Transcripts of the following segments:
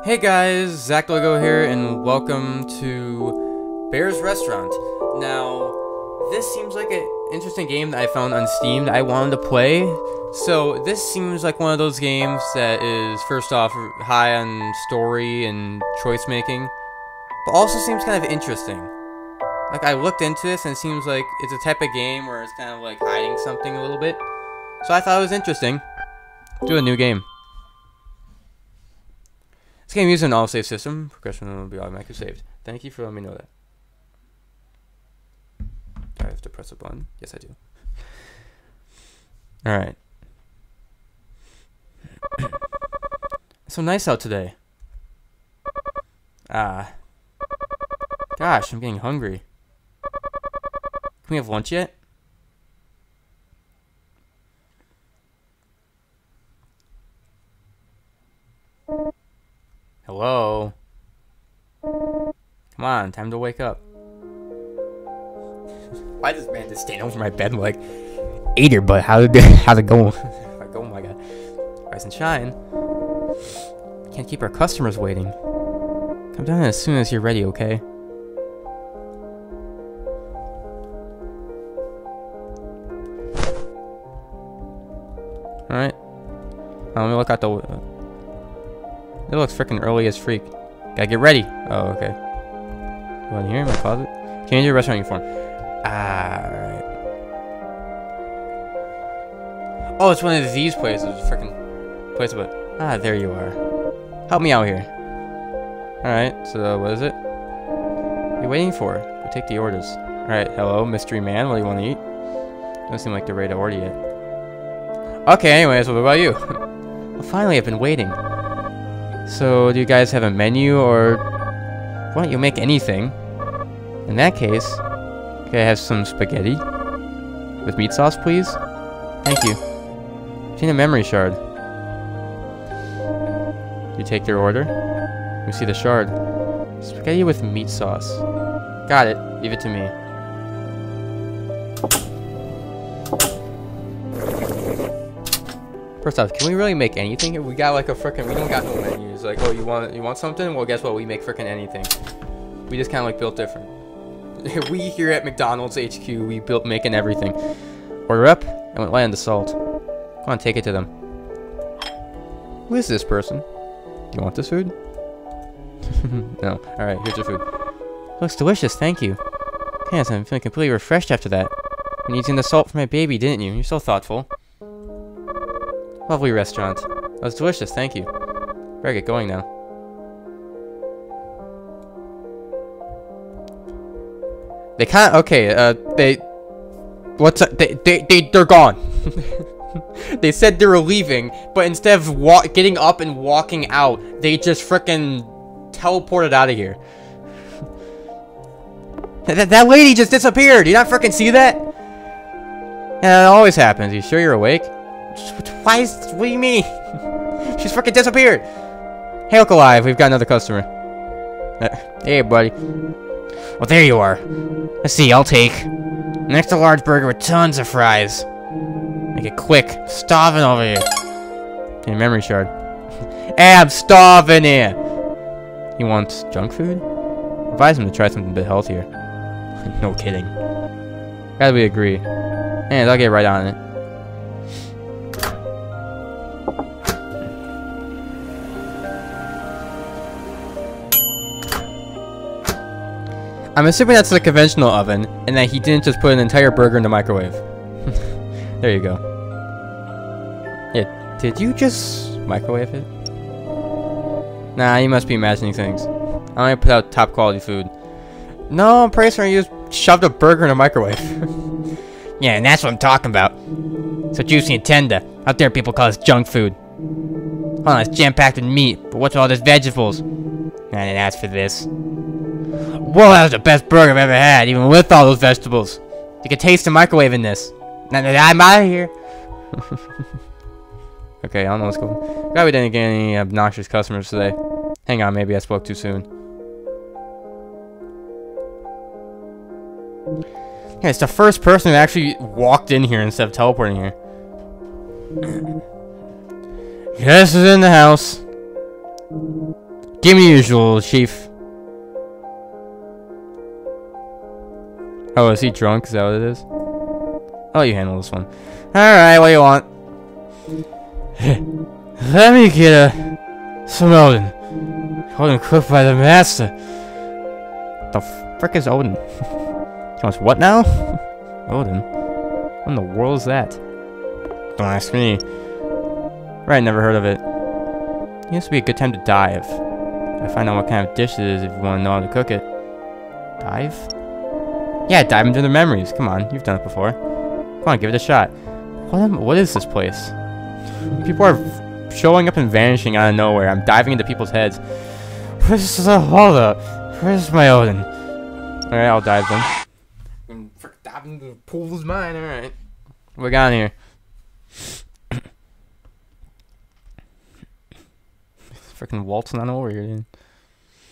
Hey guys, Zach Logo here, and welcome to Bear's Restaurant. Now, this seems like an interesting game that I found on Steam that I wanted to play. So, this seems like one of those games that is, first off, high on story and choice making, but also seems kind of interesting. Like, I looked into this, and it seems like it's a type of game where it's kind of like hiding something a little bit. So I thought it was interesting. Do a new game. This game uses an auto-save system. Progression will be automatically saved. Thank you for letting me know that. Do I have to press a button? Yes, I do. Alright. It's so nice out today. Gosh, I'm getting hungry. Can we have lunch yet? Hello? Come on, time to wake up. Why does man just stand over my bed and like, ate her butt? How's it going? Like, oh my god. Rise and shine. Can't keep our customers waiting. Come down as soon as you're ready, okay? Alright. Let me look out the... It looks freaking early as freak. Gotta get ready. Oh, okay. Go in here in my closet. Can you do a restaurant uniform? Alright. Oh, it's one of these places. Freaking place, but there you are. Help me out here. Alright, so what is it? What are you waiting for? Go take the orders. Alright, hello, mystery man. What do you want to eat? Doesn't seem like they're ready to order yet. Okay, anyways, what about you? Well, finally, I've been waiting. So, do you guys have a menu, or why don't you make anything? In that case, can I have some spaghetti? With meat sauce, please? Thank you. Seen a memory shard. You take your order? We see the shard. Spaghetti with meat sauce. Got it. Leave it to me. First off, can we really make anything here? We got like a frickin', we don't got no menus. Like, oh, you want something? Well, guess what? We make frickin' anything. We just kind of like built different. We here at McDonald's HQ, we built making everything. Order up, and went light on the salt. Come on, take it to them. Who is this person? Do you want this food? No. Alright, here's your food. Looks delicious, thank you. Yes, I'm feeling completely refreshed after that. You using the salt for my baby, didn't you? You're so thoughtful. Lovely restaurant. That was delicious, thank you. Better get going now. They can't. Okay. They're gone. They said they were leaving, but instead of getting up and walking out, they just frickin' teleported out of here. That lady just disappeared. Do you not frickin' see that? Yeah, that always happens. You sure you're awake? What do you mean? She's freaking disappeared. Hey, look alive. We've got another customer. Hey, buddy. Well, there you are. Let's see. I'll take an extra large burger with tons of fries. Make it quick. Starving over here. Hey, memory shard. Hey, I'm starving here. He wants junk food? Advise him to try something a bit healthier. No kidding. Glad we agree. And I'll get right on it. I'm assuming that's the conventional oven, and that he didn't just put an entire burger in the microwave. There you go. Yeah, did you just microwave it? Nah, you must be imagining things. I only put out top quality food. No, I'm pretty sure you just shoved a burger in a microwave. Yeah, and that's what I'm talking about. So juicy and tender. Out there people call this junk food. Hold on, it's jam-packed with meat, but what's with all these vegetables? I didn't ask for this. Whoa, that was the best burger I've ever had, even with all those vegetables. You can taste the microwave in this. I'm out of here. Okay, I don't know what's going on. Glad we didn't get any obnoxious customers today. Hang on, maybe I spoke too soon. Yeah, it's the first person who actually walked in here instead of teleporting here. Guess is in the house. Give me usual, Chief. Oh, is he drunk? Is that what it is? Oh, you handle this one. Alright, what do you want? Let me get some Odin. Odin cooked by the master. The frick is Odin? What now? Odin? What in the world is that? Don't ask me. Right, never heard of it. It used to be a good time to dive. I find out what kind of dish it is if you want to know how to cook it. Dive? Yeah, dive into their memories. Come on, you've done it before. Come on, give it a shot. What is this place? People are showing up and vanishing out of nowhere. I'm diving into people's heads. Hold up. Where's my Odin? Alright, I'll dive then. Diving into the pool's mine, alright. What we got in here? Freaking waltzing on over here,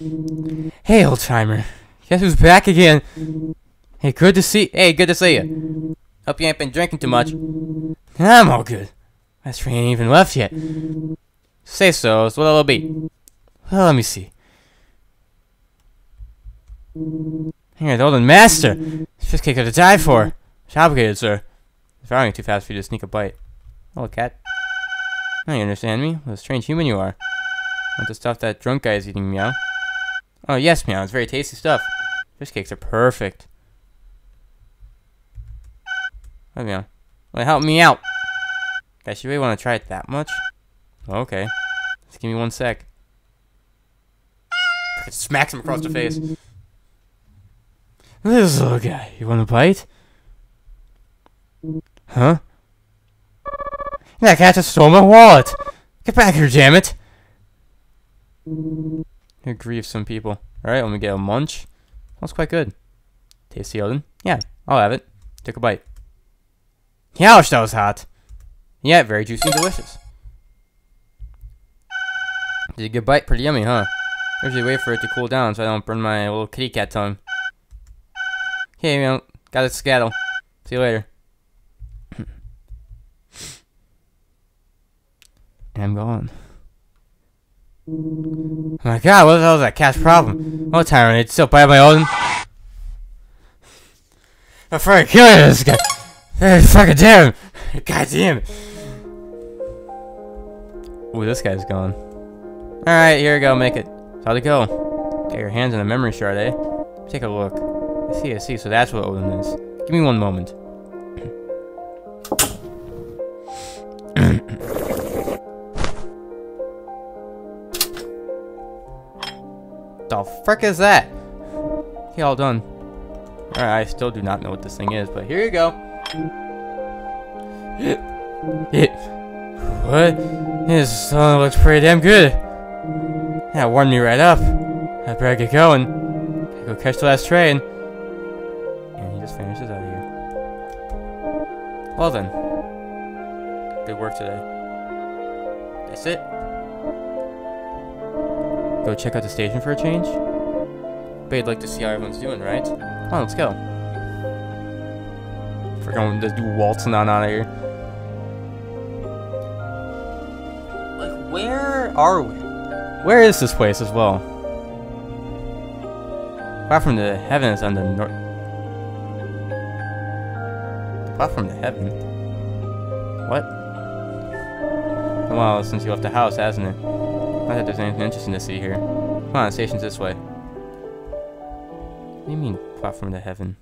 dude. Hey, old timer. Guess who's back again? Hey, good to see you. Hope you ain't been drinking too much. I'm all good. My train ain't even left yet. Say so what it'll be. Well, let me see. Here, the Olden Master. Fish cake to die for. It's obligated, sir. It's probably too fast for you to sneak a bite. Hello, cat. Now you understand me. What a strange human you are. Want the stuff that drunk guy is eating, meow? Oh, yes, meow. It's very tasty stuff. Fish cakes are perfect. Oh, meow. Well, help me out. Guys, you really want to try it that much? Okay. Just give me 1 sec. It smacks him across the face. This little guy, you want a bite? Huh? That cat just stole my wallet! Get back here, damn it! Good grief, some people. Alright, let me get a munch. Smells quite good. Tasty, Odin? Yeah, I'll have it. Take a bite. Youch, that was hot. Yeah, very juicy and delicious. Did a good bite? Pretty yummy, huh? Usually wait for it to cool down so I don't burn my little kitty cat tongue. Okay, you know, gotta skedaddle. See you later. And I'm gone. Oh my god, what the hell is that cat's problem? Oh, Tyrant, it's still bite my Odin. I'm afraid to kill this guy. Fucking damn. God damn it. Ooh, this guy's gone. Alright, here we go, make it. So how'd it go? Get your hands on a memory shard, eh? Take a look. I see, so that's what Odin is. Give me 1 moment. The frick is that? Okay, all done. Alright, I still do not know what this thing is, but here you go. What? This song looks pretty damn good. That warmed me right up. I better get going. Gotta go catch the last train. And he just finishes out of here. Well then. Good work today. That's it. Go check out the station for a change? But you'd like to see how everyone's doing, right? Come on, let's go. We're going to do waltzing on out of here. Like, where are we? Where is this place as well? Platform to heaven is on the north. Platform to heaven? What? Been a while since you left the house, hasn't it? Not that there's anything interesting to see here. Come on, the station's this way. What do you mean, platform to heaven?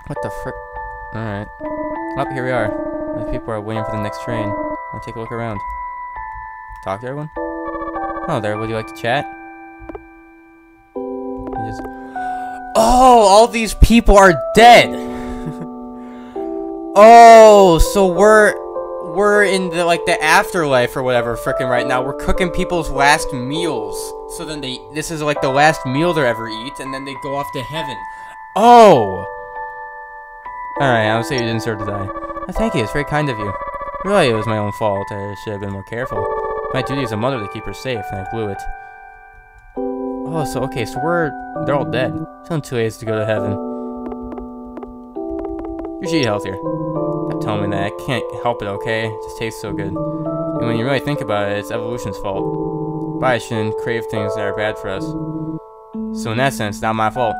What the frick? Alright. Up here we are. The people are waiting for the next train. Wanna take a look around? Talk to everyone? Oh, there. Would you like to chat? Oh, all these people are dead! Oh, so we're in the the afterlife or whatever frickin' right now. We're cooking people's last meals. So then this is like the last meal they ever eat, and then they go off to heaven. Oh! Alright, I would say you didn't deserve to die. Oh, thank you, it's very kind of you. Really, it was my own fault. I should have been more careful. My duty as a mother to keep her safe, and I blew it. Oh, so okay, so they're all dead. It's only 2 days to go to heaven. You should eat healthier. for telling me that. I can't help it, okay? It just tastes so good. And when you really think about it, it's evolution's fault. But I shouldn't crave things that are bad for us. So in that sense, not my fault.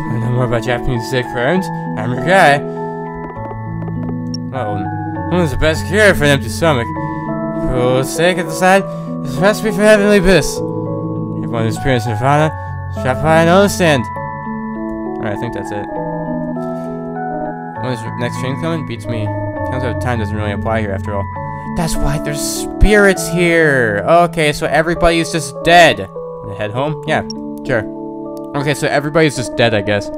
I know more about Japanese sick friends. I'm your guy. Oh, one is the best cure for an empty stomach. For the sake of the side, this recipe for heavenly bliss. Everyone who's experienced Nirvana, strap by and understand. Alright, I think that's it. When is next train coming? Beats me. Turns out time doesn't really apply here after all. That's why there's spirits here! Okay, so everybody's just dead. Head home? Yeah, sure. Okay, so everybody's just dead, I guess.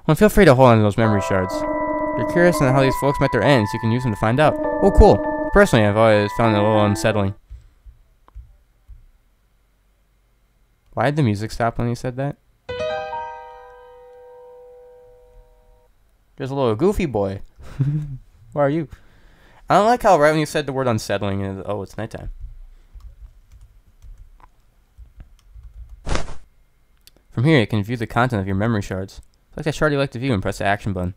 Well, feel free to hold on to those memory shards. If you're curious on how these folks met their ends, you can use them to find out. Oh, cool. Personally, I've always found it a little unsettling. Why did the music stop when he said that? There's a little goofy boy. Where are you? I don't like how right when you said the word unsettling, oh, it's nighttime. From here, you can view the content of your memory shards. Select that shard you like to view and press the action button.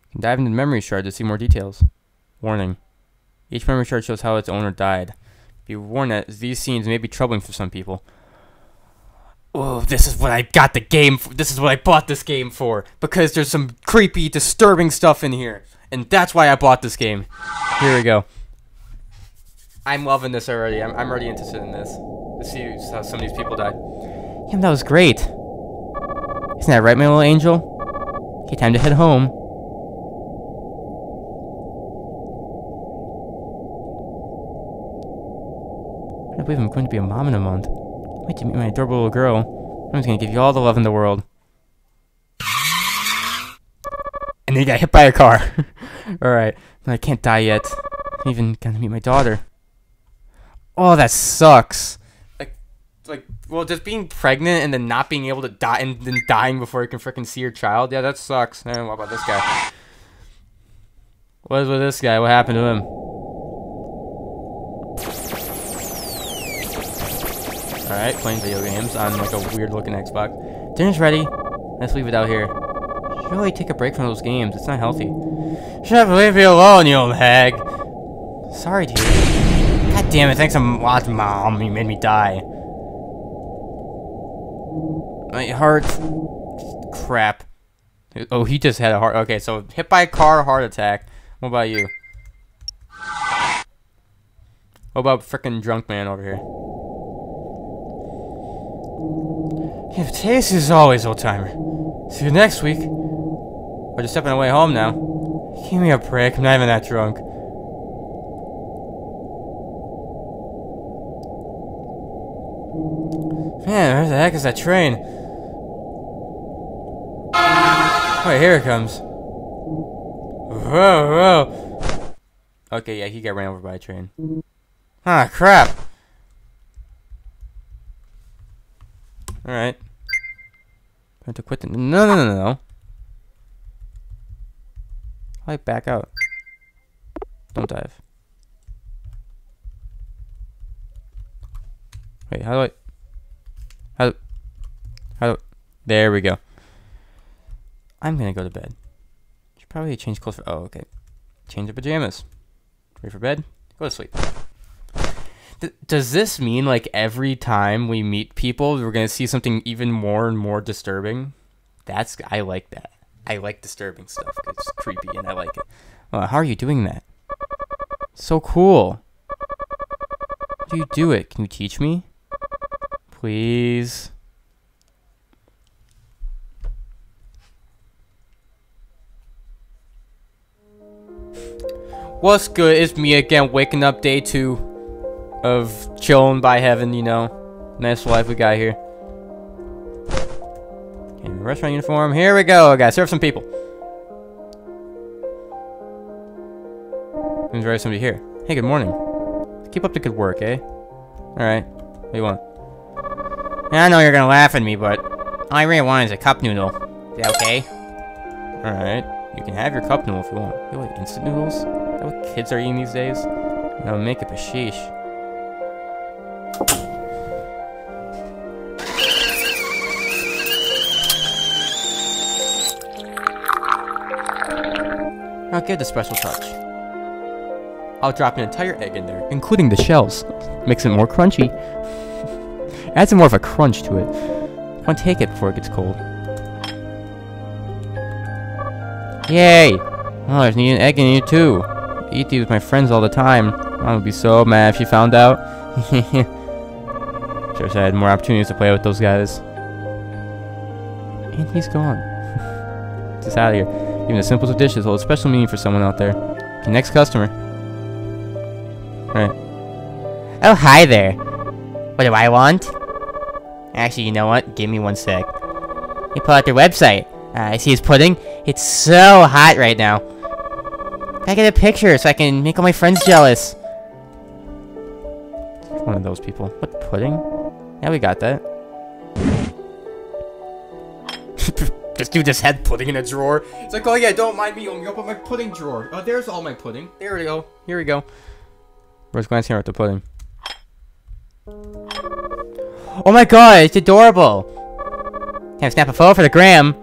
You can dive into the memory shard to see more details. Warning. Each memory shard shows how its owner died. Be warned that these scenes may be troubling for some people. Oh, this is what I got the game for. This is what I bought this game for. Because there's some creepy, disturbing stuff in here. And that's why I bought this game. Here we go. I'm loving this already. I'm already interested in this. To see how some of these people died. Yeah, that was great. Isn't that right, my little angel? Okay, time to head home. I can't believe I'm going to be a mom in a month. Wait to meet my adorable little girl. I'm just going to give you all the love in the world. And then you got hit by a car. Alright. I can't die yet. I'm even going to meet my daughter. Oh, that sucks. Well, just being pregnant and then not being able to die and then dying before you can freaking see your child. Yeah, that sucks. What about this guy? What is with this guy? What happened to him? Alright, playing video games on like a weird looking Xbox. Dinner's ready. Let's leave it out here. You should really take a break from those games. It's not healthy. Shut up, leave me alone, you old hag. Sorry, dude. God damn it, thanks a lot, Mom. You made me die. My heart. Crap. Oh, he just had a heart. Okay, so hit by a car, heart attack. What about you? What about frickin' drunk man over here? If taste is always old timer. See you next week. We're just stepping away home now. Give me a break. I'm not even that drunk. Man, where the heck is that train? Wait, here it comes. Whoa, whoa. Okay, yeah, he got ran over by a train. Ah, crap. Alright. I have to quit the... No. I back out. Don't dive. Wait, how do I... There we go. I'm gonna go to bed. Should probably change clothes for... Oh, okay. Change the pajamas. Ready for bed? Go to sleep. Does this mean, like, every time we meet people, we're gonna see something even more and more disturbing? I like that. I like disturbing stuff. It's creepy and I like it. Well, how are you doing that? So cool. How do you do it? Can you teach me? Please. What's good? It's me again, waking up day 2 of chilling by heaven, you know. Nice life we got here. Okay, restaurant uniform. Here we go, guys. Serve some people. There's already somebody here. Hey, good morning. Keep up the good work, eh? Alright. What do you want? I know you're gonna laugh at me, but all I really want is a cup noodle. Is that okay? Alright. You can have your cup noodle if you want. You like instant noodles? Is that what kids are eating these days? No, make it sheesh. I'll give it a special touch. I'll drop an entire egg in there, including the shells. Makes it more crunchy. Adds more of a crunch to it. I want to take it before it gets cold. Yay! Oh, there's an egg in here too. I eat these with my friends all the time. I would be so mad if she found out. Sure, I had more opportunities to play with those guys. And he's gone. Just out of here. Even the simplest of dishes hold a special meaning for someone out there. Okay, next customer. Right. Oh, hi there. What do I want? Actually, you know what? Give me one sec. You pull out their website. I see his pudding. It's so hot right now. I get a picture so I can make all my friends jealous. One of those people. What, pudding? Yeah, we got that. This dude just had pudding in a drawer. It's like, oh yeah, don't mind me. I'm gonna open my pudding drawer. Oh, there's all my pudding. There we go. Here we go. Where's glancing at the pudding? Oh my god, it's adorable. Can I snap a photo for the gram?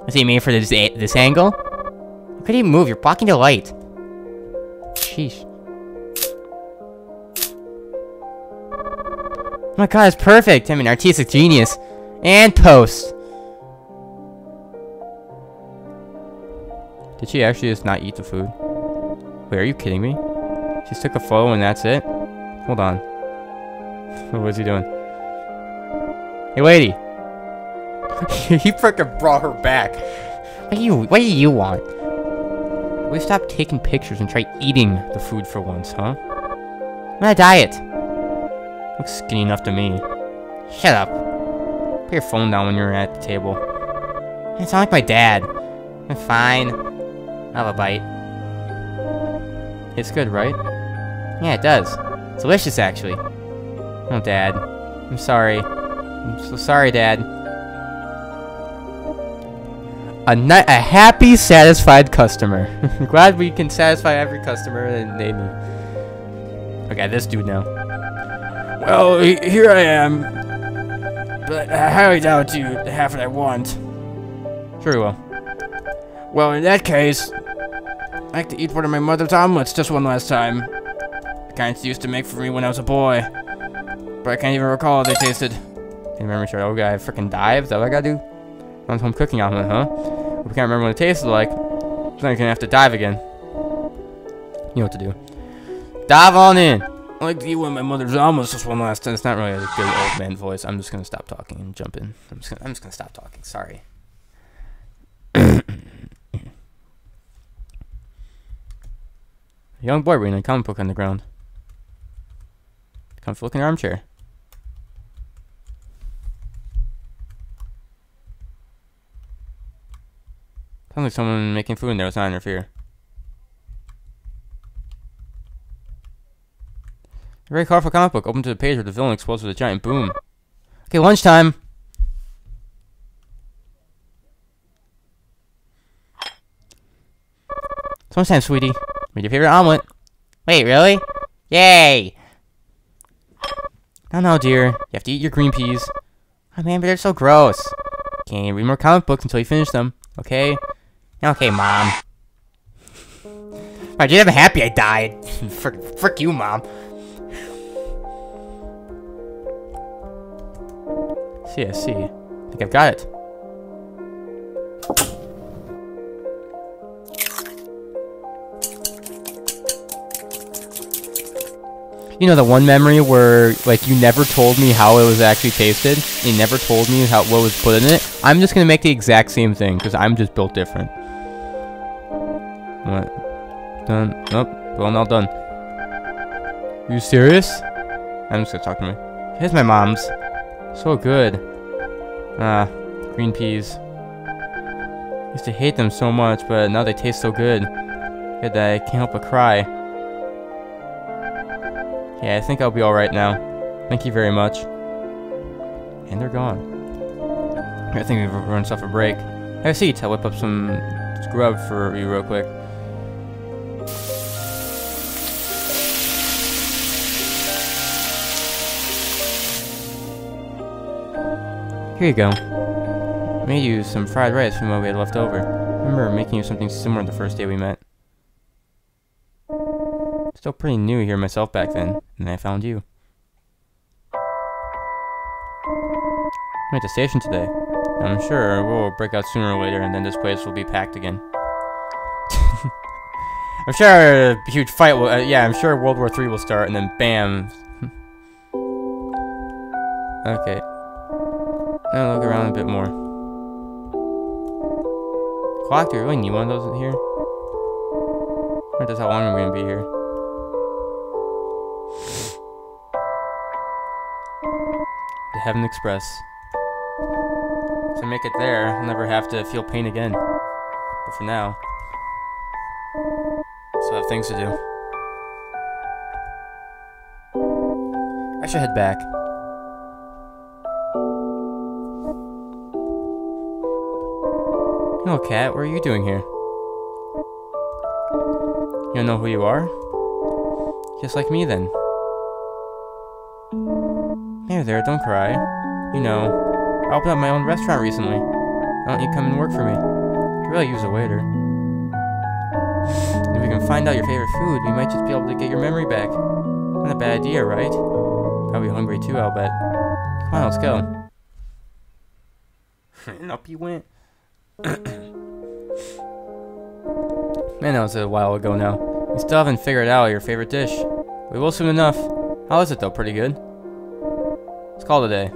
Is he made for this angle? How could you move? You're blocking the light. Sheesh. Oh my god, it's perfect. I'm an artistic genius. And post. Did she actually just not eat the food? Wait, are you kidding me? She just took a photo and that's it? Hold on. What was he doing? Hey, lady. He freaking brought her back. What do you want? Will you stop taking pictures and try eating the food for once, huh? I'm on a diet. Looks skinny enough to me. Shut up. Put your phone down when you're at the table. You sound like my dad. I'm fine. I'll have a bite. It's good, right? Yeah, it does. It's delicious, actually. Oh, Dad. I'm sorry. I'm so sorry, Dad. A happy, satisfied customer. Glad we can satisfy every customer and they need. Okay, this dude now. Well, here I am. But I highly doubt you have what I want. Sure you will. Well, in that case, I'd like to eat one of my mother's omelets just one last time. The kind she used to make for me when I was a boy. But I can't even recall how they tasted. Can't remember, sure. Oh, guy freaking dive? Is that what I gotta do? I'm home cooking omelet, huh? We can't remember what it tasted like. So then I'm gonna have to dive again. You know what to do. Dive on in! I'd like to eat one of my mother's omelets just one last time. It's not really a good old man voice. I'm just gonna stop talking and jump in. I'm just gonna stop talking. Sorry. A young boy reading a comic book on the ground. Comfortable looking armchair. Sounds like someone making food in there. Let's not interfere. A very colorful comic book. Open to the page where the villain explodes with a giant boom. Okay, lunchtime. It's lunchtime, sweetie. Made your favorite omelet. Wait, really? Yay! No, dear. You have to eat your green peas. Oh, man, but they're so gross. Can't read more comic books until you finish them. Okay? Okay, Mom. Alright, you have a happy I died. Frick you, Mom. I see. I think I've got it. You know the one memory where, like, you never told me how it was actually tasted? You never told me what was put in it? I'm just gonna make the exact same thing, because I'm just built different. What? Done. Nope. Well, not done. Are you serious? I'm just gonna talk to me. Here's my mom's. So good. Green peas. I used to hate them so much, but now they taste so good. Good that I can't help but cry. Yeah, I think I'll be alright now. Thank you very much. And they're gone. I think we've run ourselves a break. Have a seat. I'll whip up some grub for you real quick. Here you go. Made you some fried rice from what we had left over. remember making you something similar the first day we met. Still pretty new here myself back then, and then I found you. I'm at the station today. I'm sure we'll break out sooner or later, and then this place will be packed again. I'm sure a huge fight will, yeah, I'm sure World War III will start, and then BAM! Okay. Now look around a bit more. Clock, do we really need one of those in here? Or just how long are we gonna be here? The Heaven Express. To make it there, I'll never have to feel pain again. But for now, I still have things to do. I should head back. Hello, cat. What are you doing here? You don't know who you are? Just like me, then. There, don't cry. You know, I opened up my own restaurant recently. Why don't you come and work for me? I could really use a waiter. If we can find out your favorite food, we might just be able to get your memory back. Not a bad idea, right? Probably hungry too, I'll bet. Come on, let's go. And up you went. Man, that was a while ago now. We still haven't figured out your favorite dish. We will soon enough. How is it though? Pretty good? Let's call it a day.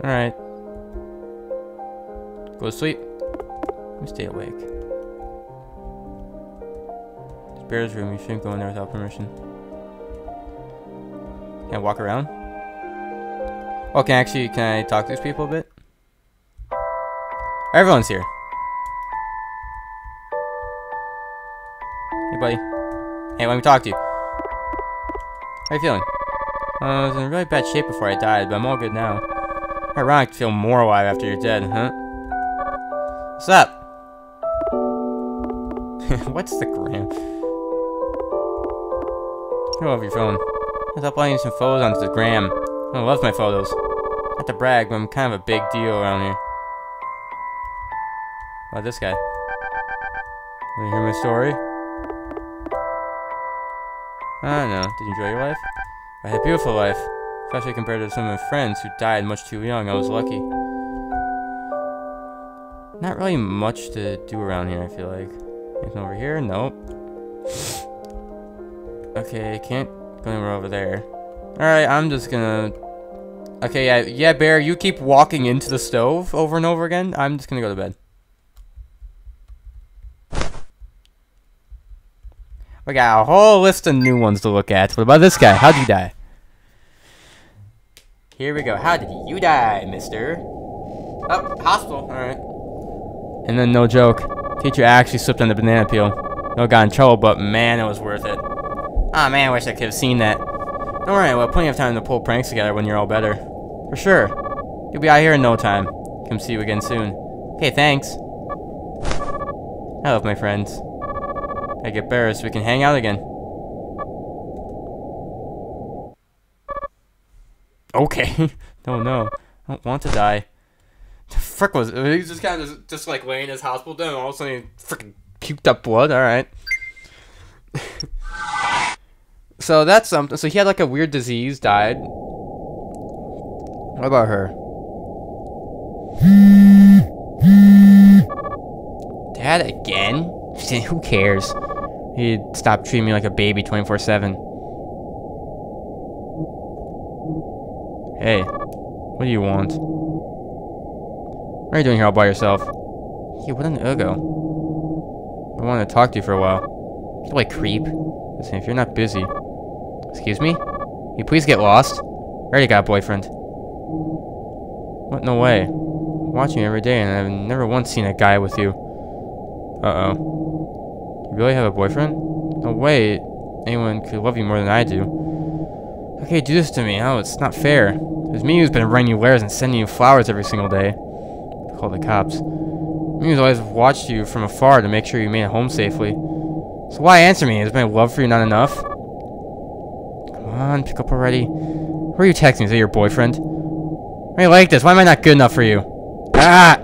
Alright. Go to sleep. Let me stay awake. It's Bear's room. You shouldn't go in there without permission. Can I walk around? Oh, can I talk to these people a bit? Everyone's here. Hey, buddy. Hey, let me talk to you. How you feeling? I was in really bad shape before I died, but I'm all good now. Ironic to feel more alive after you're dead, huh? What's up? What's the gram? Get over your phone. I was uploading some photos onto the gram. I love my photos. Not to brag, but I'm kind of a big deal around here. How about this guy? Want to hear my story? I don't know. Did you enjoy your life? I had a beautiful life. Especially compared to some of my friends who died much too young. I was lucky. Not really much to do around here, I feel like. Anything over here? Nope. Okay, can't go anywhere over there. Alright, I'm just gonna... Okay, yeah, Bear, you keep walking into the stove over and over again. I'm just gonna go to bed. We got a whole list of new ones to look at. What about this guy? How'd you die? Here we go. How did you die, mister? Oh, hospital. Alright. And then, no joke, teacher actually slipped on the banana peel. No got in trouble, but man, it was worth it. Aw, man, I wish I could have seen that. Don't worry, we'll have plenty of time to pull pranks together when you're all better. For sure. You'll be out here in no time. Come see you again soon. Okay, thanks. I love my friends. I get better so we can hang out again. Okay. No. I don't want to die. The frick was it? He's just kind of just like laying in his hospital bed and all of a sudden he freaking puked up blood. Alright. So that's something. So he had like a weird disease, died. What about her? Dad again? Who cares? He'd stop treating me like a baby 24/7. Hey, what do you want? What are you doing here all by yourself? Yeah, what an uggo. I wanted to talk to you for a while. Get away, creep. Listen, if you're not busy... Excuse me? Can you please get lost? I already got a boyfriend. What? No way. I'm watching you every day and I've never once seen a guy with you. Uh-oh. You really have a boyfriend? No way anyone could love you more than I do. How can you do this to me? Oh, it's not fair. It's me who's been writing you letters and sending you flowers every single day. Call the cops. Me who's always watched you from afar to make sure you made it home safely. So why answer me? Is my love for you not enough? Come on, pick up already. Who are you texting? Is that your boyfriend? Why are you like this? Why am I not good enough for you? Ah!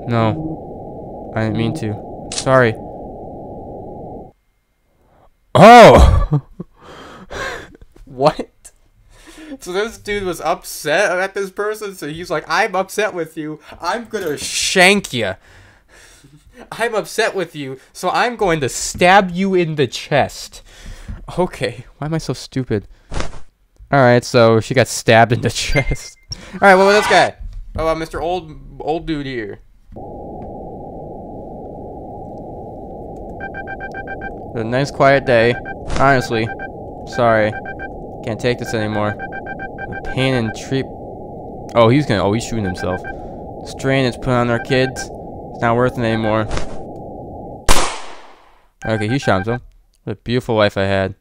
No. I didn't mean to. Sorry. Oh! What? So this dude was upset at this person, so he's like, I'm upset with you. I'm gonna shank you. I'm upset with you, so I'm going to stab you in the chest. Okay, why am I so stupid? Alright, so she got stabbed in the chest. Alright, what about this guy? What about Mr. Old dude here? A nice quiet day. Honestly. Sorry. Can't take this anymore. The pain and treat. Oh, he's shooting himself. The strain it's put on our kids. It's not worth it anymore. Okay, he shot himself. What a beautiful life I had.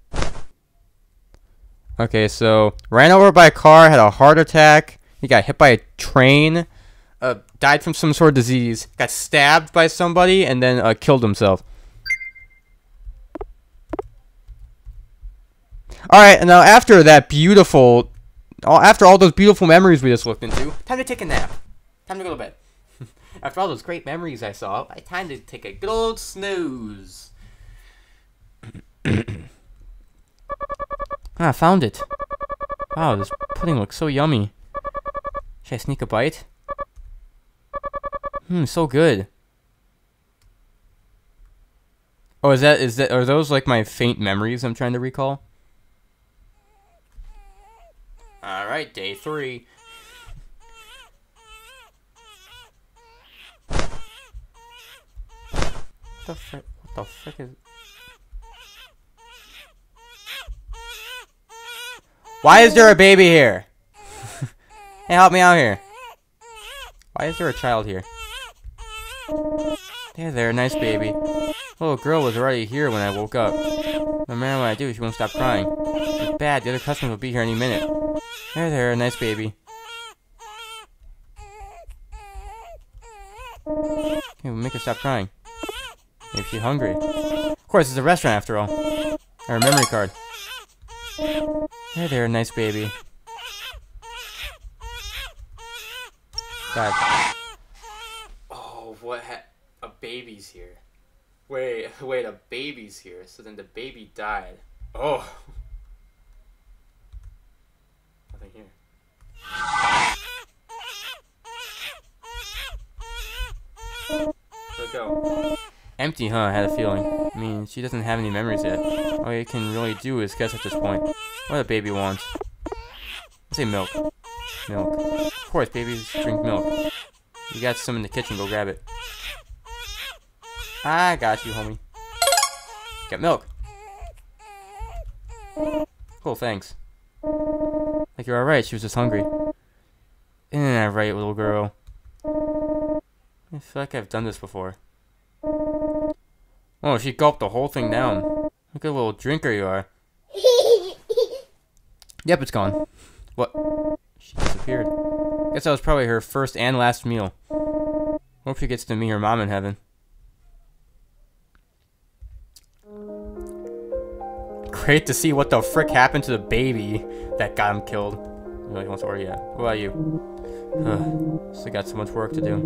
Okay, so ran over by a car, had a heart attack. He got hit by a train. Died from some sort of disease. Got stabbed by somebody and then killed himself. Alright, now after that beautiful... After all those beautiful memories we just looked into, time to take a nap. Time to go to bed. After all those great memories I saw, time to take a good old snooze. I found it. Wow, this pudding looks so yummy. Should I sneak a bite? So good. Oh, are those like my faint memories I'm trying to recall? Alright, day 3. What the frick is... Why is there a baby here? Hey, help me out here. Why is there a child here? There, nice baby. Little girl was already here when I woke up. No matter what I do, she won't stop crying. It's bad, the other customers will be here any minute. There, nice baby. Okay, we'll make her stop crying. Maybe she's hungry. Of course, it's a restaurant after all. Or a memory card. There, nice baby. God. Oh, what? A baby's here. Wait, a baby's here. So then the baby died. Oh. Nothing here. Let's go. Empty, huh? I had a feeling. I mean, she doesn't have any memories yet. All you can really do is guess at this point. What a baby wants. Let's say milk. Milk. Of course, babies drink milk. You got some in the kitchen, go grab it. I got you, homie. Got milk. Cool, thanks. Like you're alright, she was just hungry. Isn't that right, little girl? I feel like I've done this before. Oh, she gulped the whole thing down. Look at a little drinker you are. Yep, it's gone. What? She disappeared. Guess that was probably her first and last meal. Hope she gets to meet her mom in heaven. Great to see what the frick happened to the baby that got him killed. Really wants to order yet. What about you? Still got so much work to do.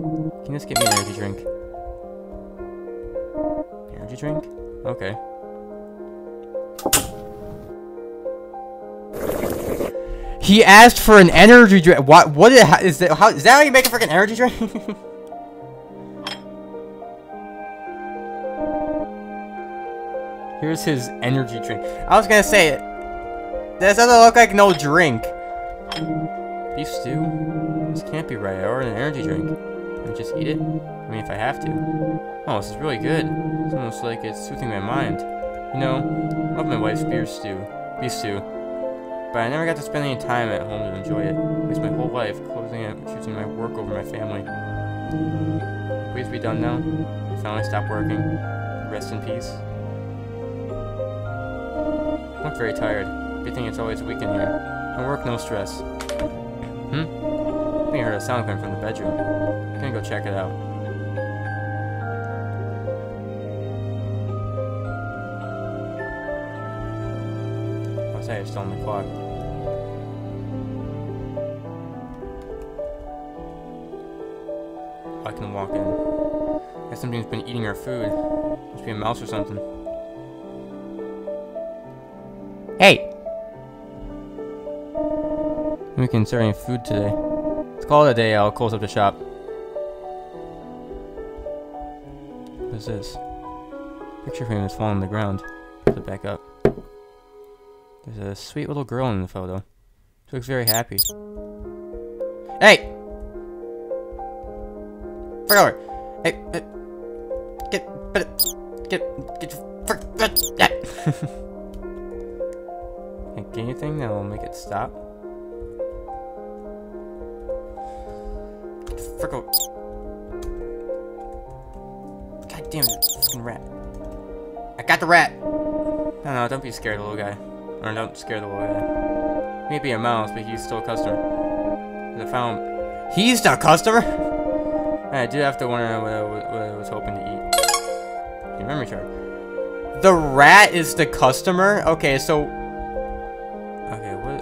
Can you just get me an energy drink? Energy drink? Okay. He asked for an energy drink. What is that? Is that how you make a freaking energy drink? Here's his energy drink. I was gonna say, that doesn't look like no drink. Beef stew? This can't be right. I ordered an energy drink. Can I just eat it? I mean, if I have to. Oh, this is really good. It's almost like it's soothing my mind. You know, I love my wife's beef stew. But I never got to spend any time at home to enjoy it. I waste my whole life closing and choosing my work over my family. Please be done now. I finally stop working. Rest in peace. I'm not very tired. Good thing it's always a weekend here. No work, no stress. I think I heard a sound coming from the bedroom. I'm gonna go check it out. It's still on the clock. I can walk in. Guess something's been eating our food. Must be a mouse or something. Hey! We can start any food today. Let's call it a day. I'll close up the shop. What is this? Picture frame is falling on the ground. Put it back up. There's a sweet little girl in the photo. She looks very happy. Hey! Frick over! Hey! Get Hey, get anything that will make it stop? Get the frick over! God damn it, fucking rat! I got the rat! No, don't be scared, little guy. Or don't scare the little guy. Maybe a mouse, but he's still a customer. I found. He's the customer? I do have to wonder what I was hoping to eat. Okay, memory card. The rat is the customer? Okay, so. Okay, what?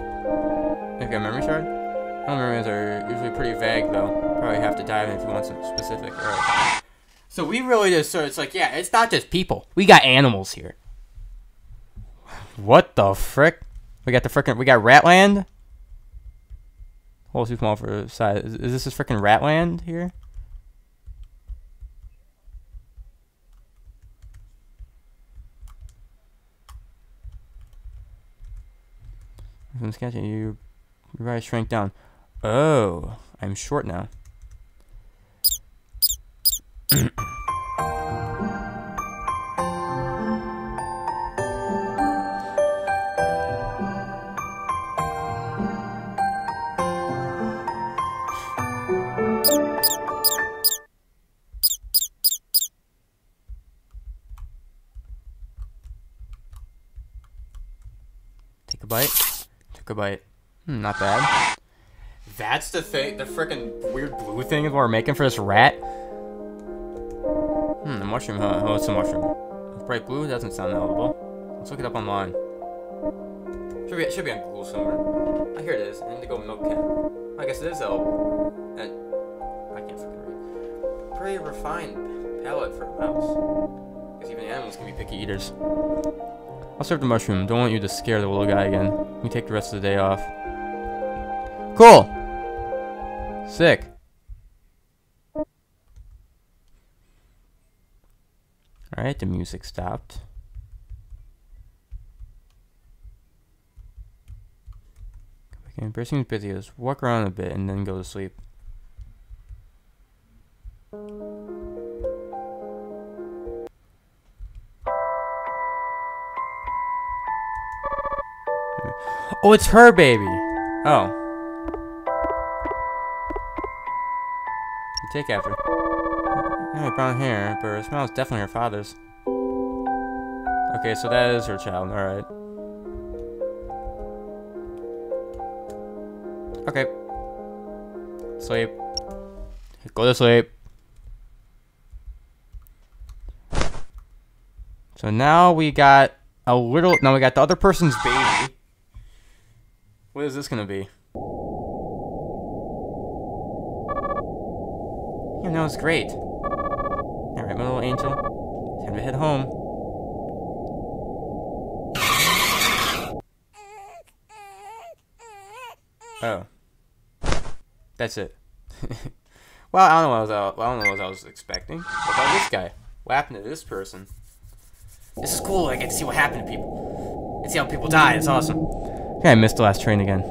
Okay, memory card? Memories are usually pretty vague, though. Probably have to dive in if you want some specific. Alright. So we really just. So it's like, yeah, it's not just people. We got animals here. What the frick? We got Ratland? Hole too small for size. Is this frickin' Ratland here? From sketching, your body shrank down. Oh, I'm short now. Take a bite. Took a bite. Not bad. That's the thing. The frickin' weird blue thing is what we're making for this rat. The mushroom, huh? Oh, it's a mushroom. It's bright blue. Doesn't sound eligible. Let's look it up online. Should be on Google somewhere. Oh, here it is. Indigo milk can. I guess it is eligible. I can't fucking read. Pretty refined palate for a mouse. Because even animals can be picky eaters. I'll serve the mushroom. Don't want you to scare the little guy again. We take the rest of the day off. Cool! Sick. Alright, the music stopped. Okay, Bear seems busy. Let's walk around a bit and then go to sleep. Oh, it's her baby. Oh. You take after. Yeah, brown hair, but her smile is definitely her father's. Okay, so that is her child. Alright. Okay. Sleep. Go to sleep. So now we got a little. Now we got the other person's baby. What is this gonna be? Yeah, no, it's great. Alright, my little angel. Time to head home. Oh. That's it. Well, I don't know what I was expecting. What about this guy? What happened to this person? This is cool. I get to see what happened to people. And see how people die. It's awesome. Okay, I missed the last train again.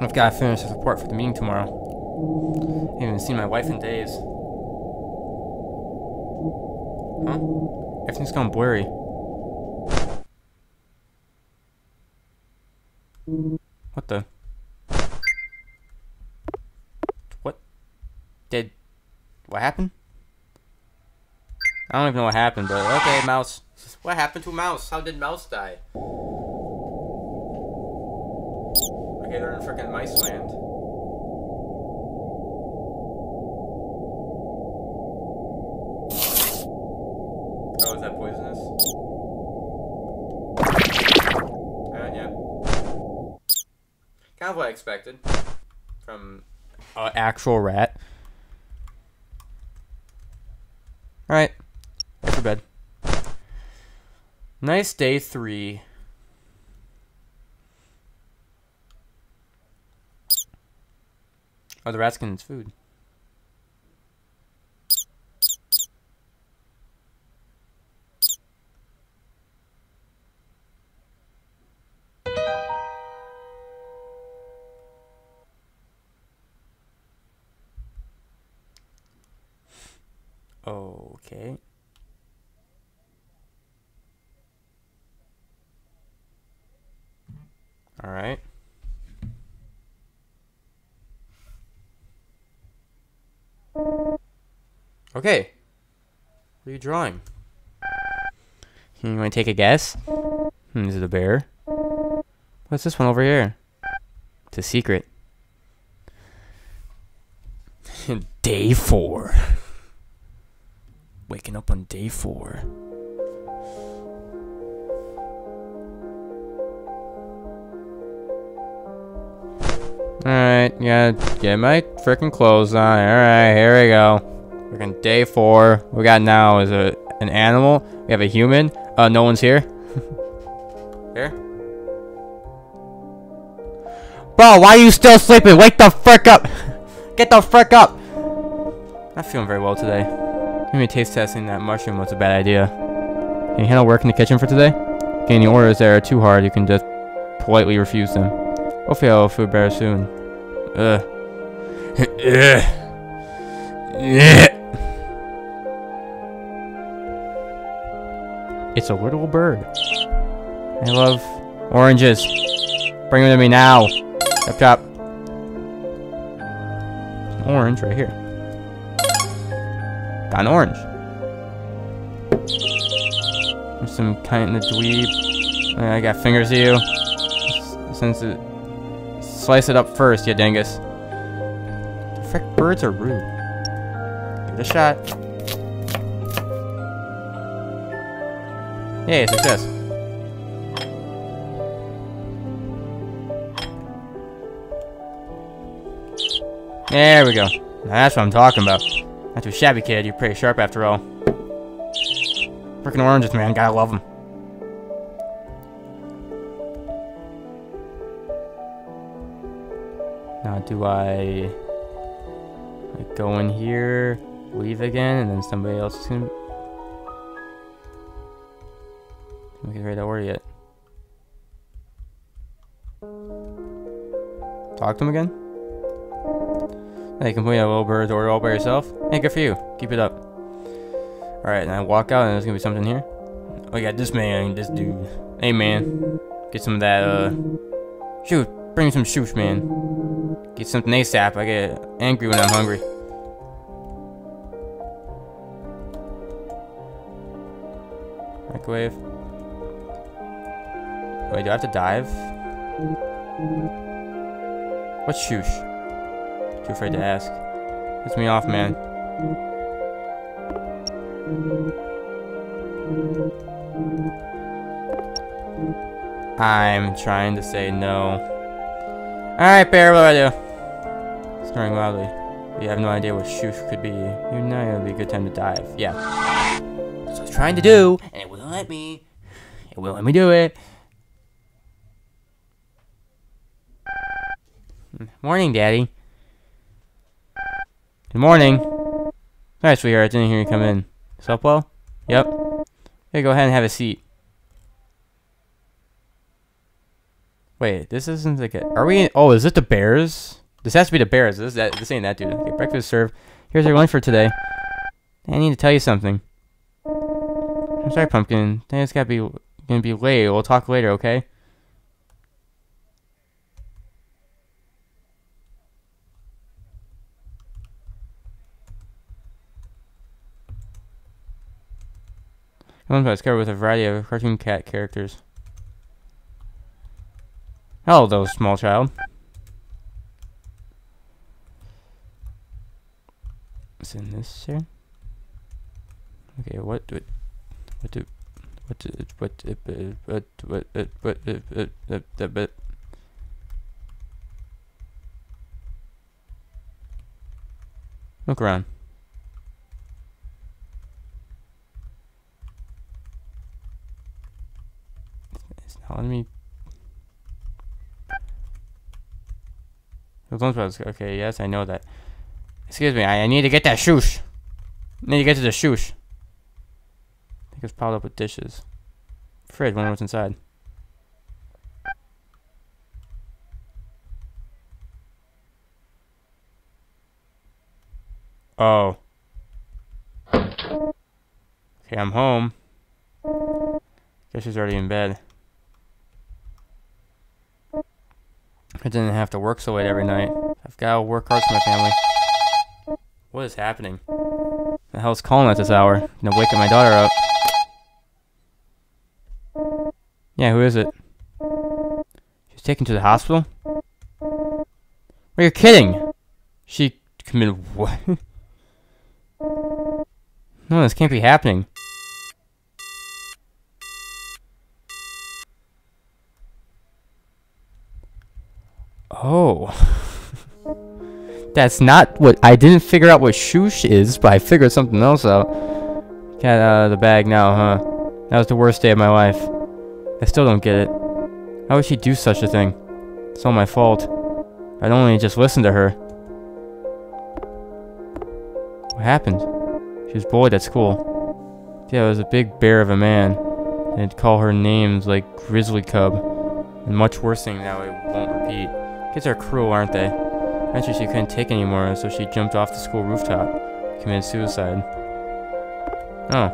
I've got to finish this report for the meeting tomorrow. I haven't even seen my wife in days. Huh? Everything's gone blurry. What the? What? What happened? I don't even know what happened, but okay, mouse. What happened to mouse? How did mouse die? Okay, they're in frickin' mice land. Oh, is that poisonous? Yeah. Kind of what I expected from an actual rat. Alright. Go for bed. Nice day 3. Oh, the rat's getting its food. Okay. All right. Okay. What are you drawing? You want to take a guess? Is it a bear? What's this one over here? It's a secret. Day 4. Waking up on day 4. Alright, yeah, get my freaking clothes on. Alright, here we go. Freaking day 4. We got now is an animal. We have a human. No one's here. Here? Bro, why are you still sleeping? Wake the frick up! Get the frick up! Not feeling very well today. Maybe taste testing that mushroom was a bad idea. Can you handle work in the kitchen for today? Okay, any orders that are too hard, you can just politely refuse them. Hopefully I'll feel better soon. Ugh. It's a little bird. I love oranges. Bring them to me now. Chop chop. An orange right here. Got an orange. There's some kind of dweeb. I got fingers to you. Since it... Slice it up first, you dingus. The frick, birds are rude. Give it a shot. Yay, success. There we go. Now that's what I'm talking about. Not too shabby, kid. You're pretty sharp after all. Frickin' oranges, man. Gotta love them. Now, do I like, go in here, leave again, and then somebody else is gonna... Don't get ready to order yet. Talk to him again? Hey, you can put in a little bird's order all by yourself? Hey, good for you. Keep it up. Alright, and I walk out and there's gonna be something here. Oh, yeah, this man, this dude. Hey, man. Get some of that, shoot. Bring me some shoosh, man. Get something ASAP. I get angry when I'm hungry. Microwave. Wait, do I have to dive? What's shoosh? Too afraid to ask. Piss me off, man. I'm trying to say no. Alright, bear, what do I do? Snoring loudly. You have no idea what shoosh could be. You know it would be a good time to dive. Yeah. That's what I was trying to do, and it wouldn't let me. It wouldn't let me do it. Morning, Daddy. Good morning. Alright, sweetheart. I didn't hear you come in. Slept well? Yep. Hey, go ahead and have a seat. Wait, this isn't like a... Are we in... Oh, is it the Bears? This has to be the Bears. This ain't that dude. Okay, breakfast served. Here's your lunch for today. I need to tell you something. I'm sorry, Pumpkin. I think it's gonna be late. We'll talk later, okay? One is covered with a variety of cartoon cat characters. Hello, small child. What's in this here? Okay, look around. Those lunchboxes. Okay, yes, I know that. Excuse me, I need to get that shoosh. I need to get to the shoosh. I think it's piled up with dishes. Fridge, wonder what's inside. Oh. Okay, I'm home. Guess she's already in bed. I didn't have to work so late every night. I've got to work hard for my family. What is happening? The hell's calling at this hour? I'm gonna wake my daughter up. Yeah, who is it? She's taken to the hospital? Well, you're kidding! She committed what? No, this can't be happening. Oh. That's not what... I didn't figure out what shoosh is, but I figured something else out. Got out of the bag now, huh? That was the worst day of my life. I still don't get it. How would she do such a thing? It's all my fault. I'd only just listened to her. What happened? She was bullied at school. Yeah, it was a big bear of a man. They'd call her names like Grizzly Cub. And much worse thing that I won't repeat. Kids are cruel, aren't they? Eventually she couldn't take anymore, so she jumped off the school rooftop. Committed suicide. Oh.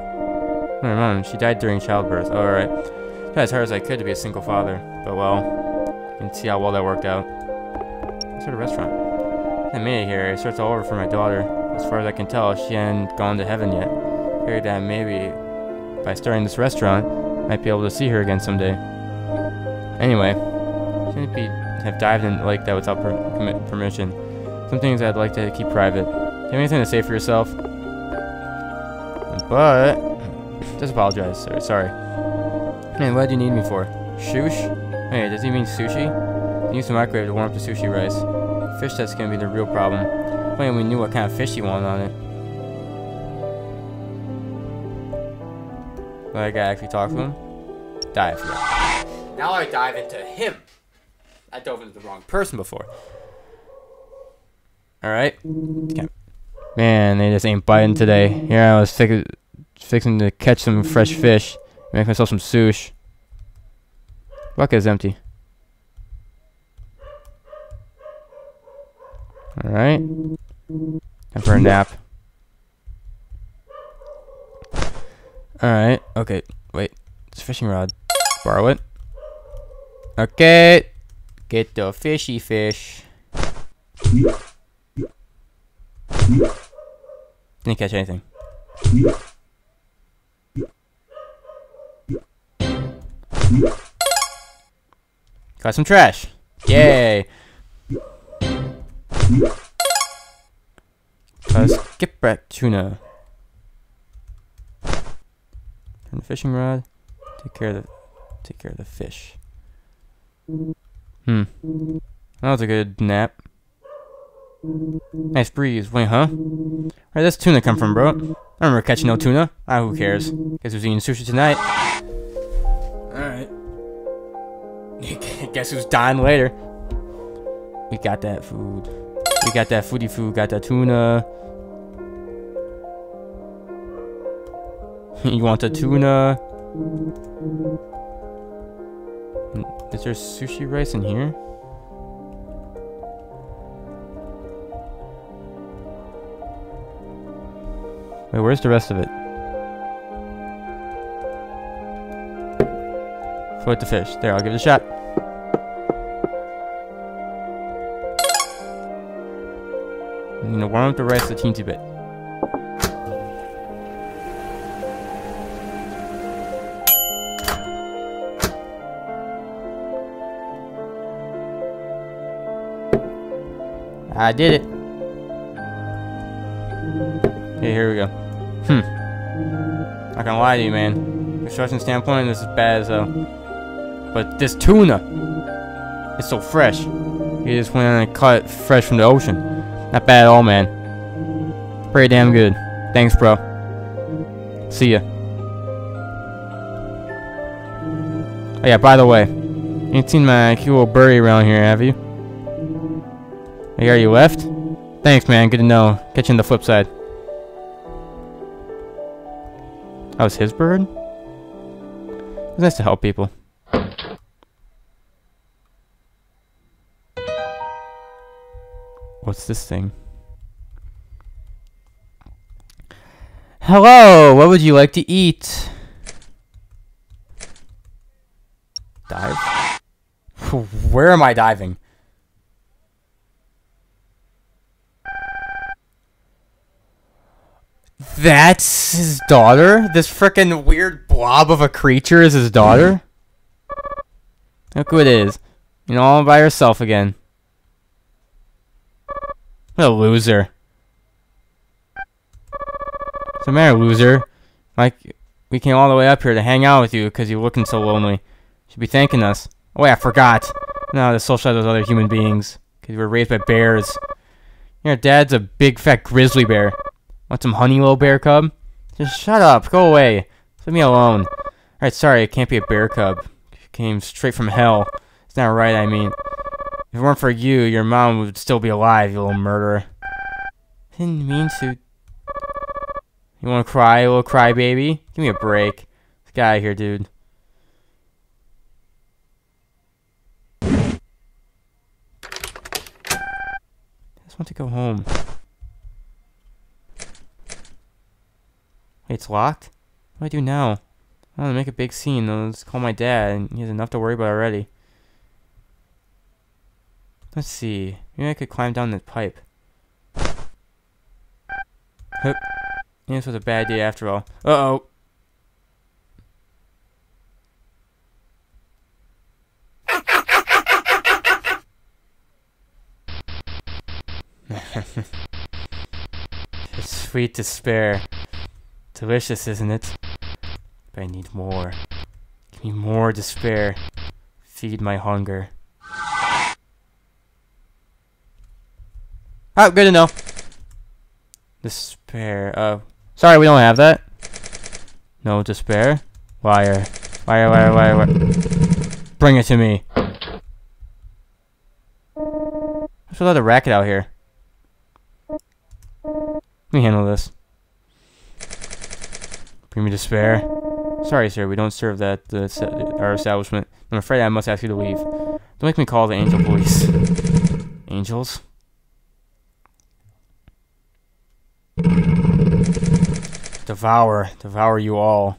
Never mind, she died during childbirth. Oh, alright. Tried as hard as I could to be a single father. But well, you can see how well that worked out. What sort of restaurant? I made it here. It starts all over for my daughter. As far as I can tell, she hadn't gone to heaven yet. Figured that maybe by starting this restaurant, I might be able to see her again someday. Anyway, shouldn't have dived in like that without permission. Some things I'd like to keep private. Do you have anything to say for yourself? But just apologize, sir. Sorry. Man, what do you need me for? Shoosh? Hey, does he mean sushi? Use the microwave to warm up the sushi rice. Fish that's gonna be the real problem. If only we knew what kind of fish he wanted on it. But I gotta actually talk to him. Dive. Yeah. Now I dive into him. I dove into the wrong person before. Alright. Man, they just ain't biting today. Here I was fixing to catch some fresh fish. Make myself some sushi. Bucket is empty. Alright. Time for a nap. Alright. Okay. Wait. It's a fishing rod. Borrow it. Okay. Get the fishy fish. Didn't catch anything. Got some trash. Yay. Skipwreck tuna. Turn the fishing rod. Take care of the fish. That was a good nap. Nice breeze. Wait, huh? Where'd this tuna come from, bro? I remember catching no tuna. Ah, who cares? Guess who's eating sushi tonight? Alright. Guess who's dying later? We got that food. We got that foodie food. Got that tuna. You want the tuna? Is there sushi rice in here? Wait, where's the rest of it? Float the fish. There, I'll give it a shot. I'm gonna warm up the rice a teensy bit. I did it. Okay, here we go. Not gonna lie to you, man. Construction standpoint, this is bad as hell. But this tuna is so fresh. You just went and caught it fresh from the ocean. Not bad at all, man. Pretty damn good. Thanks, bro. See ya. Oh yeah, by the way, you ain't seen my cute little birdie around here, have you? Hey, are you left? Thanks, man. Good to know. Catch you on the flip side. That was his bird? It was nice to help people. What's this thing? Hello! What would you like to eat? Dive? Where am I diving? That's his daughter? This frickin' weird blob of a creature is his daughter? Look who it is. You know, all by herself again. What a loser. What's the matter, loser? Like, we came all the way up here to hang out with you because you're looking so lonely. You should be thanking us. Oh wait, I forgot. No, to socialize with other human beings. Because we were raised by bears. Your dad's a big fat grizzly bear. Want some honey, little bear cub? Just shut up. Go away. Leave me alone. Alright, sorry, it can't be a bear cub. It came straight from hell. It's not right, I mean. If it weren't for you, your mom would still be alive, you little murderer. Didn't mean to. You wanna cry, little crybaby? Give me a break. Let's get out of here, dude. I just want to go home. Wait, it's locked? What do I do now? I want to make a big scene. Let's call my dad, and he has enough to worry about already. Let's see. Maybe I could climb down that pipe. Hup. Yeah, this was a bad day after all. Uh-oh. It's sweet despair. Delicious, isn't it? But I need more. Give me more despair. Feed my hunger. Oh, good to know. Despair. Sorry, we don't have that. No despair. Liar. Liar, liar, liar, liar. Bring it to me. There's a lot of racket out here. Let me handle this. Bring me despair. Sorry, sir, we don't serve that our establishment. I'm afraid I must ask you to leave. Don't make me call the angel police. Angels? Devour. Devour you all.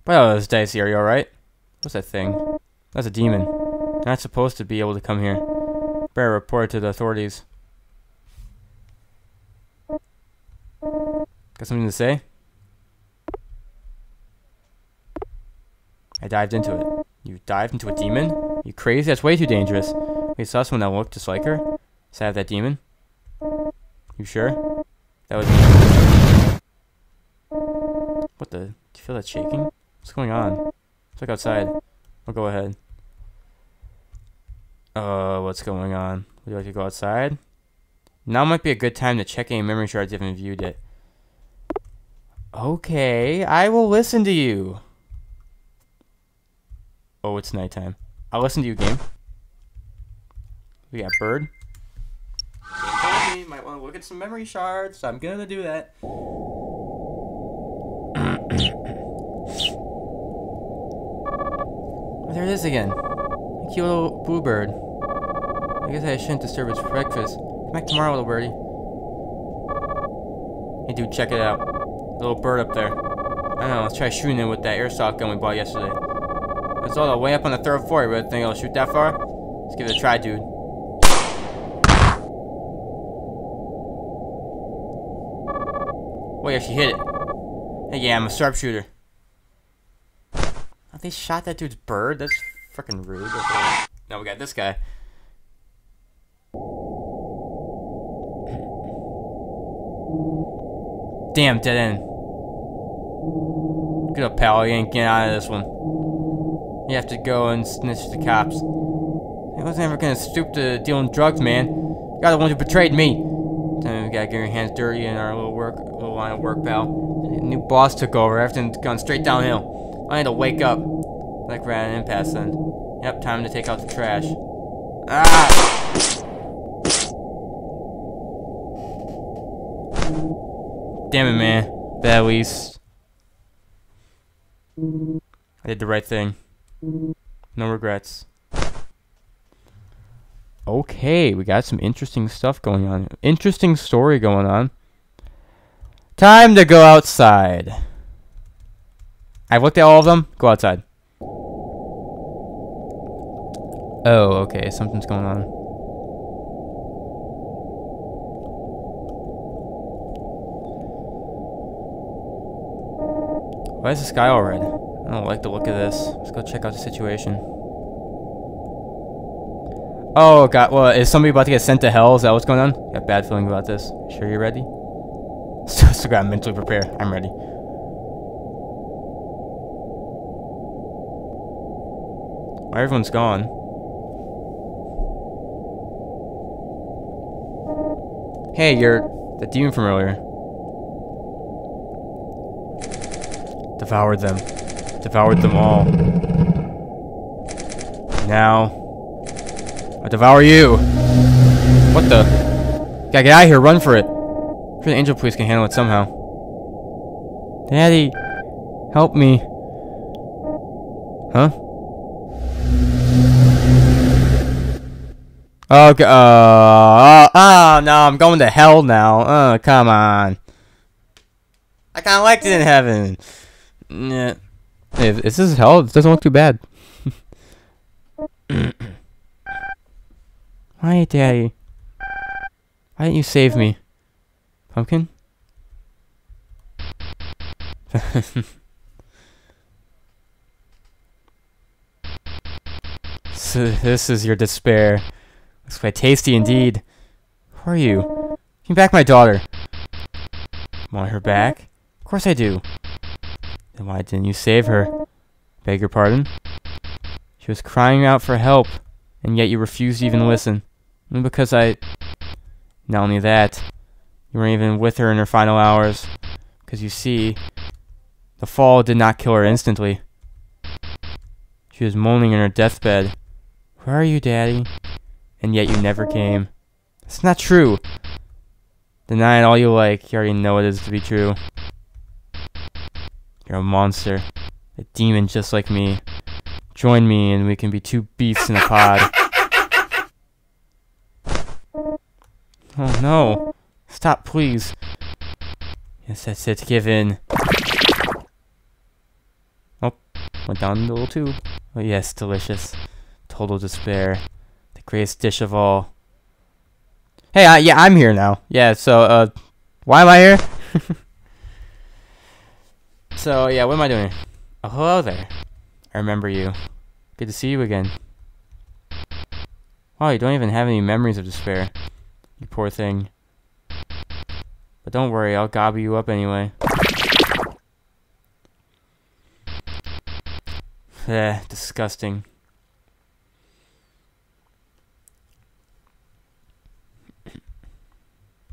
Well, this dicey. Are you alright? What's that thing? That's a demon. You're not supposed to be able to come here. Better report to the authorities. Got something to say? I dived into it. You dived into a demon? You crazy? That's way too dangerous. We saw someone that looked just like her. Does that have that demon? You sure? That was me. What the? Do you feel that shaking? What's going on? Let's look outside. I'll go ahead. What's going on? Would you like to go outside? Now might be a good time to check any memory shards you haven't viewed yet. Okay, I will listen to you. Oh, it's nighttime. I'll listen to you, game. We got bird. You might want to look at some memory shards, so I'm gonna do that. Oh, there it is again. A cute little bluebird. I guess I shouldn't disturb its breakfast. Come back tomorrow, little birdie. Hey, dude, check it out. Little bird up there. I don't know, let's try shooting it with that airsoft gun we bought yesterday. It's all the way up on the 3rd floor. You really think it'll shoot that far? Let's give it a try, dude. Oh yeah, she hit it. Hey, yeah, I'm a sharpshooter. Oh, they shot that dude's bird? That's freaking rude. Okay. Now we got this guy. Damn, dead end. Get up, pal. You ain't getting out of this one. You have to go and snitch to the cops. I wasn't ever gonna stoop to dealing drugs, man. You're the one who betrayed me. Then we gotta get your hands dirty in our little line of work, pal. The new boss took over. Everything's gone straight downhill. I need to wake up. Like we're at an impasse then. Yep, time to take out the trash. Ah! Damn it, man. But at least I did the right thing. No regrets. Okay, we got some interesting stuff going on. Interesting story going on. Time to go outside. I've looked at all of them. Go outside. Oh, okay. Something's going on. Why is the sky all red? I don't like the look of this. Let's go check out the situation. Oh, God. Well, is somebody about to get sent to hell? Is that what's going on? Got a bad feeling about this. Sure you're ready? So gotta mentally prepare. I'm ready. Why everyone's gone? Hey, you're the demon from earlier. Devoured them. Devoured them all. Now, I devour you. What the? Gotta get out of here. Run for it. I'm sure the angel police can handle it somehow. Daddy, help me. Huh? Okay. Oh no, I'm going to hell now. Oh, come on. I kind of liked it in heaven. Yeah. Hey, if this is hell, it doesn't look too bad. Why, Daddy? Why didn't you save me? Pumpkin? So this is your despair. Looks quite tasty indeed. Who are you? Give me back my daughter. Want her back? Of course I do. Then why didn't you save her? Beg your pardon? She was crying out for help, and yet you refused to even listen. And because not only that, you weren't even with her in her final hours. Because you see, the fall did not kill her instantly. She was moaning in her deathbed. Where are you, Daddy? And yet you never came. It's not true. Deny it all you like. You already know it is to be true. You're a monster. A demon just like me. Join me and we can be two beasts in a pod. Oh no. Stop, please. Yes, that's it. Give in. Oh, went down the little tube. Oh yes, delicious. Total despair. The greatest dish of all. Hey, yeah, I'm here now. Yeah, so, why am I here? So, yeah, what am I doing here? Oh, hello there. I remember you. Good to see you again. Wow, you don't even have any memories of despair. You poor thing. But don't worry, I'll gobble you up anyway. Disgusting.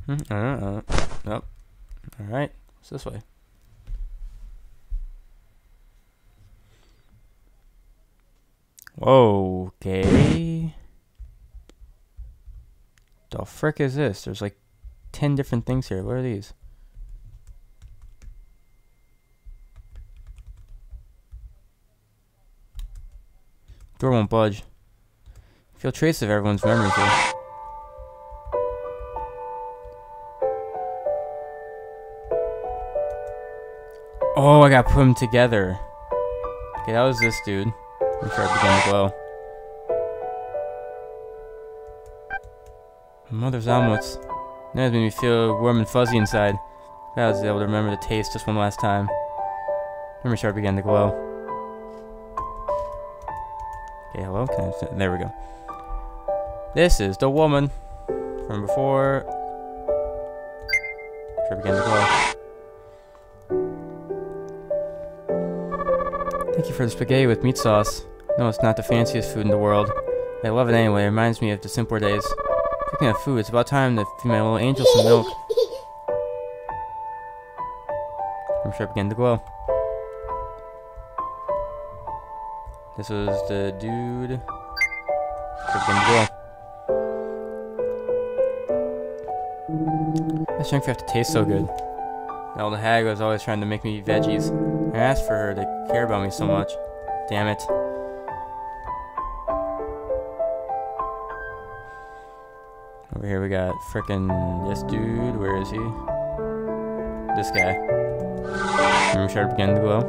Nope. Alright, it's this way. Whoa, okay. The frick is this? There's like 10 different things here. What are these? Door won't budge. Feel trace of everyone's memories here. Oh, I gotta put them together. Okay, that was this dude. I'm sure it began to glow. My mother's omelets. That made me feel warm and fuzzy inside. I was able to remember the taste just one last time. Memory chart began to glow. Okay, hello? There we go. This is the woman from before. Chart began to glow. Thank you for the spaghetti with meat sauce. No, it's not the fanciest food in the world. I love it anyway. It reminds me of the simpler days. Speaking of food, it's about time to feed my little angel some milk. I'm sure it began to glow. This was the dude. Freaking I shouldn't have to taste so good. The old hag was always trying to make me eat veggies. I asked for her to care about me so much. Damn it. Over here we got frickin' this dude. Where is he? This guy. Room started beginning to glow.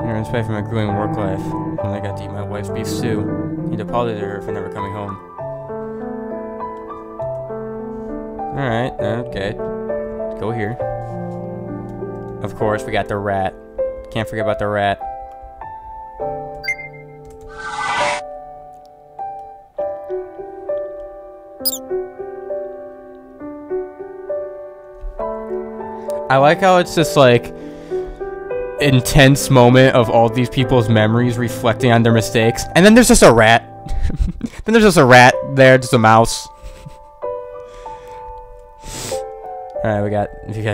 I respect for my grueling work life. And I got to eat my wife's beef stew. I need to apologize to her for never coming home. Alright, okay. Go here. Of course, we got the rat. Can't forget about the rat. I like how it's just like intense moment of all these people's memories reflecting on their mistakes, and then there's just a rat. Then there's just a rat there, just a mouse. Alright, we got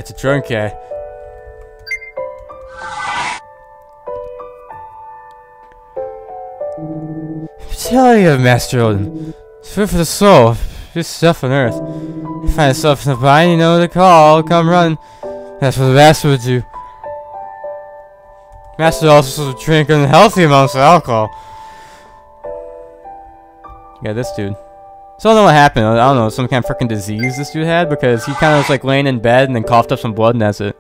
the drunk guy. Vitality of Master Odin. It's food for the soul. This stuff on earth. You find yourself in the bind, you know the call. Come run. That's what the master would do. Master also drink unhealthy amounts of alcohol. Yeah, this dude. So I don't know what happened. I don't know, some kind of freaking disease this dude had, because he kind of was like laying in bed and then coughed up some blood and that's it.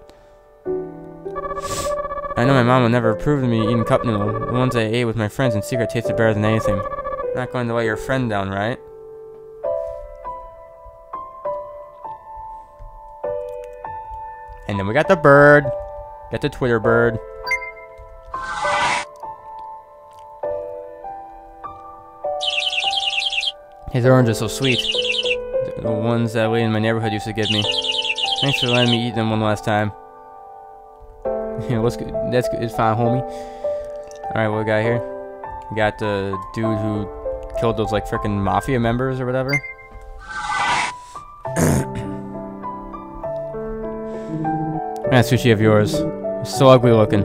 I know my mom would never approve of me eating cup noodle. The ones I ate with my friends in secret tasted better than anything. I'm not going to let your friend down, right? And then we got the bird. Got the Twitter bird. His oranges are so sweet. The ones that lady in my neighborhood used to give me. Thanks for letting me eat them one last time. Yeah, what's good? That's good. It's fine, homie. Alright, what we got here? We got the dude who killed those like freaking mafia members or whatever. That sushi of yours. It's so ugly looking.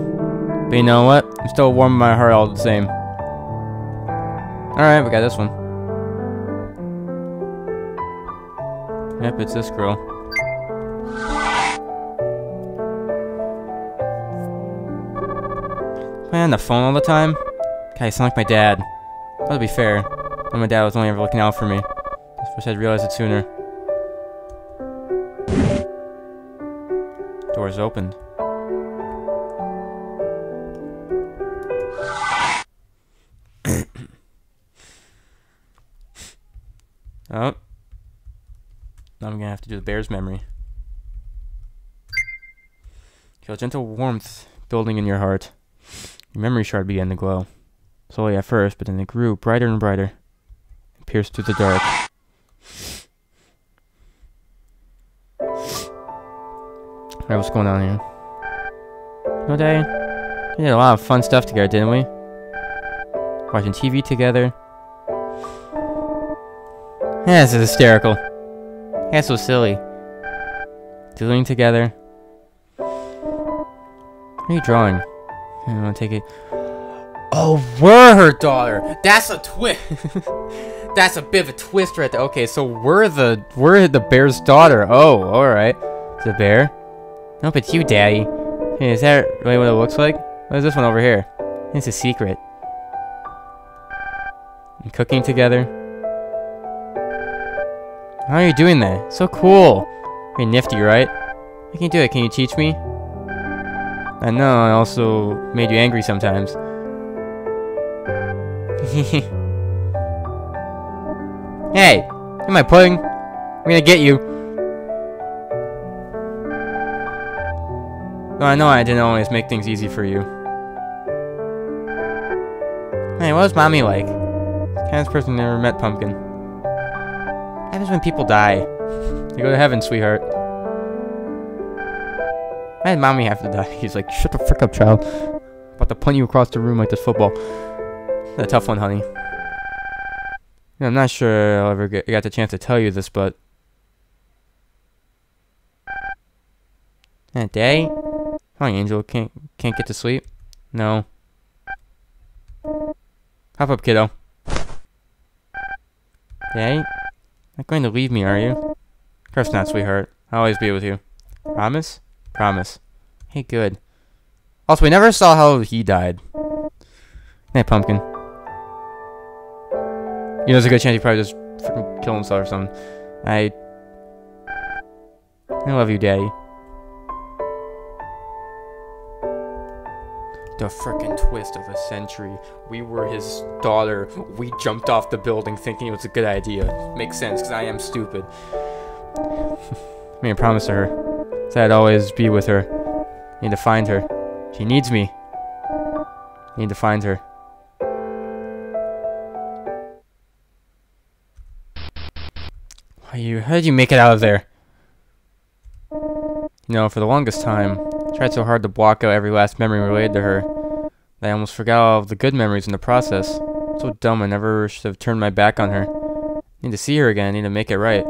But you know what? I'm still warm in my heart all the same. Alright, we got this one. Yep, it's this girl. Playing on the phone all the time? God, you sound like my dad. Well, to be fair, my dad was only ever looking out for me. I wish I'd realized it sooner. Doors opened. Oh. Now I'm gonna have to do the bear's memory. Feel gentle warmth building in your heart. Your memory shard began to glow. Slowly at first, but then it grew brighter and brighter. It pierced through the dark. Alright, what's going on here? No, Daddy? We did a lot of fun stuff together, didn't we? Watching TV together. Yeah, this is hysterical. Yeah, so silly. Doing together. What are you drawing? I want to take it. Oh, we're her daughter. That's a twist. That's a bit of a twist right there. Okay, so we're the bear's daughter. Oh, all right. It's a bear. Nope, it's you, Daddy. Hey, is that really what it looks like? What is this one over here? It's a secret. And cooking together. How are you doing that? So cool. You're nifty, right? How can you do it? Can you teach me? I know, I also made you angry sometimes. Hey! Am I pudding? I'm gonna get you. No, I know I didn't always make things easy for you. Hey, what was Mommy like? The kindest person who never met Pumpkin. What happens when people die? You go to heaven, sweetheart. Why did Mommy have to die? He's like, shut the frick up, child. About to punt you across the room like this football. That's a tough one, honey. Yeah, I'm not sure I'll ever get the chance to tell you this, but... Daddy? Come on, Angel. Can't get to sleep? No. Hop up, kiddo. Yeah, you not going to leave me, are you? Of course not, sweetheart. I'll always be with you. Promise? Promise. Hey, good. Also, we never saw how he died. Hey, Pumpkin. You know, there's a good chance he probably just freaking killed himself or something. I love you, Daddy. The frickin' twist of a century. We were his daughter. We jumped off the building thinking it was a good idea. Makes sense, because I am stupid. I made a promise to her. Said I'd always be with her. Need to find her. She needs me. Need to find her. How did you make it out of there? You know, for the longest time, I tried so hard to block out every last memory related to her that I almost forgot all of the good memories in the process. So dumb, I never should have turned my back on her. Need to see her again, need to make it right.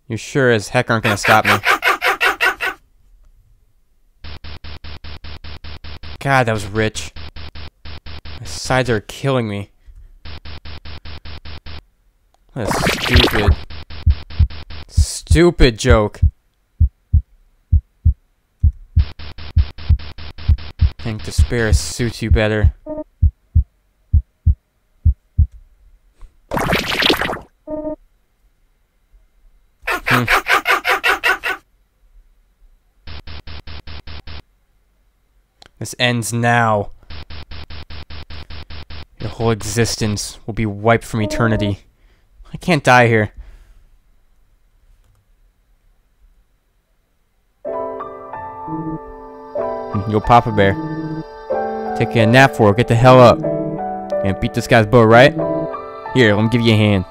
You sure as heck aren't gonna stop me. God, that was rich. My sides are killing me. What a stupid joke. I think despair suits you better. This ends now. Your whole existence will be wiped from eternity. I can't die here. Yo, Papa Bear. Taking a nap for it. Get the hell up. Gonna beat this guy's butt, right? Here, let me give you a hand.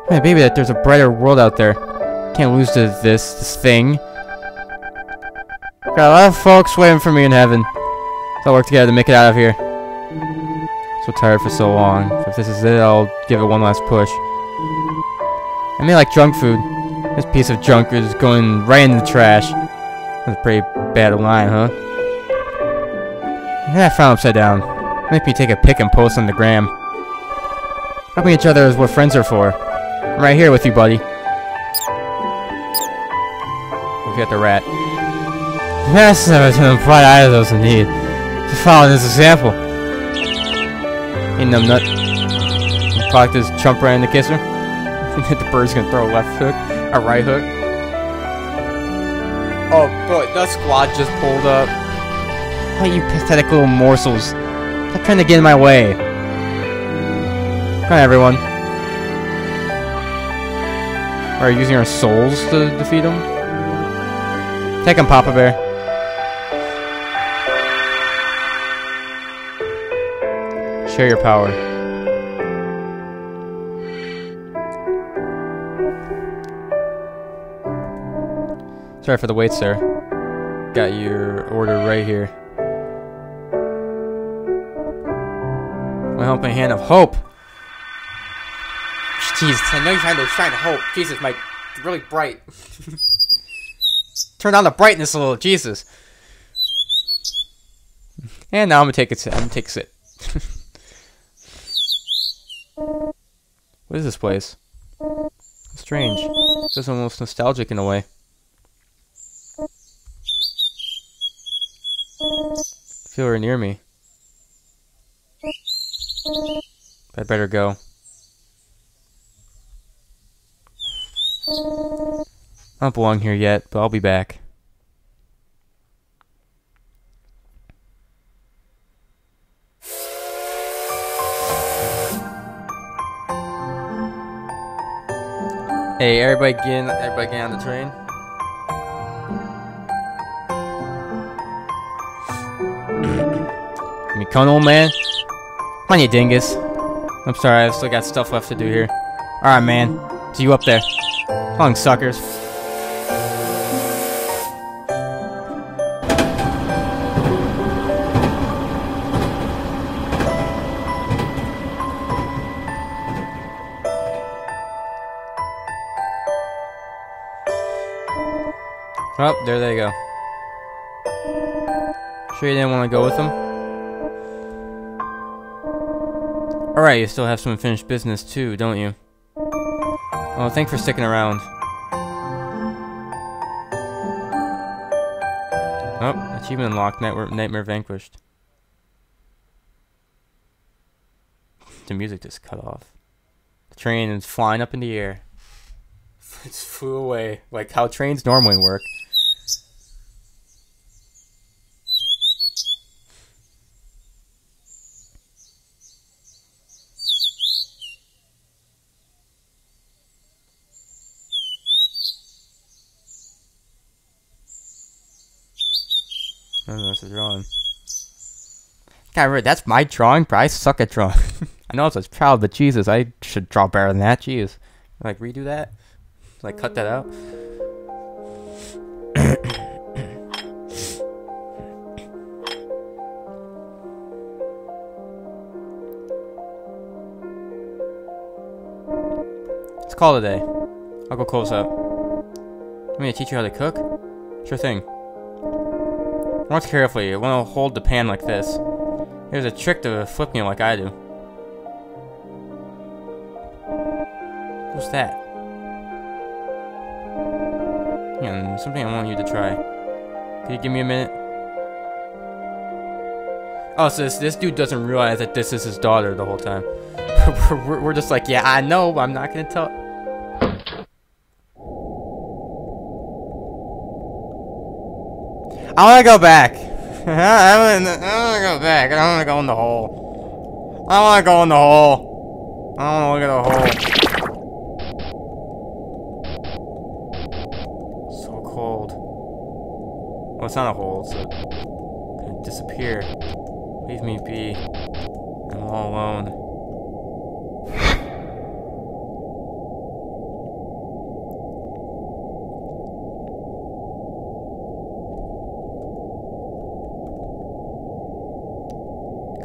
Man, baby, that there's a brighter world out there. Can't lose to this thing. Got a lot of folks waiting for me in heaven. So I'll work together to make it out of here. So tired for so long. So if this is it, I'll give it one last push. I mean, like junk food. This piece of junk is going right in the trash. That's a pretty bad line, huh? Yeah, I found upside down. Make me take a pic and post on the gram. Helping each other is what friends are for. I'm right here with you, buddy. Look at the rat. Yes, to the bright eyes of those in need. To follow this example. Hey, numbnut. Clock this chump right in the kisser. The bird's gonna throw a left hook, a right hook. Oh, bro, the squad just pulled up. Oh, you pathetic little morsels. Stop trying to get in my way. Come on, everyone. Are you using our souls to defeat them? Take him, Papa Bear. Share your power. Sorry for the wait, sir. Got your order right here. My helping hand of hope. Jesus, I know you're trying to hope. Jesus, my really bright. Turn down the brightness a little, Jesus. And now I'm gonna take a sip. What is this place? Strange. Feels almost nostalgic in a way. Feel her near me. I'd better go. I don't belong here yet, but I'll be back. Hey, everybody get on the train. You coming, old man? Come on, you dingus. I'm sorry, I've still got stuff left to do here. Alright, man. See you up there. So long, suckers. Oh, there they go. Sure you didn't want to go with them? Alright, you still have some unfinished business too, don't you? Well, thanks for sticking around. Oh, achievement unlocked, Nightmare vanquished. The music just cut off. The train is flying up in the air. It flew away, like how trains normally work. I don't know what's drawing. God, that's my drawing, but I suck at drawing. I know I was proud, but Jesus, I should draw better than that. Jeez. Like, redo that? Like, cut that out? Let's call it a day. I'll go close up. Want me to teach you how to cook? Sure thing. Watch carefully. You want to hold the pan like this. There's a trick to flipping it like I do. What's that? Yeah, something I want you to try. Could you give me a minute? Oh, so this dude doesn't realize that this is his daughter the whole time. we're just like, yeah, I know, but I'm not gonna tell. I wanna go back. I wanna go back. I don't wanna go in the hole. I wanna go in the hole. I don't wanna look at the hole. So cold. Well, it's not a hole, it's gonna disappear. Leave me be. I'm all alone.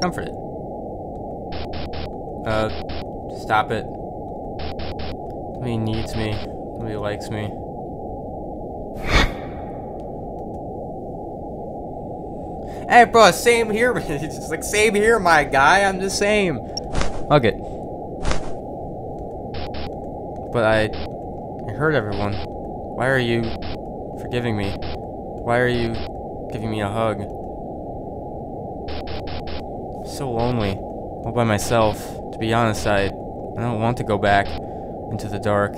Comfort it. Stop it. Nobody needs me. Nobody likes me. Hey, bro, same here. It's just like, same here, my guy. I'm the same. Hug it. But I hurt everyone. Why are you forgiving me? Why are you giving me a hug? So lonely, all by myself. To be honest, I don't want to go back into the dark.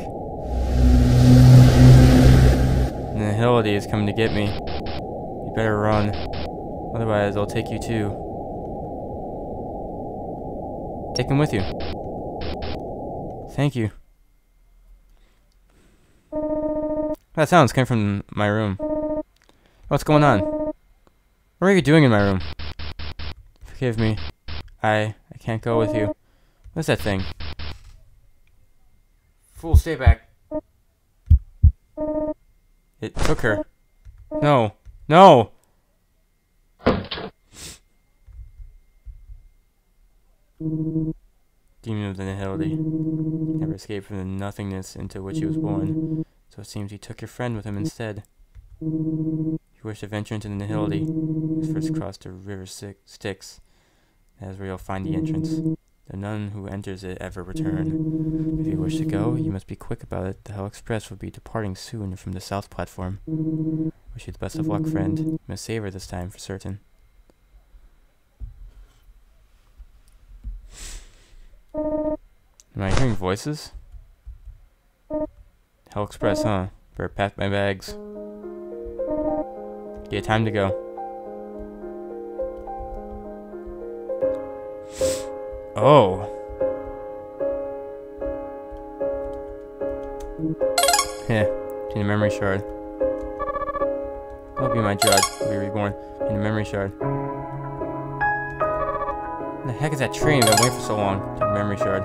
And the Nihility is coming to get me. You better run, otherwise they'll take you too. Take him with you. Thank you. That sounds came from my room. What's going on? What are you doing in my room? Forgive me. I can't go with you. What's that thing? Fool, stay back. It took her. No. No! Demon of the Nihility. Never escaped from the nothingness into which he was born. So it seems he took your friend with him instead. You wish to venture into the Nihility. You first cross the river Styx. That is where you'll find the entrance. Though none who enters it ever return. If you wish to go, you must be quick about it. The Hell Express will be departing soon from the south platform. Wish you the best of luck, friend. You must save her this time for certain. Am I hearing voices? Hell Express, huh? Better pack my bags. Yeah, time to go. Oh. Heh. In the memory shard. That'll be my judge. I'll be reborn in the memory shard. What the heck is that train? I've been waiting for so long. The memory shard.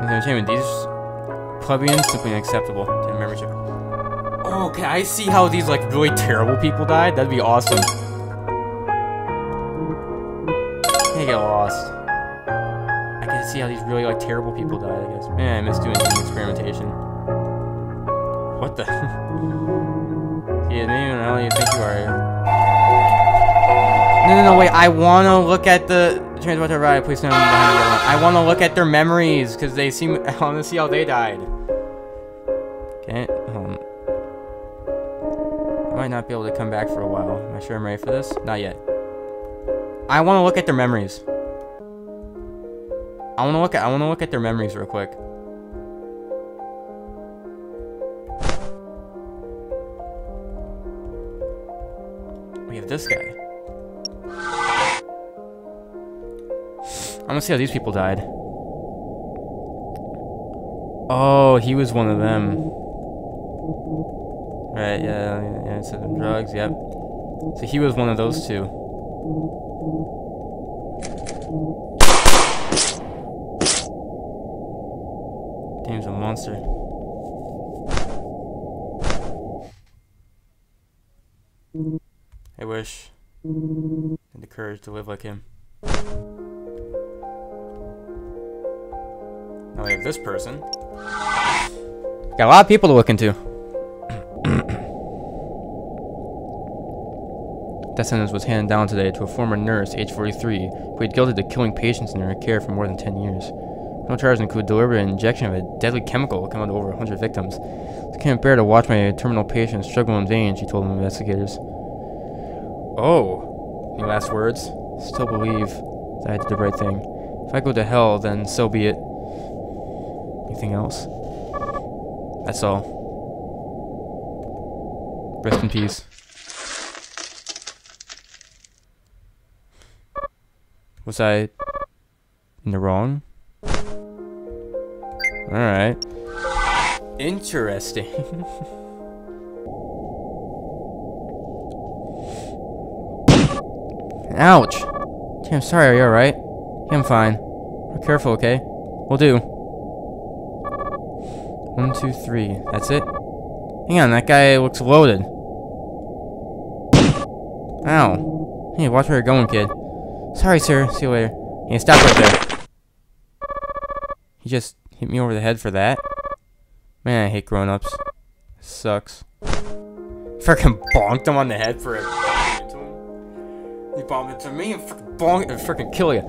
Entertainment. These plebeians simply unacceptable. To the memory shard. Oh, okay. I see how these like really terrible people died. That'd be awesome. I get lost. I can see how these really like terrible people died, I guess. Man, I miss doing some experimentation. What the? Yeah, maybe I don't even think you are. No, wait. I want to look at the transporter ride. Please stand behind the yellow one. I want to look at their memories because they seem. I want to see how they died. Okay, I might not be able to come back for a while. Am I sure I'm ready for this? Not yet. I want to look at their memories. I want to look at their memories real quick. We have this guy. I want to see how these people died. Oh, he was one of them. Right, yeah, it said drugs, yep. So he was one of those two. Dame's a monster. I wish I had the courage to live like him. Now we have this person. Got a lot of people to look into. Death sentence was handed down today to a former nurse, age 43, who pleaded guilty to killing patients in her care for more than 10 years. No charges include deliberate injection of a deadly chemical coming to over 100 victims. I can't bear to watch my terminal patient struggle in vain, she told investigators. Oh, any last words? Still believe that I did the right thing. If I go to hell, then so be it. Anything else? That's all. Rest in peace. Was I in the wrong? Alright. Interesting. Ouch! Okay, I'm sorry, are you alright? Yeah, I'm fine. Be careful, okay? Will do. 1, 2, 3. That's it? Hang on, that guy looks loaded. Ow. Hey, watch where you're going, kid. Sorry, sir. See you later. Hey, stop right there. He just hit me over the head for that? Man, I hate grown-ups. Sucks. Freaking bonked him on the head for it. He bombed into me and freaking bonk and freaking kill you.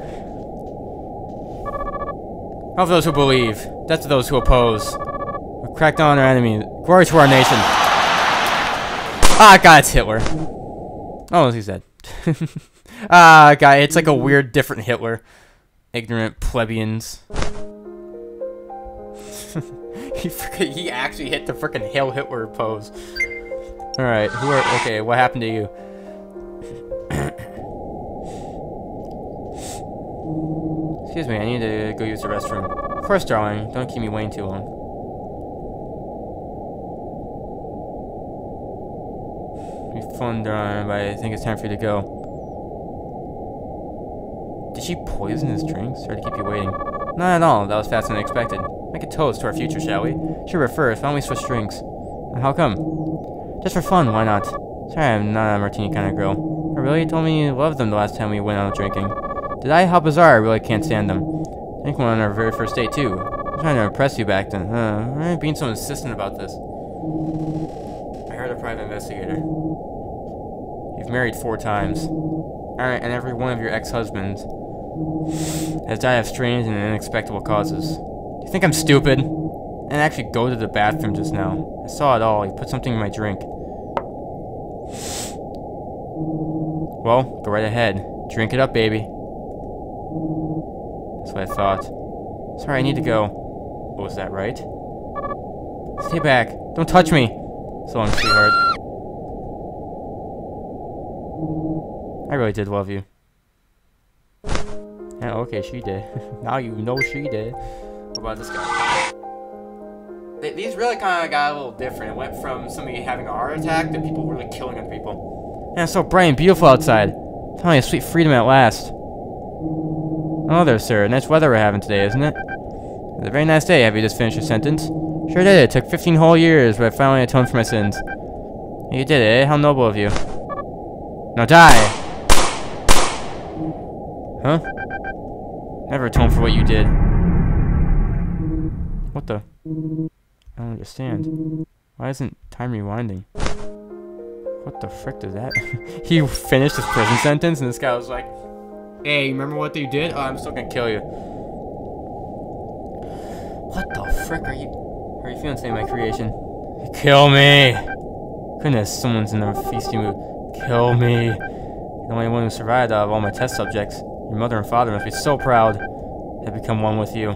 Of those who believe, death to those who oppose. We crack down on our enemy. Glory to our nation. Ah, God, it's Hitler. Oh, he's dead. Ah, God, it's like a weird, different Hitler. Ignorant plebeians. He actually hit the freaking Hail Hitler pose. Alright, okay, what happened to you? Excuse me, I need to go use the restroom. Of course, darling. Don't keep me waiting too long. It'll be fun, darling, but I think it's time for you to go. Did she poison his drinks? Sorry to keep you waiting. Not at all. That was faster than expected. Make a toast to our future, shall we? Sure, but first, why don't we switch drinks? How come? Just for fun, why not? Sorry, I'm not a martini kind of girl. Oh, really? You told me you loved them the last time we went out drinking. Did I? How bizarre, I really can't stand them. I think we went on our very first date, too. I was trying to impress you back then. Why are you being so insistent about this? I heard a private investigator. You've married 4 times. Alright, and every one of your ex-husbands has died of strange and unexpected causes. Do you think I'm stupid? I didn't actually go to the bathroom just now. I saw it all. You put something in my drink. Well, go right ahead. Drink it up, baby. That's what I thought. Sorry, I need to go. Oh, was that right? Stay back. Don't touch me. So long, sweetheart. I really did love you. Yeah, okay, she did. Now you know she did. What about this guy? These really kind of got a little different. It went from somebody having a heart attack to people really killing other people. Yeah, it's so bright and beautiful outside. Finally, a sweet freedom at last. Oh there, sir. Nice weather we're having today, isn't it? It's a very nice day. Have you just finished your sentence? Sure did. It took 15 whole years, but I finally atoned for my sins. You did it, eh? How noble of you. Now die! Huh? Never atone for what you did. What the? I don't understand. Why isn't time rewinding? What the frick is that? He finished his prison sentence and this guy was like, hey, remember what you did? Oh, I'm still gonna kill you. What the frick are you? How are you feeling today, my creation? Kill me! Goodness, someone's in a feisty mood. Kill me. The only one who survived out of all my test subjects. Your mother and father must be so proud to have become one with you.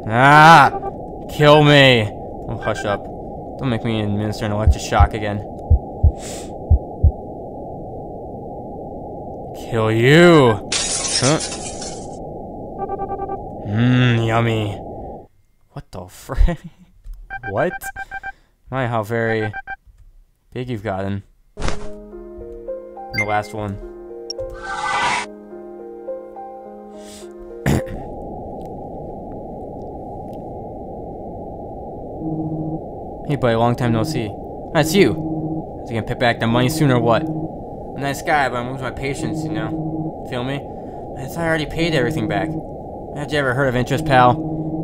Ah! Kill me! Oh, hush up. Don't make me administer an electric shock again. Kill you! Huh? Mmm, yummy. What the frick? What? My, how very big you've gotten. And the last one. Hey buddy, long time no see. That's you! Is he gonna pick back the money soon or what? I'm a nice guy, but I'm losing my patience, you know? Feel me? I thought I already paid everything back. Have you ever heard of interest, pal?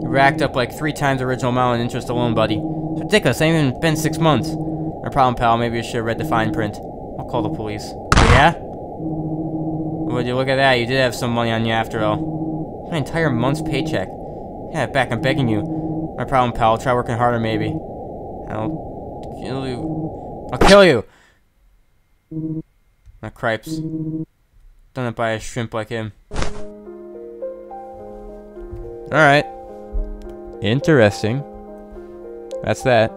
You racked up like 3 times the original amount in interest alone, buddy. It's ridiculous, it ain't even been 6 months. No problem, pal, maybe you should have read the fine print. I'll call the police. Yeah? Would you look at that, you did have some money on you after all. My entire month's paycheck. Yeah, back, I'm begging you. No problem, pal, I'll try working harder maybe. I'll kill you. I'll kill you! My cripes. Done it by a shrimp like him. Alright. Interesting. That's that.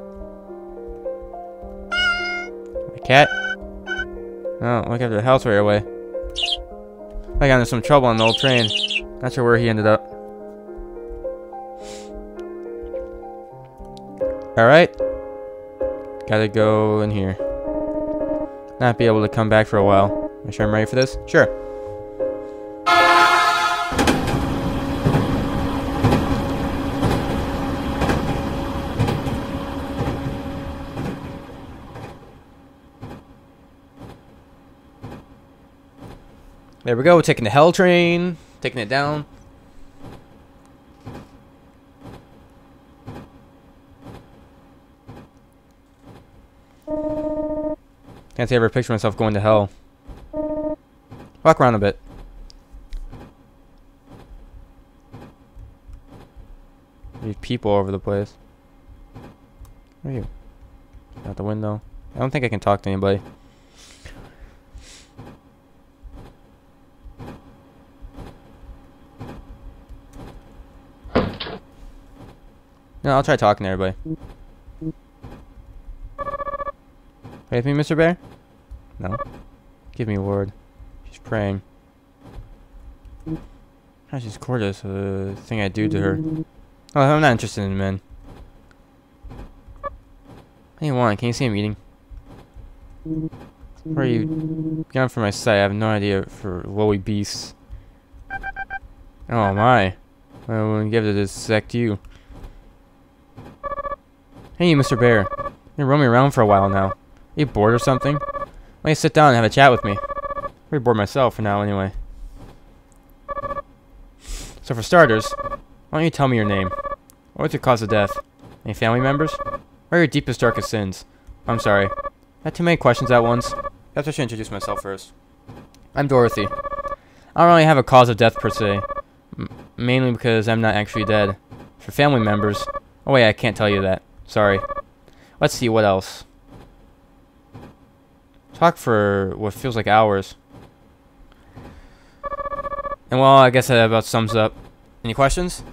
The cat? Oh, look after the house right away. I got into some trouble on the old train. Not sure where he ended up. Alright. Gotta go in here. Not be able to come back for a while. Are you sure I'm ready for this? Sure. There we go, taking the hell train, taking it down. Can't say I ever picture myself going to hell. Walk around a bit. There's people all over the place. Where are you? Out the window. I don't think I can talk to anybody. No, I'll try talking to everybody. Pray with me, Mr. Bear? No. Give me a word. She's praying. Oh, she's gorgeous. The thing I do to her. Oh, I'm not interested in men. What do you want? Can you see I'm eating? Where are you? Gone from my sight. I have no idea for lowly beasts. Oh my. I wouldn't give it to dissect you. Hey, Mr. Bear. You've been roaming around for a while now. Are you bored or something? Why don't you sit down and have a chat with me? I'm pretty bored myself for now anyway. So for starters, why don't you tell me your name? What's your cause of death? Any family members? What are your deepest, darkest sins? I'm sorry. Not too many questions at once. Perhaps I should introduce myself first. I'm Dorothy. I don't really have a cause of death per se. Mainly because I'm not actually dead. For family members... Oh wait, I can't tell you that. Sorry. Let's see, what else? Talk for what feels like hours. And well, I guess that about sums up. Any questions?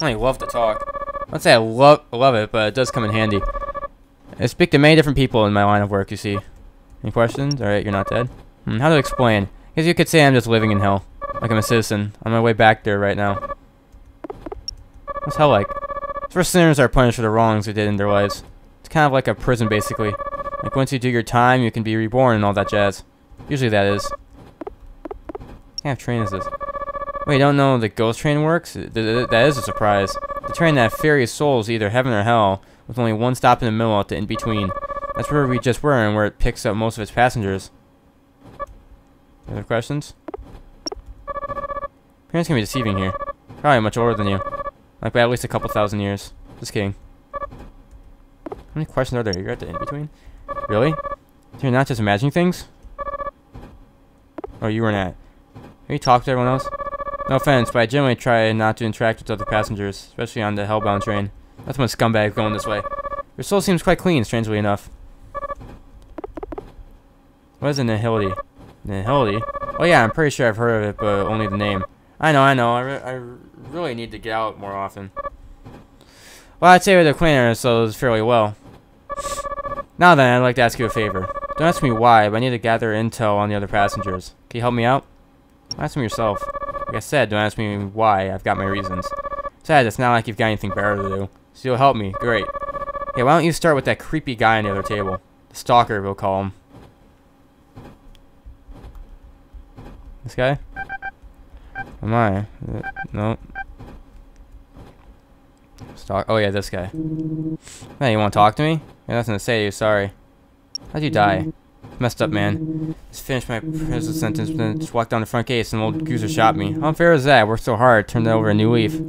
I love to talk. I'd say I love it, but it does come in handy. I speak to many different people in my line of work, you see. Any questions? Alright, you're not dead. How to explain? Because you could say I'm just living in hell. Like I'm a citizen. On my way back there right now. What's hell like? It's where sinners are punished for the wrongs they did in their lives. It's kind of like a prison, basically. Like once you do your time, you can be reborn and all that jazz. Usually that is. What kind of train is this? Wait, you don't know the ghost train works? That is a surprise. The train that ferries souls to either heaven or hell, with only one stop in the middle at the in-between. That's where we just were and where it picks up most of its passengers. Any other questions? Parents can be deceiving here. Probably much older than you. Like by at least a couple thousand years. Just kidding. many questions are there? You're at the in-between? Really? You're not just imagining things? Oh, you weren't at. Have you talked to everyone else? No offense, but I generally try not to interact with other passengers, especially on the Hellbound train. That's when scumbags going this way. Your soul seems quite clean, strangely enough. What is a nihility? Nihility? Oh yeah, I'm pretty sure I've heard of it, but only the name. I know. I really need to get out more often. Well, I'd say we're acquainting ourselves fairly well. Now then, I'd like to ask you a favor. Don't ask me why, but I need to gather intel on the other passengers. Can you help me out? Ask me yourself. Like I said, don't ask me why. I've got my reasons. Besides, it's not like you've got anything better to do. So you'll help me. Great. Hey, why don't you start with that creepy guy on the other table? The stalker, we'll call him. This guy? Am I? No. Oh yeah, this guy. Hey, you want to talk to me? I have nothing to say to you, sorry. How'd you die? Messed up, man. Just finished my prison sentence, then just walked down the front gates and old Gooser shot me. How unfair is that? I worked so hard, turned it over a new leaf.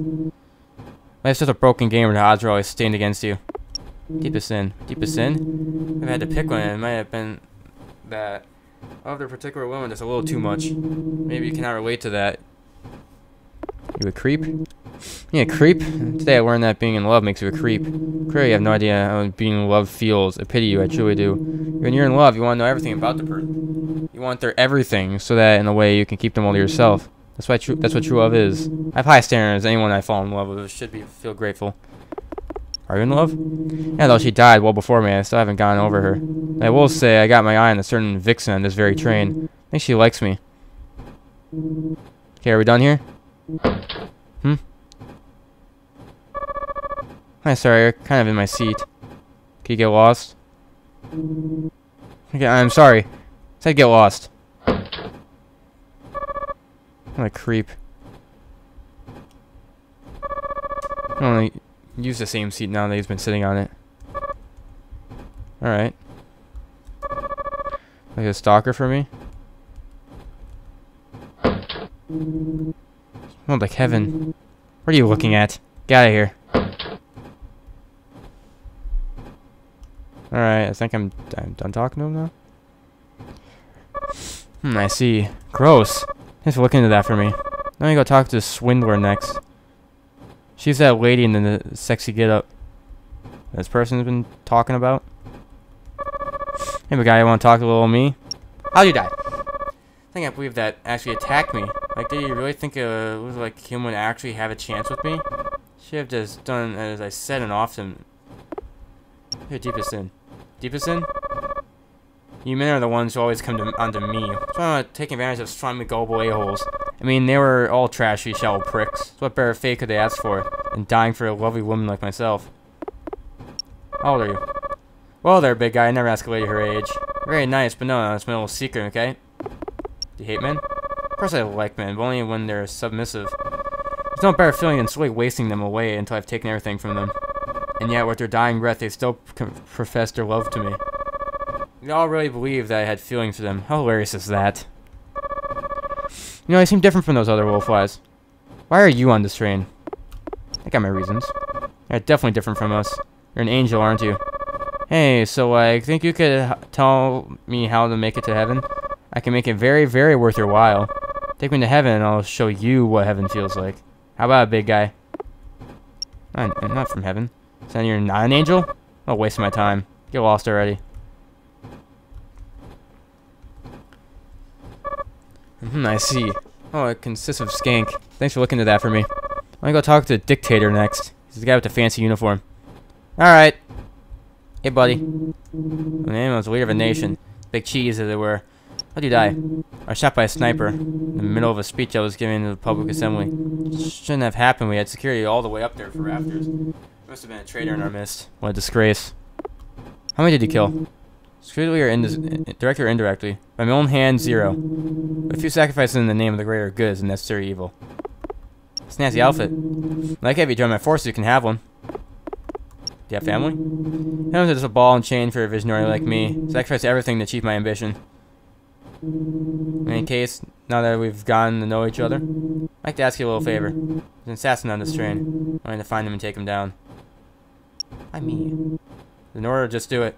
Life's just a broken game where the odds are always stained against you. Deepest sin. Deepest sin? If I had to pick one, it might have been that of the particular woman that's a little too much. Maybe you cannot relate to that. You a creep? Yeah, creep? Today I learned that being in love makes you a creep. Clearly you have no idea how being in love feels. I pity you, I truly do. When you're in love, you want to know everything about the person. You want their everything, so that in a way you can keep them all to yourself. That's what true love is. I have high standards. Anyone I fall in love with should feel grateful. Are you in love? Yeah, though she died well before me, I still haven't gotten over her. I will say I got my eye on a certain vixen on this very train. I think she likes me. Okay, are we done here? Hi, sorry, you're kind of in my seat. Can you get lost? Okay, I'm sorry. I said get lost. What a creep. I don't want to use the same seat now that he's been sitting on it. Alright. Like a stalker for me? Oh, like heaven. What are you looking at? Get out of here. Alright, I think I'm done talking to him now. I see. Gross. Thanks for looking into that for me. Let me go talk to the swindler next. She's that lady in the sexy get-up this person's been talking about. Hey, big guy, you want to talk to little me? How'd you die? I can't believe that actually attacked me. Like, did you really think it was like him would actually have a chance with me? Should have just done as I said and often. Here, deepest sin. Deepest sin? You men are the ones who always come onto me. So I'm taking advantage of strongly gullible a-holes. I mean, they were all trashy, shallow pricks. So what better fate could they ask for than dying for a lovely woman like myself? How old are you? Well there, big guy. I never ask a lady her age. Very nice, but no, it's my little secret, okay? Do you hate men? Of course I like men, but only when they're submissive. There's no better feeling than slowly wasting them away until I've taken everything from them. And yet, with their dying breath, they still profess their love to me. They all really believe that I had feelings for them. How hilarious is that? You know, I seem different from those other wolfwise. Why are you on this train? I got my reasons. You're definitely different from us. You're an angel, aren't you? Hey, so I think you could tell me how to make it to heaven? I can make it very, very worth your while. Take me to heaven and I'll show you what heaven feels like. How about it, big guy? I'm not from heaven. So you're not an angel? Oh, waste my time. Get lost already. I see. Oh, it consists of skank. Thanks for looking into that for me. I'm gonna go talk to the dictator next. He's the guy with the fancy uniform. Alright. Hey, buddy. My name was the leader of a nation. Big cheese, as it were. How'd you die? I was shot by a sniper in the middle of a speech I was giving to the public assembly. It shouldn't have happened. We had security all the way up there for rafters. There must have been a traitor in our midst. What a disgrace. How many did you kill? Secretly or directly or indirectly? By my own hand, 0. But a few sacrifices in the name of the greater good is a necessary evil. Snazzy outfit. Like if you join my forces, you can have one. Do you have family? Heaven's just a ball and chain for a visionary like me. Sacrifice everything to achieve my ambition. In any case, now that we've gotten to know each other, I'd like to ask you a little favor. There's an assassin on this train. I need to find him and take him down. Why me? In order, just do it.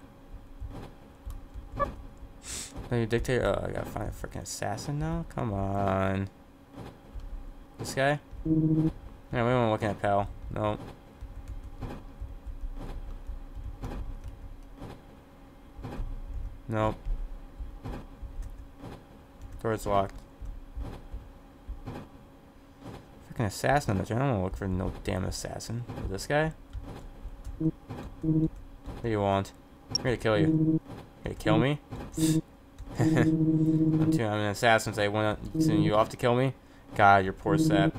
No, you dictator. Oh, I gotta find a freaking assassin now. Come on. This guy? Yeah, we weren't looking at pal. No. Nope. Door's locked. Freaking assassin on the journal. I don't look for no damn assassin. This guy? What do you want? I'm here to kill you. Here to kill me? I'm an assassin, so I want to send you off to kill me? God, you're poor sap.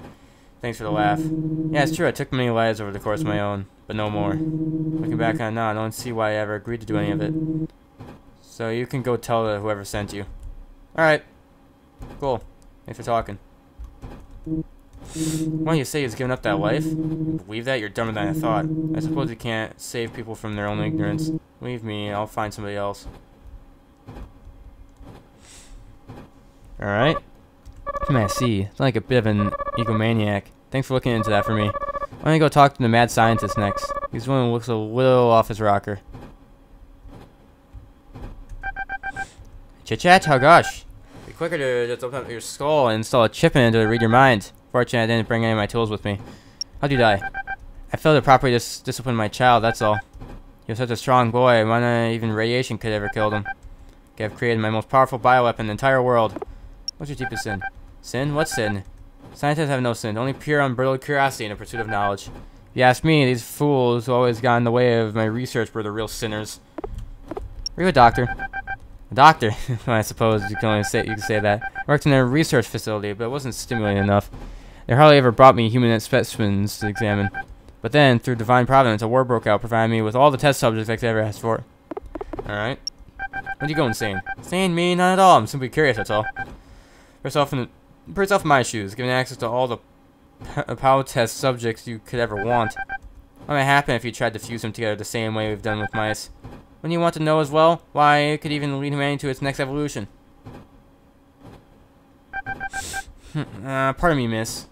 Thanks for the laugh. Yeah, it's true, I took many lives over the course of my own, but no more. Looking back on it now, I don't see why I ever agreed to do any of it. So you can go tell whoever sent you. Alright. Cool. Thanks for talking. Why don't you say he's given up that life? You believe that? You're dumber than I thought. I suppose you can't save people from their own ignorance. Leave me, I'll find somebody else. Alright. I see. It's like a bit of an egomaniac. Thanks for looking into that for me. I'm gonna go talk to the mad scientist next. He's one who looks a little off his rocker. Chit-chat? Oh gosh. It'd be quicker to just open up your skull and install a chip in it to read your mind. Fortunately, I didn't bring any of my tools with me. How'd you die? I failed to properly discipline my child, that's all. He was such a strong boy, why not even radiation could have ever killed him. I have created my most powerful bioweapon in the entire world. What's your deepest sin? Sin? What sin? Scientists have no sin, only pure unbridled curiosity and a pursuit of knowledge. If you ask me, these fools who always got in the way of my research were the real sinners. Are you a doctor? A doctor? I suppose you can say that. I worked in a research facility, but it wasn't stimulating enough. They hardly ever brought me human specimens to examine. But then, through divine providence, a war broke out, providing me with all the test subjects I could ever ask for. Alright. When'd you go insane? Insane? Me? Not at all. I'm simply curious, that's all. Put yourself in my shoes, given access to all the power test subjects you could ever want. What might happen if you tried to fuse them together the same way we've done with mice? Wouldn't you want to know as well? Why, it could even lead humanity to its next evolution. Pardon me, miss.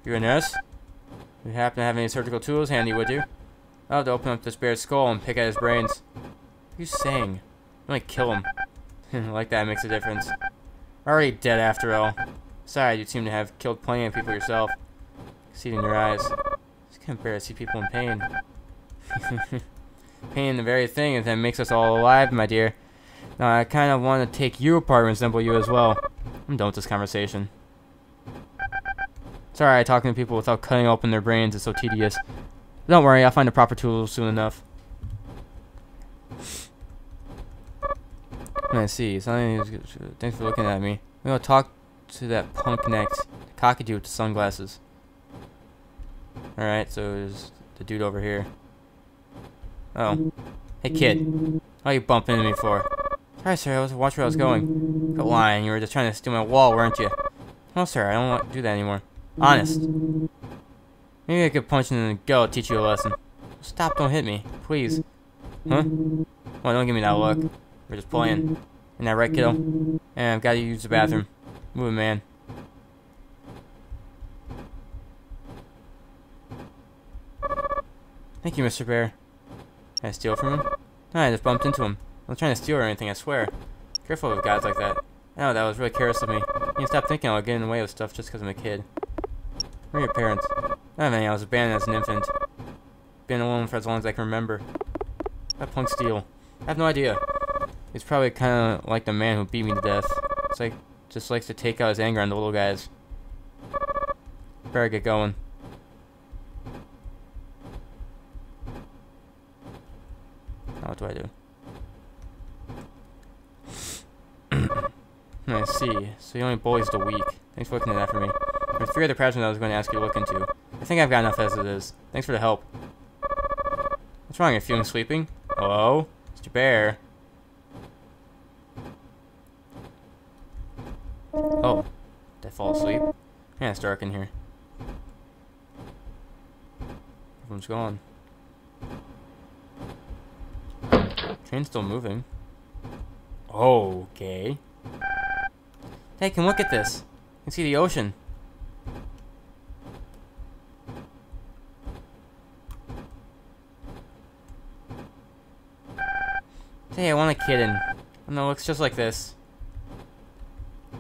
You're a nurse? You happen to have any surgical tools handy, would you? I'll have to open up this bear's skull and pick at his brains. What are you saying? You might kill him. Like that makes a difference. Already dead after all. Besides, you seem to have killed plenty of people yourself. I see it in your eyes. Just can't bear to see people in pain. Pain, the very thing that makes us all alive, my dear. Now, I kind of want to take you apart and resemble you as well. I'm done with this conversation. Sorry, talking to people without cutting open their brains is so tedious. Don't worry, I'll find the proper tools soon enough. I see. Thanks for looking at me. I'm gonna talk to that punk next. The cockadoo with the sunglasses. Alright, so there's the dude over here. Oh. Hey kid. What are you bumping into me for? Sorry sir, I wasn't watching where I was going. Quit lying, you were just trying to steal my wall, weren't you? No sir, I don't want to do that anymore. Honest. Maybe I could punch you in the gut, teach you a lesson. Stop, don't hit me. Please. Huh? Well, don't give me that look. We're just playing. Isn't that right, kiddo? And I've got to use the bathroom. Move it, man. Thank you, Mr. Bear. Can I steal from him? No, I just bumped into him. I was trying to steal or anything, I swear. Careful with guys like that. I know, that was really careless of me. You can stop thinking I'll get in the way of stuff just because I'm a kid. Where are your parents? I don't know, I was abandoned as an infant. Been alone for as long as I can remember. That punk steal. I have no idea. He's probably kind of like the man who beat me to death. It's like, just likes to take out his anger on the little guys. Better get going. Now what do I do? I see. So he only bullies the weak. Thanks for looking at that for me. There are 3 other problems I was going to ask you to look into. I think I've got enough as it is. Thanks for the help. What's wrong? Are you feeling sleeping? Hello? Mr. Bear? Oh. Did I fall asleep? Yeah, it's dark in here. Everyone's gone. Train's still moving. Okay. Hey, can look at this. You can see the ocean. Hey, I want a kitten. Oh, no, it looks just like this.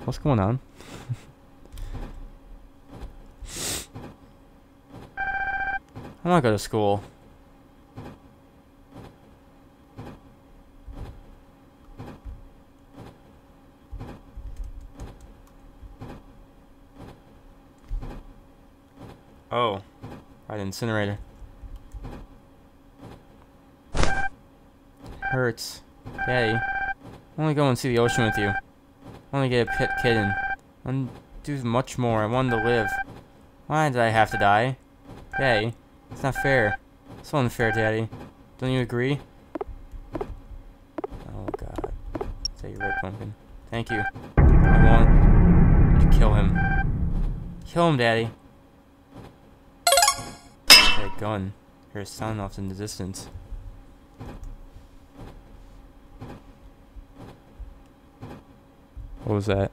What's going on? I want to go to school. Oh, right, incinerator. Hurts. Daddy, I want to go and see the ocean with you. I want to get a pet kitten. I want to do much more. I wanted to live. Why did I have to die? Daddy, it's not fair. It's so unfair, Daddy. Don't you agree? Oh, God. Is that your red pumpkin? Thank you. I want you to kill him. Kill him, Daddy. That gun. Hear a sound off in the distance. What was that?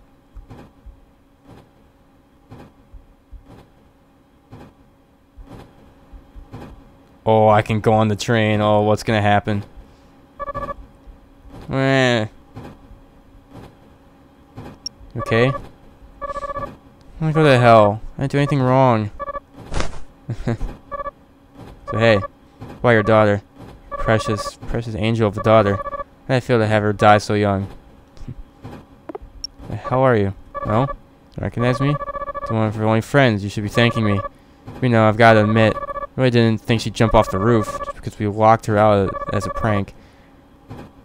Oh, I can go on the train. Oh, what's gonna happen? Okay. I'm gonna go to hell. I didn't do anything wrong. So hey, why your daughter? Precious angel of a daughter. How did I feel to have her die so young? The hell are you? No? Recognize me? The one for only friends. You should be thanking me. You know, I've got to admit, I really didn't think she'd jump off the roof just because we locked her out as a prank.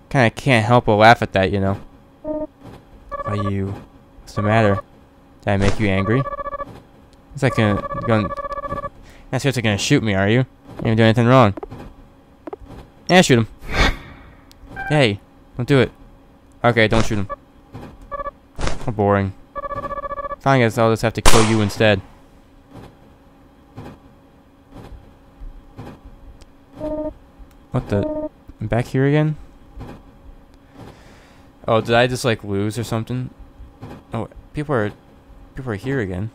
Kinda can't help but laugh at that, you know. Why you? What's the matter? Did I make you angry? It's like you're not seriously gonna shoot me, are you? You didn't do anything wrong. Yeah, shoot him. Hey, don't do it. Okay, don't shoot him. How boring. Fine, I guess I'll just have to kill you instead. What the? I'm back here again? Oh, did I just like lose or something? Oh, people are here again.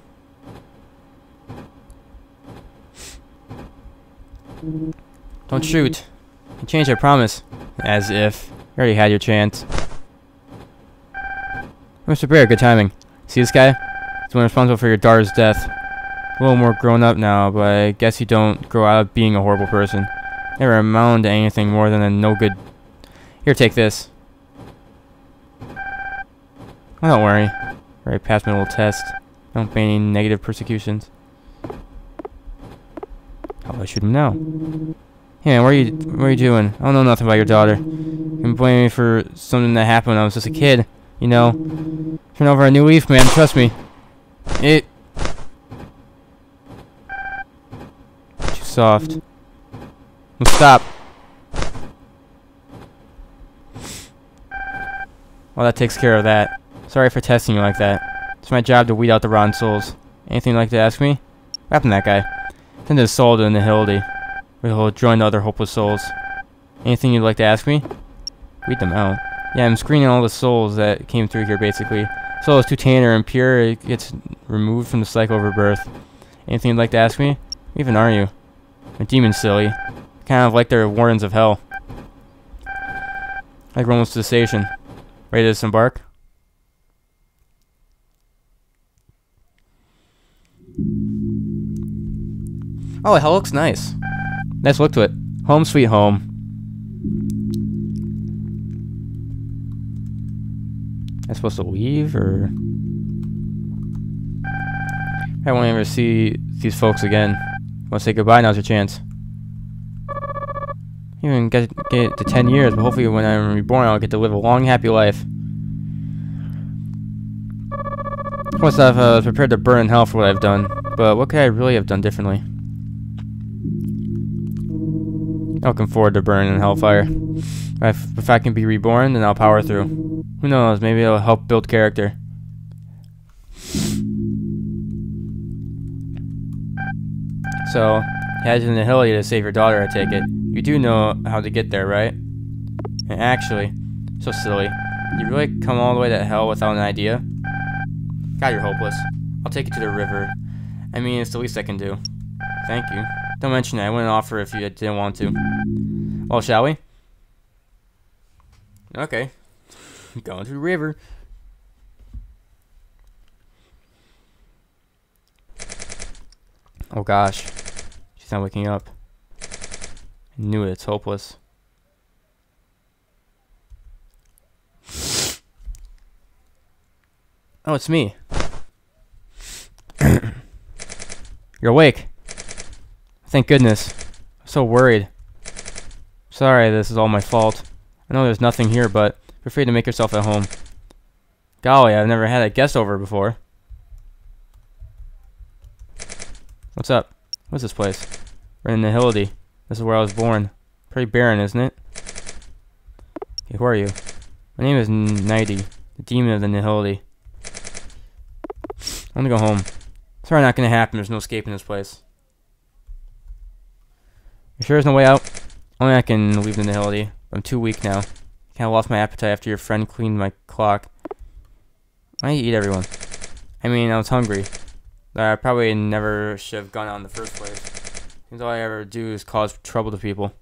Don't shoot. You changed, I promise. As if. You already had your chance. Mr. Bear, good timing. See this guy? He's the one responsible for your daughter's death. A little more grown up now, but I guess you don't grow out of being a horrible person. Never amount to anything more than a no good. Here, take this. Oh, don't worry. I already passed my little test. Don't pay any negative persecutions. How do I shoot him now? Hey man, what are you doing? I don't know nothing about your daughter. You can blame me for something that happened when I was just a kid. You know, turn over a new leaf, man. Trust me. Too soft. Well, stop. Well, that takes care of that. Sorry for testing you like that. It's my job to weed out the rotten souls. Anything you'd like to ask me? What happened to that guy? Send his soul to the Nihility, where he'll join the other hopeless souls. Anything you'd like to ask me? Weed them out. Yeah, I'm screening all the souls that came through here, basically. Soul is too tainted or impure, it gets removed from the cycle of rebirth. Anything you'd like to ask me? Who even are you? A demon, silly. Kind of like they're wardens of hell. Like we're almost to the station. Ready to disembark? Oh, hell looks nice. Nice look to it. Home sweet home. Am I supposed to leave, or? I won't ever see these folks again. Want to say goodbye? Now's your chance. You even get to 10 years, but hopefully when I'm reborn, I'll get to live a long, happy life. Of course, I've prepared to burn in hell for what I've done, but what could I really have done differently? Looking forward to burning in hellfire. If I can be reborn, then I'll power through. Who knows, maybe it'll help build character. So, head to the Nihility to save your daughter, I take it. You do know how to get there, right? And actually, so silly. Did you really come all the way to hell without an idea? God, you're hopeless. I'll take you to the river. I mean, it's the least I can do. Thank you. Don't mention it. I wouldn't offer if you didn't want to. Well, shall we? Okay. Going to the river. Oh gosh. She's not waking up. I knew it. It's hopeless. Oh, it's me. You're awake. Thank goodness. I'm so worried. Sorry, this is all my fault. I know there's nothing here, but feel free to make yourself at home. Golly, I've never had a guest over before. What's up? What's this place? We're in Nihility. This is where I was born. Pretty barren, isn't it? Okay, who are you? My name is Nighty, the demon of the Nihility. I want to go home. Sorry, not gonna happen. There's no escaping this place. You sure there's no way out? Only I can leave the Nihility. I'm too weak now. Kinda lost my appetite after your friend cleaned my clock. Why do you eat everyone? I mean, I was hungry. I probably never should have gone out in the first place. Seems all I ever do is cause trouble to people.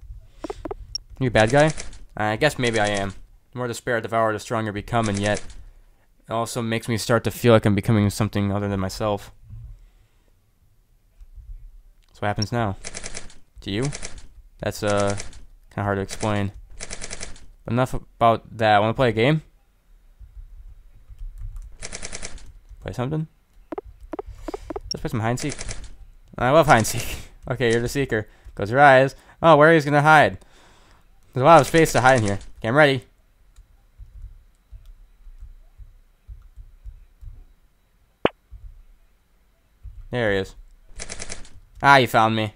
You a bad guy? I guess maybe I am. The more despair I devour, the stronger I become, and yet it also makes me start to feel like I'm becoming something other than myself. So what happens now? To you? That's kind of hard to explain. But enough about that. Want to play a game? Play something? Let's play some hide and seek. I love hide and seek. Okay, you're the seeker. Close your eyes. Oh, where are you gonna hide? There's a lot of space to hide in here. Okay, I'm ready. There he is. Ah, you found me.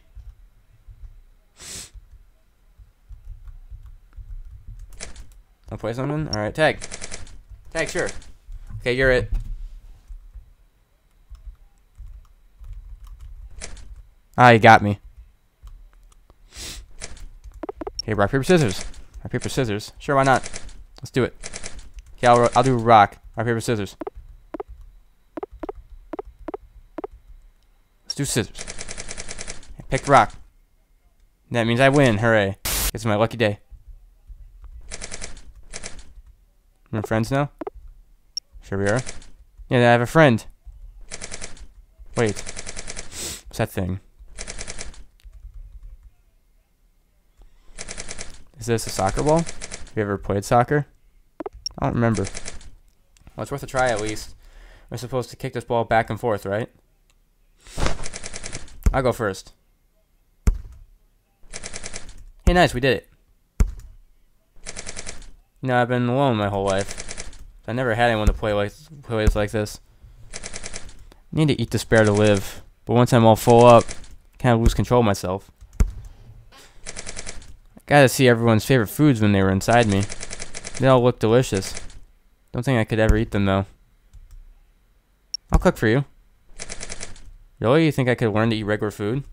I'll play something? Alright, tag. Tag, sure. Okay, you're it. Ah, you got me. Okay, rock, paper, scissors. Rock, paper, scissors. Sure, why not? Let's do it. Okay, I'll do rock. Rock, paper, scissors. Let's do scissors. I picked rock. That means I win. Hooray. It's my lucky day. We're friends now? Sure we are. Yeah, I have a friend. Wait. What's that thing? Is this a soccer ball? Have you ever played soccer? I don't remember. Well, it's worth a try at least. We're supposed to kick this ball back and forth, right? I'll go first. Hey, nice, we did it. You know, I've been alone my whole life. I never had anyone to play like this. I need to eat despair to live, but once I'm all full up, I kind of lose control of myself. I gotta see everyone's favorite foods when they were inside me. They all look delicious. Don't think I could ever eat them though. I'll cook for you. Really? You think I could learn to eat regular food?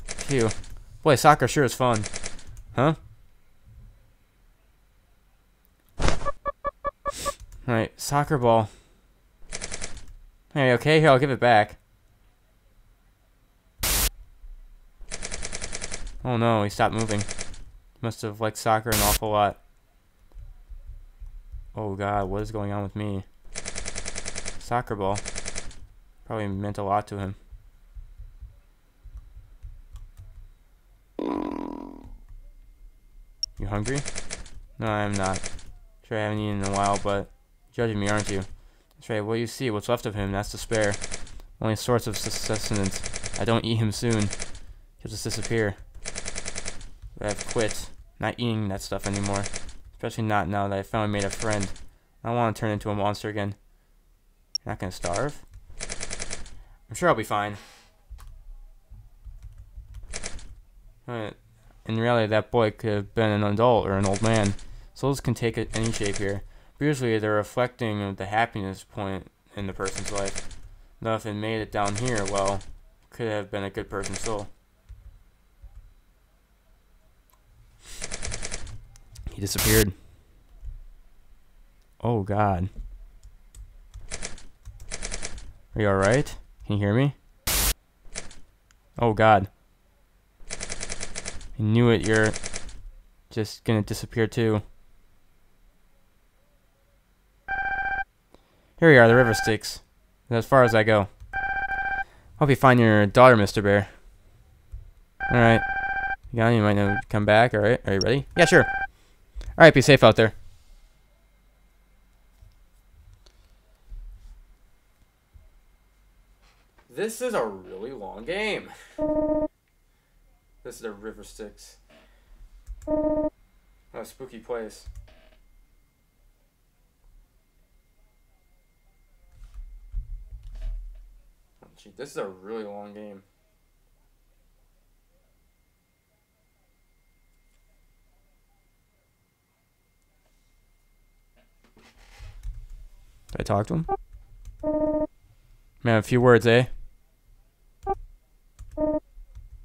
Phew. Boy, soccer sure is fun. Huh? Alright, soccer ball. Hey, okay, here, I'll give it back. Oh no, he stopped moving. He must have liked soccer an awful lot. Oh god, what is going on with me? Soccer ball. Probably meant a lot to him. You hungry? No, I'm not. Sure, I haven't eaten in a while, but you're judging me, aren't you? That's right, what you see, what's left of him, that's despair. Only source of sustenance. I don't eat him soon. He'll just disappear. But I've quit. Not eating that stuff anymore. Especially not now that I finally made a friend. I don't want to turn into a monster again. You're not gonna starve? I'm sure I'll be fine. In reality, that boy could have been an adult or an old man. Souls can take any shape here. But usually, they're reflecting the happiness point in the person's life. Now, if it made it down here, well, could have been a good person's soul. He disappeared. Oh, God. Are you alright? Can you hear me? Oh, God. I knew it, you're just gonna disappear too. Here we are, the river Styx. As far as I go. Hope you find your daughter, Mr. Bear. Alright. You might know come back, alright? Are you ready? Yeah, sure. Alright, be safe out there. This is a really long game. This is the river Styx. What a spooky place. Oh, gee, this is a really long game. Did I talk to him? Man, a few words, eh?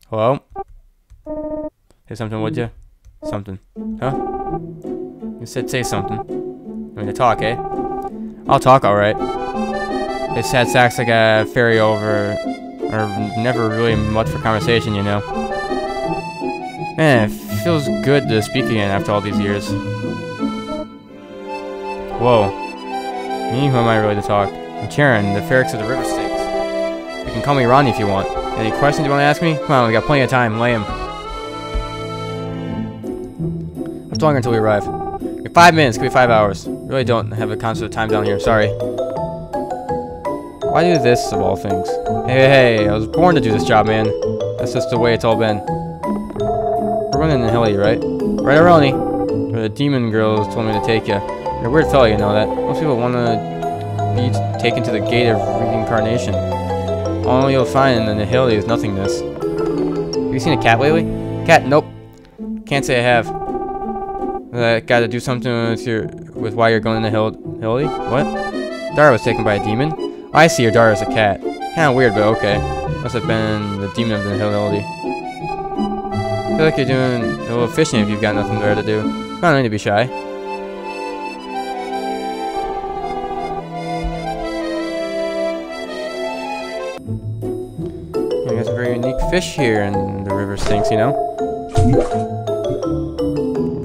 Hello? Say something, would you? Something. Huh? You said say something. I mean to talk, eh? I'll talk, alright. This sad sack's like a ferry over, or never really much for conversation, you know. Man, it feels good to speak again after all these years. Whoa. Me? Who am I really to talk? I'm Karen, the Ferrex of the River Styx. You can call me Ronnie if you want. Any questions you want to ask me? Come on, we got plenty of time. Lay 'em. How long until we arrive? 5 minutes, could be 5 hours. Really don't have a concept of time down here, sorry. Why do this, of all things? Hey, I was born to do this job, man. That's just the way it's all been. We're running in Hilly, right? Right, Ronnie? The demon girls told me to take you. You're a weird fella, you know that. Most people want to be taken to the gate of reincarnation. All you'll find in the Hilly is nothingness. Have you seen a cat lately? Cat? Nope. Can't say I have. Got to do something with why you're going to Hilly? What? Dara was taken by a demon? Oh, I see your daughter's a cat. Kinda weird, but okay. Must have been the demon of the Hilly. I feel like you're doing a little fishing if you've got nothing there to do. You don't need to be shy. You got some very unique fish here in the river Styx, you know?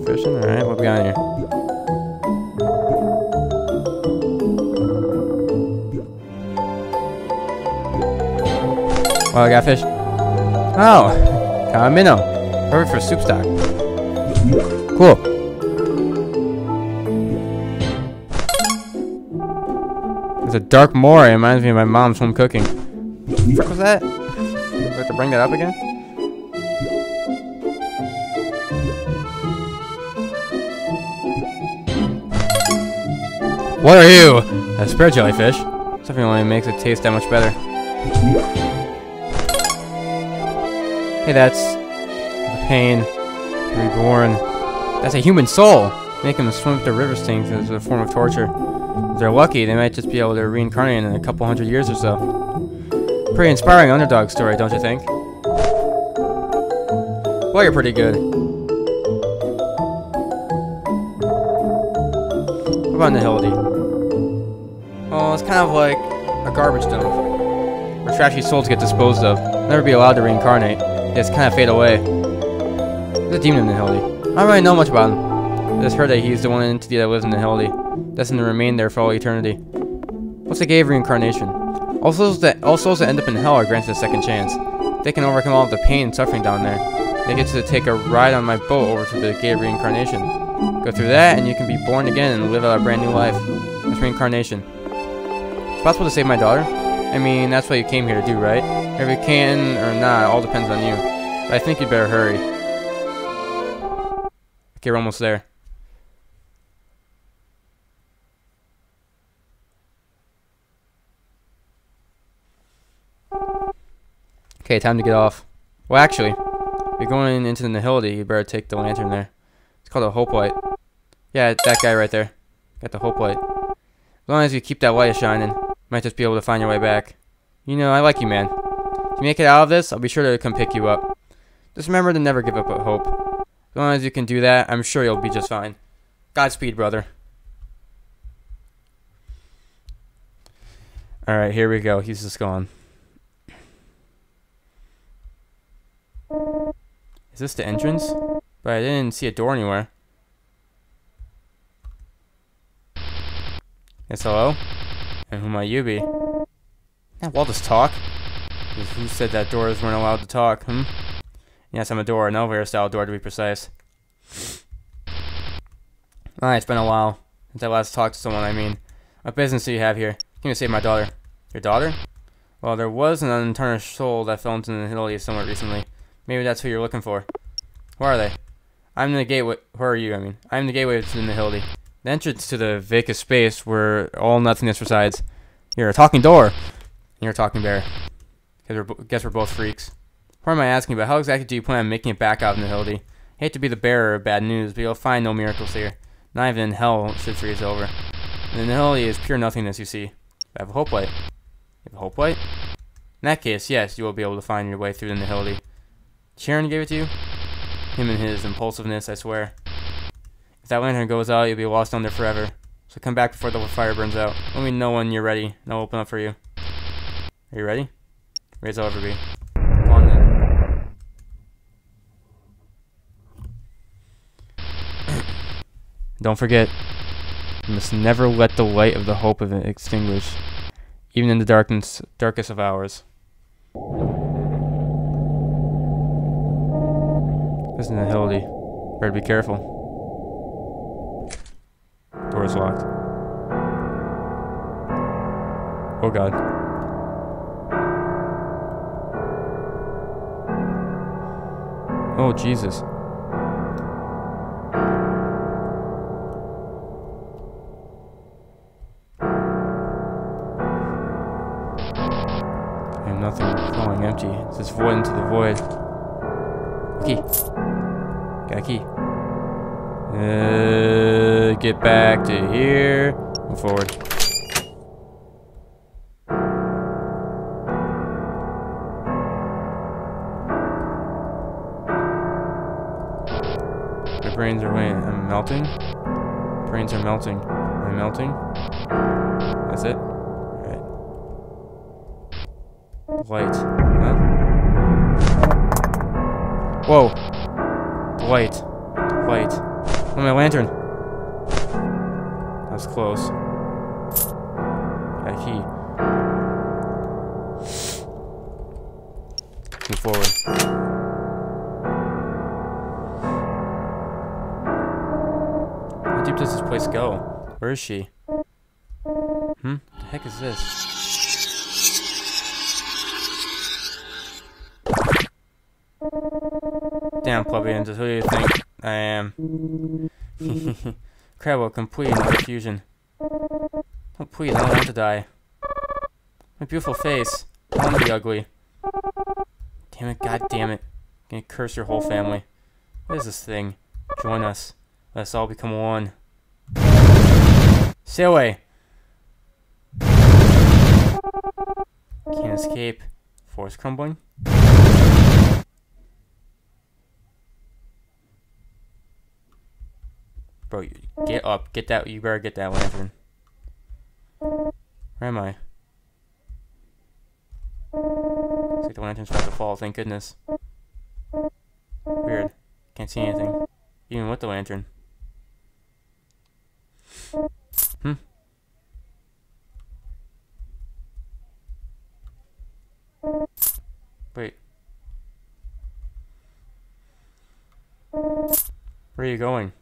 Fishing? Alright, what we got in here? Oh, I got fish. Oh! Minnow. Perfect for soup stock. Cool. There's a dark moor. It reminds me of my mom's home cooking. What the frick was that? Do I have to bring that up again? What are you? A spirit jellyfish. Something only makes it taste that much better. Hey, that's the pain to be born. That's a human soul. Make them swim with the river Styx as a form of torture. If they're lucky, they might just be able to reincarnate in a couple hundred years or so. Pretty inspiring underdog story, don't you think? Well, you're pretty good. What about Nihility? Oh, it's kind of like a garbage dump, where trashy souls get disposed of. Never be allowed to reincarnate. They just kind of fade away. There's a demon in Nihility. I don't really know much about him. I just heard that he's the one entity that lives in Nihility, destined to remain there for all eternity. What's the gate of reincarnation? All souls that end up in hell are granted a second chance. They can overcome all of the pain and suffering down there. They get to take a ride on my boat over to the gate of reincarnation. Go through that, and you can be born again and live out a brand new life. That's reincarnation. It's possible to save my daughter? I mean, that's what you came here to do, right? If you can or not, all depends on you. But I think you'd better hurry. Okay, we're almost there. Okay, time to get off. Well, actually, if you're going into the Nihility, you better take the lantern there. It's called a hope light. Yeah, that guy right there. Got the hope light. As long as you keep that light shining, you might just be able to find your way back. You know, I like you, man. If you make it out of this, I'll be sure to come pick you up. Just remember to never give up hope. As long as you can do that, I'm sure you'll be just fine. Godspeed, brother. Alright, here we go. He's just gone. Is this the entrance? But I didn't see a door anywhere. Yes, hello? And who might you be? Can't all just talk. Who said that doors weren't allowed to talk, Yes, I'm a door, an elevator style door to be precise. Alright, it's been a while since I last talked to someone, I mean. What business do you have here? Came to save my daughter. Your daughter? Well, there was an untarnished soul that fell into the Italy somewhat recently. Maybe that's who you're looking for. Where are they? I'm the gateway. Where are you, I mean? I'm the gateway to the Nihility. The entrance to the vacant space where all nothingness resides. You're a talking door. And you're a talking bear. Guess we're both freaks. What am I asking about? How exactly do you plan on making it back out of the Nihility? Hate to be the bearer of bad news, but you'll find no miracles here. Not even in hell should freeze over. And the Nihility is pure nothingness, you see. I have a hope light. You have a hope light? In that case, yes, you will be able to find your way through the Nihility. Sharon gave it to you? Him and his impulsiveness, I swear. If that lantern goes out, you'll be lost under forever. So come back before the fire burns out. Let me know when you're ready, and I'll open up for you. Are you ready? Ready as I'll ever be. Come on then. Don't forget, you must never let the light of the hope of it extinguish, even in the darkest of hours. This is the Nihility. Better be careful. Door is locked. Oh god. Oh Jesus. I have nothing, falling empty. It's just void into the void. Key. Got a key. Get back to here. Move forward. My brains are weighing. I'm melting. Brains are melting. Am I melting? That's it? Alright. Light. Huh? Whoa. Light. Light. Oh, my lantern. That was close. Got a key. Move forward. How deep does this place go? Where is she? The heck is this? Damn, plebeians, who do you think I am? Crabble, complete another fusion. Oh, please, I don't want to die. My beautiful face. I don't want to be ugly. Damn it, god damn it. I'm gonna curse your whole family. What is this thing? Join us. Let us all become one. Stay away. Can't escape. Force crumbling. Bro, get up. Get that. You better get that lantern. Where am I? Looks like the lantern's about to fall. Thank goodness. Weird. Can't see anything. Even with the lantern. Wait. Where are you going?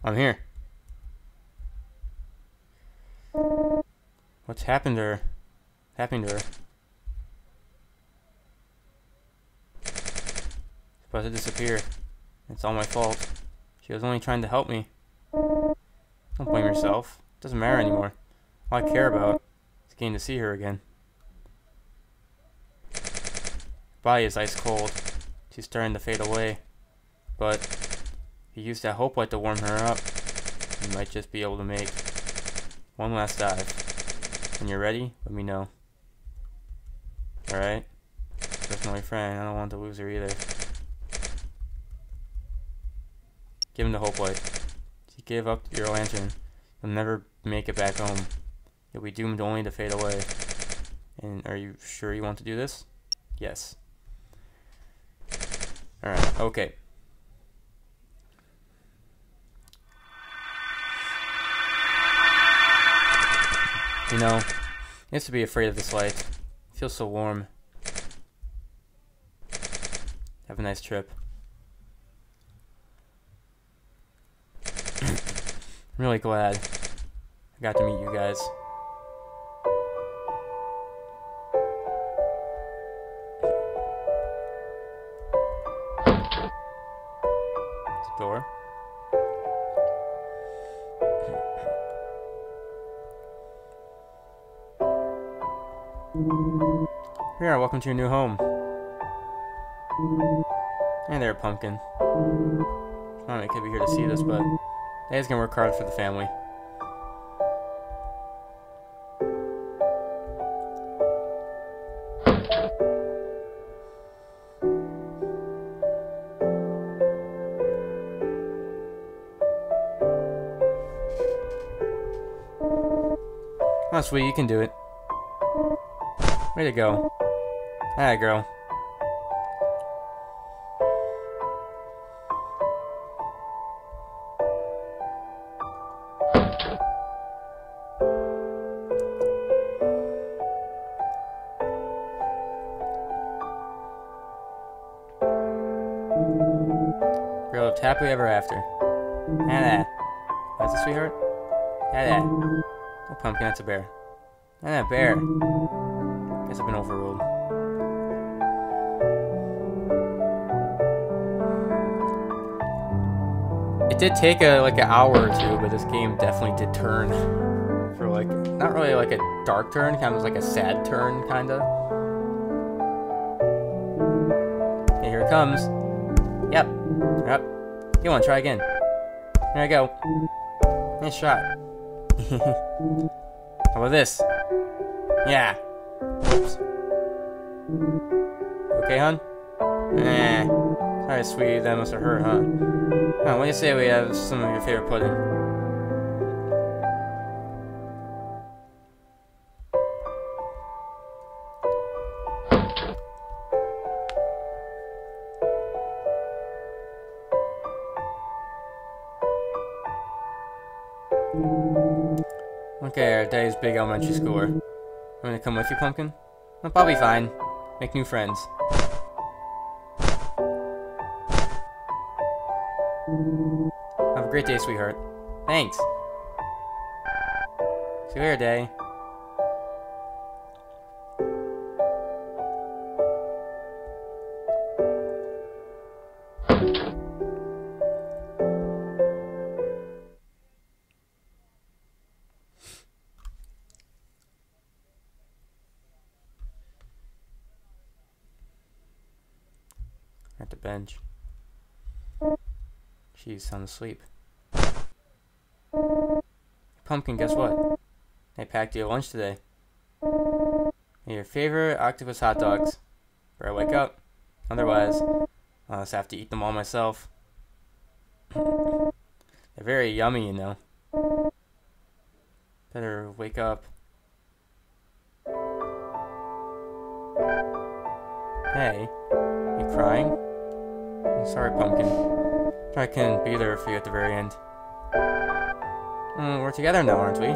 I'm here. What's happened to her? Happening to her? She's about to disappear. It's all my fault. She was only trying to help me. Don't blame yourself. It doesn't matter anymore. All I care about is getting to see her again. Her body is ice cold. She's starting to fade away. But if you use that hope light to warm her up, you might just be able to make one last dive. When you're ready, let me know. Alright? That's my friend. I don't want to lose her either. Give him the hope light. If you give up your lantern, you'll never make it back home. You'll be doomed only to fade away. And are you sure you want to do this? Yes. Alright, okay. You know, I used to be afraid of this light. It feels so warm. Have a nice trip. I'm really glad I got to meet you guys. Door. Here, welcome to your new home. Hey there, Pumpkin. Mommy could be here to see this, but Dad's gonna work hard for the family. Oh, sweet, you can do it. Way to go. Atta girl. We lived happily ever after. Atta. That's a sweetheart? Atta. Oh, Pumpkin, that's a bear. Atta, bear. Guess I've been overruled. It did take like an hour or two, but this game definitely did turn for like, not really like a dark turn, kind of like a sad turn, kinda. And here it comes. Yep. Yep. You want to try again? There I go. Nice shot. How about this? Yeah. Oops. Okay, hon? Eh. Sorry, sweetie, that must have hurt, huh? Oh, what do you say we have some of your favorite pudding? Okay, our daddy's big elementary schooler. I'm gonna come with you, Pumpkin? I'll probably be fine. Make new friends. Have a great day, sweetheart. Thanks. See you later, Daddy. At the bench. She's sound asleep. Pumpkin, guess what? I packed you a lunch today. They're your favorite octopus hot dogs. Better wake up. Otherwise, I'll just have to eat them all myself. They're very yummy, you know. Better wake up. Hey, you crying? I'm sorry, Pumpkin. I couldn't be there for you at the very end. We're together now, aren't we?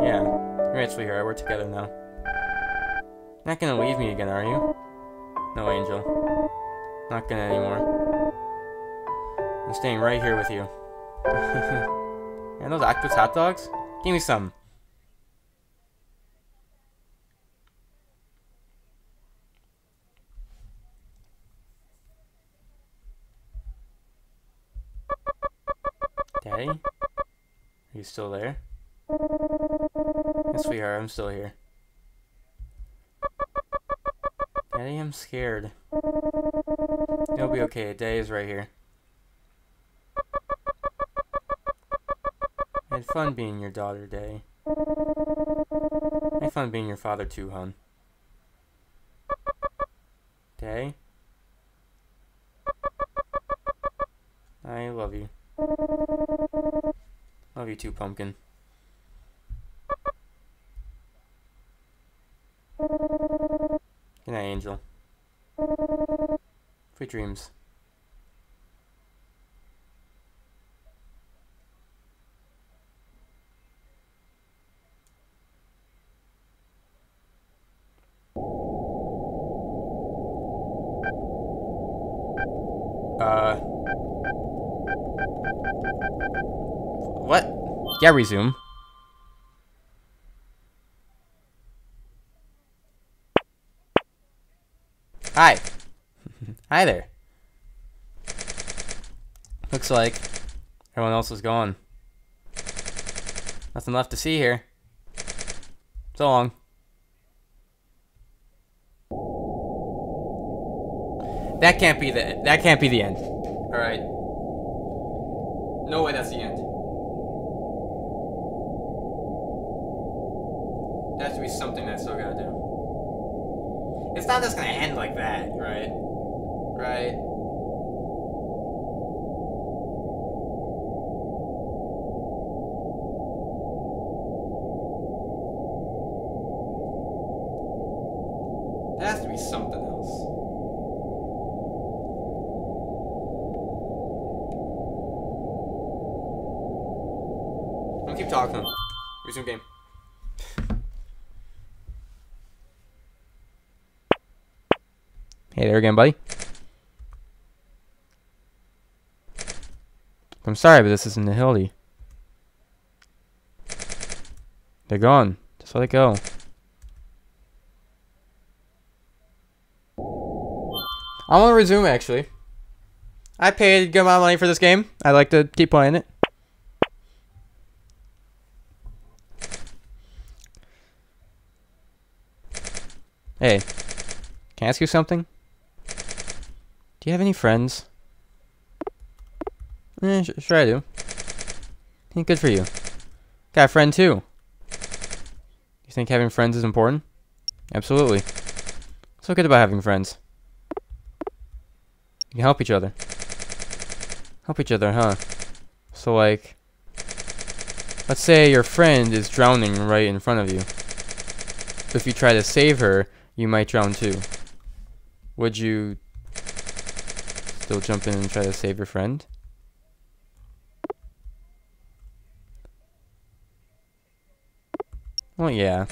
Yeah, you're right, sweetheart. We're together now. You're not gonna leave me again, are you? No, Angel. Not gonna anymore. I'm staying right here with you. And those octopus hot dogs? Give me some. Daddy? Are you still there? Yes, sweetheart, I'm still here. Daddy, I'm scared. It'll be okay, Daddy is right here. I had fun being your daughter, Daddy. I had fun being your father too, hon. Daddy? I love you. Love you too, Pumpkin. Sweet dreams. What? Yeah, resume. Hi. Hi there. Looks like everyone else is gone. Nothing left to see here. So long. That can't be the end. All right. No way that's the end. There has to be something I still gotta do. It's not just gonna end like that, right? Right. There has to be something else. I'm gonna keep talking. Resume game. Hey there again, buddy. I'm sorry, but this isn't the Hildy. They're gone. Just let it go. I want to resume, actually. I paid a good amount of money for this game. I'd like to keep playing it. Hey, can I ask you something? Do you have any friends? Sure I do. Good for you. Got a friend too. You think having friends is important? Absolutely. What's so good about having friends? You can help each other. Help each other, huh? So like, let's say your friend is drowning right in front of you. If you try to save her, you might drown too. Would you still jump in and try to save your friend? Well, yeah.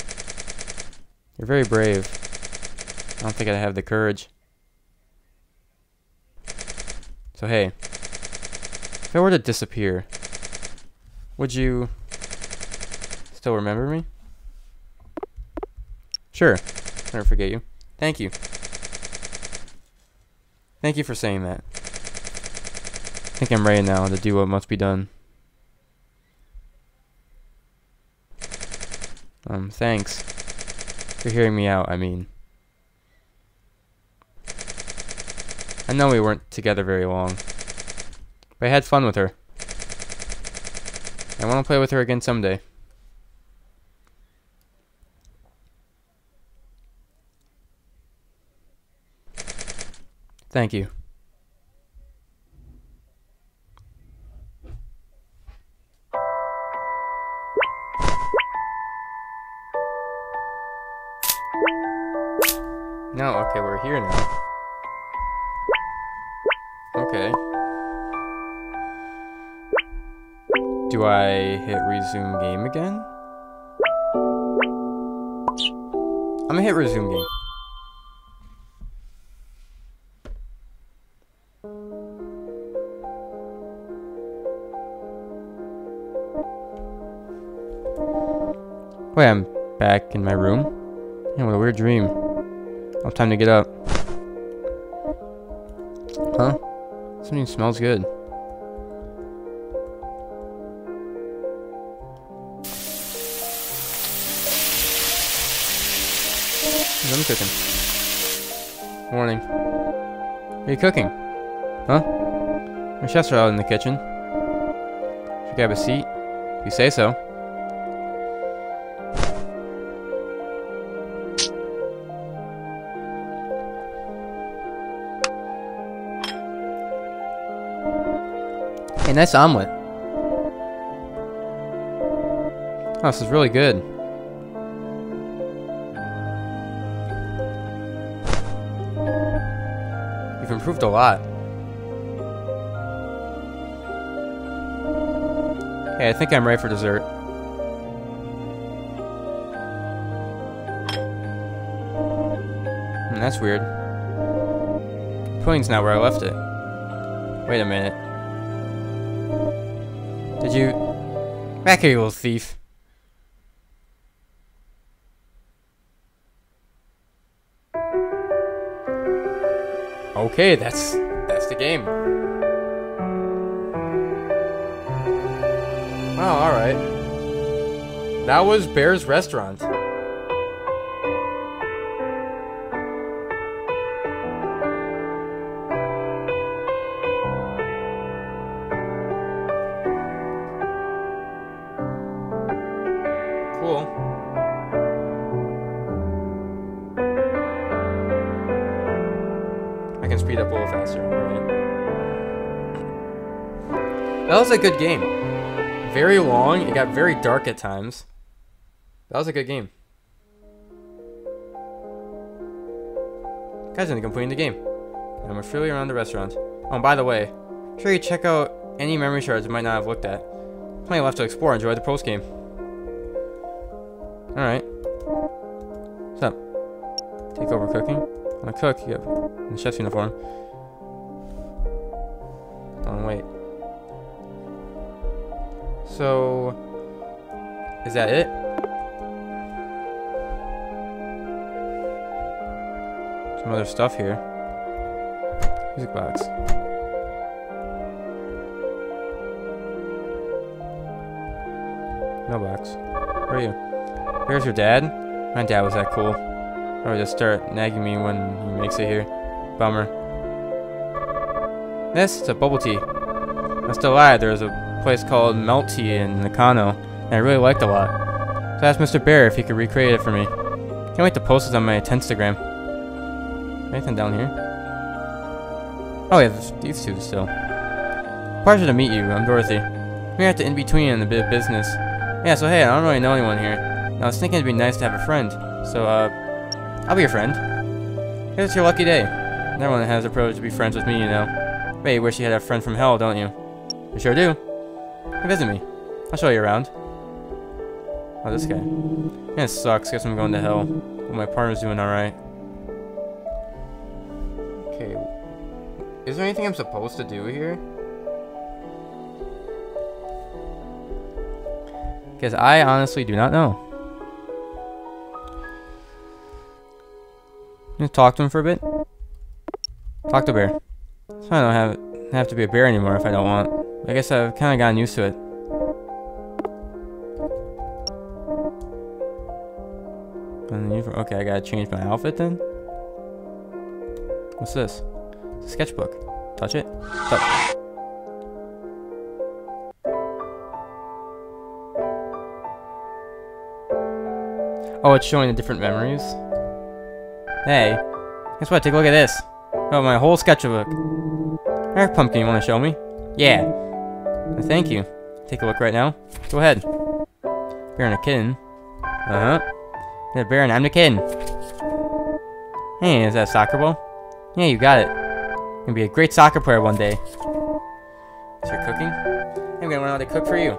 You're very brave. I don't think I'd have the courage. So hey, if I were to disappear, would you still remember me? Sure. Never forget you. Thank you. Thank you for saying that. I think I'm ready now to do what must be done. Thanks for hearing me out, I mean. I know we weren't together very long, but I had fun with her. I want to play with her again someday. Thank you. No, okay, we're here now. Okay. Do I hit resume game again? I'm gonna hit resume game. Wait, I'm back in my room? Yeah, what a weird dream. Oh, time to get up. Huh? Something smells good. I'm cooking. Morning. What are you cooking? Huh? My chefs are out in the kitchen. Should I grab a seat? If you say so. Hey, nice omelet. Oh, this is really good. We've improved a lot. Hey, I think I'm ready for dessert. That's weird. Pudding's not where I left it. Wait a minute. Did you... Back here, you little thief. Okay, that's the game. Oh, alright. That was Bear's Restaurant. Cool. I can speed up a little faster. Right? That was a good game. Very long. It got very dark at times. That was a good game. Guys, I'm completing the game. And we're freely around the restaurant. Oh, and by the way, make sure you check out any memory shards you might not have looked at. Plenty left to explore. Enjoy the post game. Alright. What's up? Take over cooking? I'm a cook. You have in the chef's uniform. Oh, wait. So, is that it? Some other stuff here. Music box. Mailbox. Where are you? Here's your dad? My dad was that cool. Or just start nagging me when he makes it here. Bummer. This? It's a bubble tea. I'm still alive. There's a place called Melt Tea in Nakano, and I really liked it a lot. So I asked Mr. Bear if he could recreate it for me. Can't wait to post it on my Tenstagram. Anything down here? Oh yeah, there's these two still. Pleasure to meet you. I'm Dorothy. We're at the in-between in a bit of business. Yeah, so hey, I don't really know anyone here. I was thinking it'd be nice to have a friend. So, I'll be your friend. It's your lucky day. Everyone has the privilege to be friends with me, you know. Bet you wish you had a friend from hell, don't you? You sure do. Come visit me. I'll show you around. Oh, this guy. Yeah, it sucks. Guess I'm going to hell. But my partner's doing alright. Okay. Is there anything I'm supposed to do here? Because I honestly do not know. I'm gonna talk to him for a bit. Talk to Bear. So I don't have to be a bear anymore if I don't want. I guess I've kind of gotten used to it. Okay, I gotta change my outfit then? What's this? It's a sketchbook. Touch it? Touch. Oh, it's showing the different memories? Hey, guess what? Take a look at this. Oh, my whole sketchbook. Eric Pumpkin, you want to show me? Yeah. Well, thank you. Take a look right now. Go ahead. Bear and a kitten. Uh-huh. The bear and I'm the kitten. Hey, is that a soccer ball? Yeah, you got it. You're gonna be a great soccer player one day. So you're cooking? I'm gonna learn how to cook for you.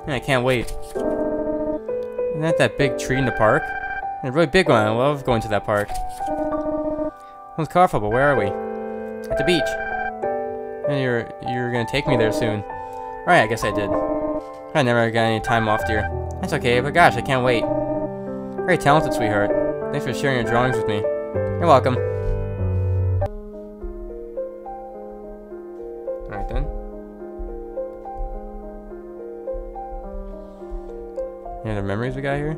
And I can't wait. Isn't that big tree in the park? A really big one. I love going to that park. It was colorful, but where are we? At the beach. And you're gonna take me there soon. Alright, I guess I did. I never got any time off, dear. That's okay, but gosh, I can't wait. Very talented, sweetheart. Thanks for sharing your drawings with me. You're welcome. Alright then. Any other memories we got here?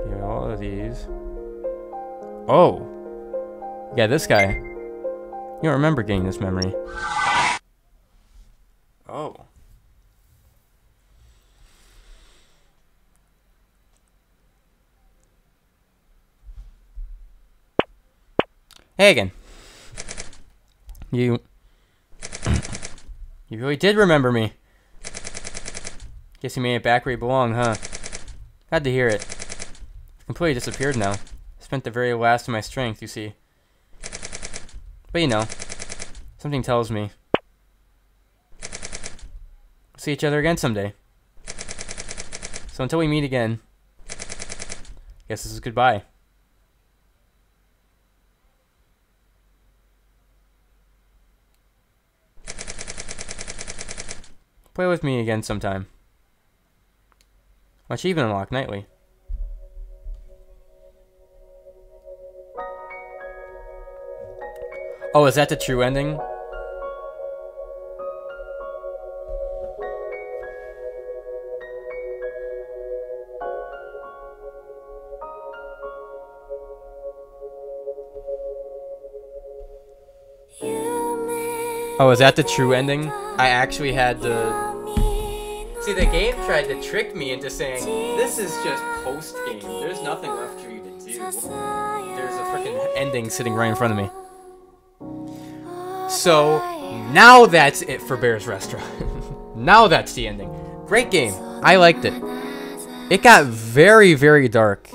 Yeah, all of these. Oh! Yeah, this guy. You don't remember getting this memory. Oh. Hey again. You really did remember me. Guess you made it back where you belong, huh? Glad to hear it. It's completely disappeared now. This Spent the very last of my strength, you see. But you know, something tells me we'll see each other again someday. So until we meet again, guess this is goodbye. Play with me again sometime. Achievement unlocked nightly. Oh, is that the true ending? Oh, is that the true ending? I actually had to... See, the game tried to trick me into saying, this is just post-game. There's nothing left for you to do. There's a freaking ending sitting right in front of me. So, now that's it for Bear's Restaurant. Now that's the ending. Great game. I liked it. It got very, very dark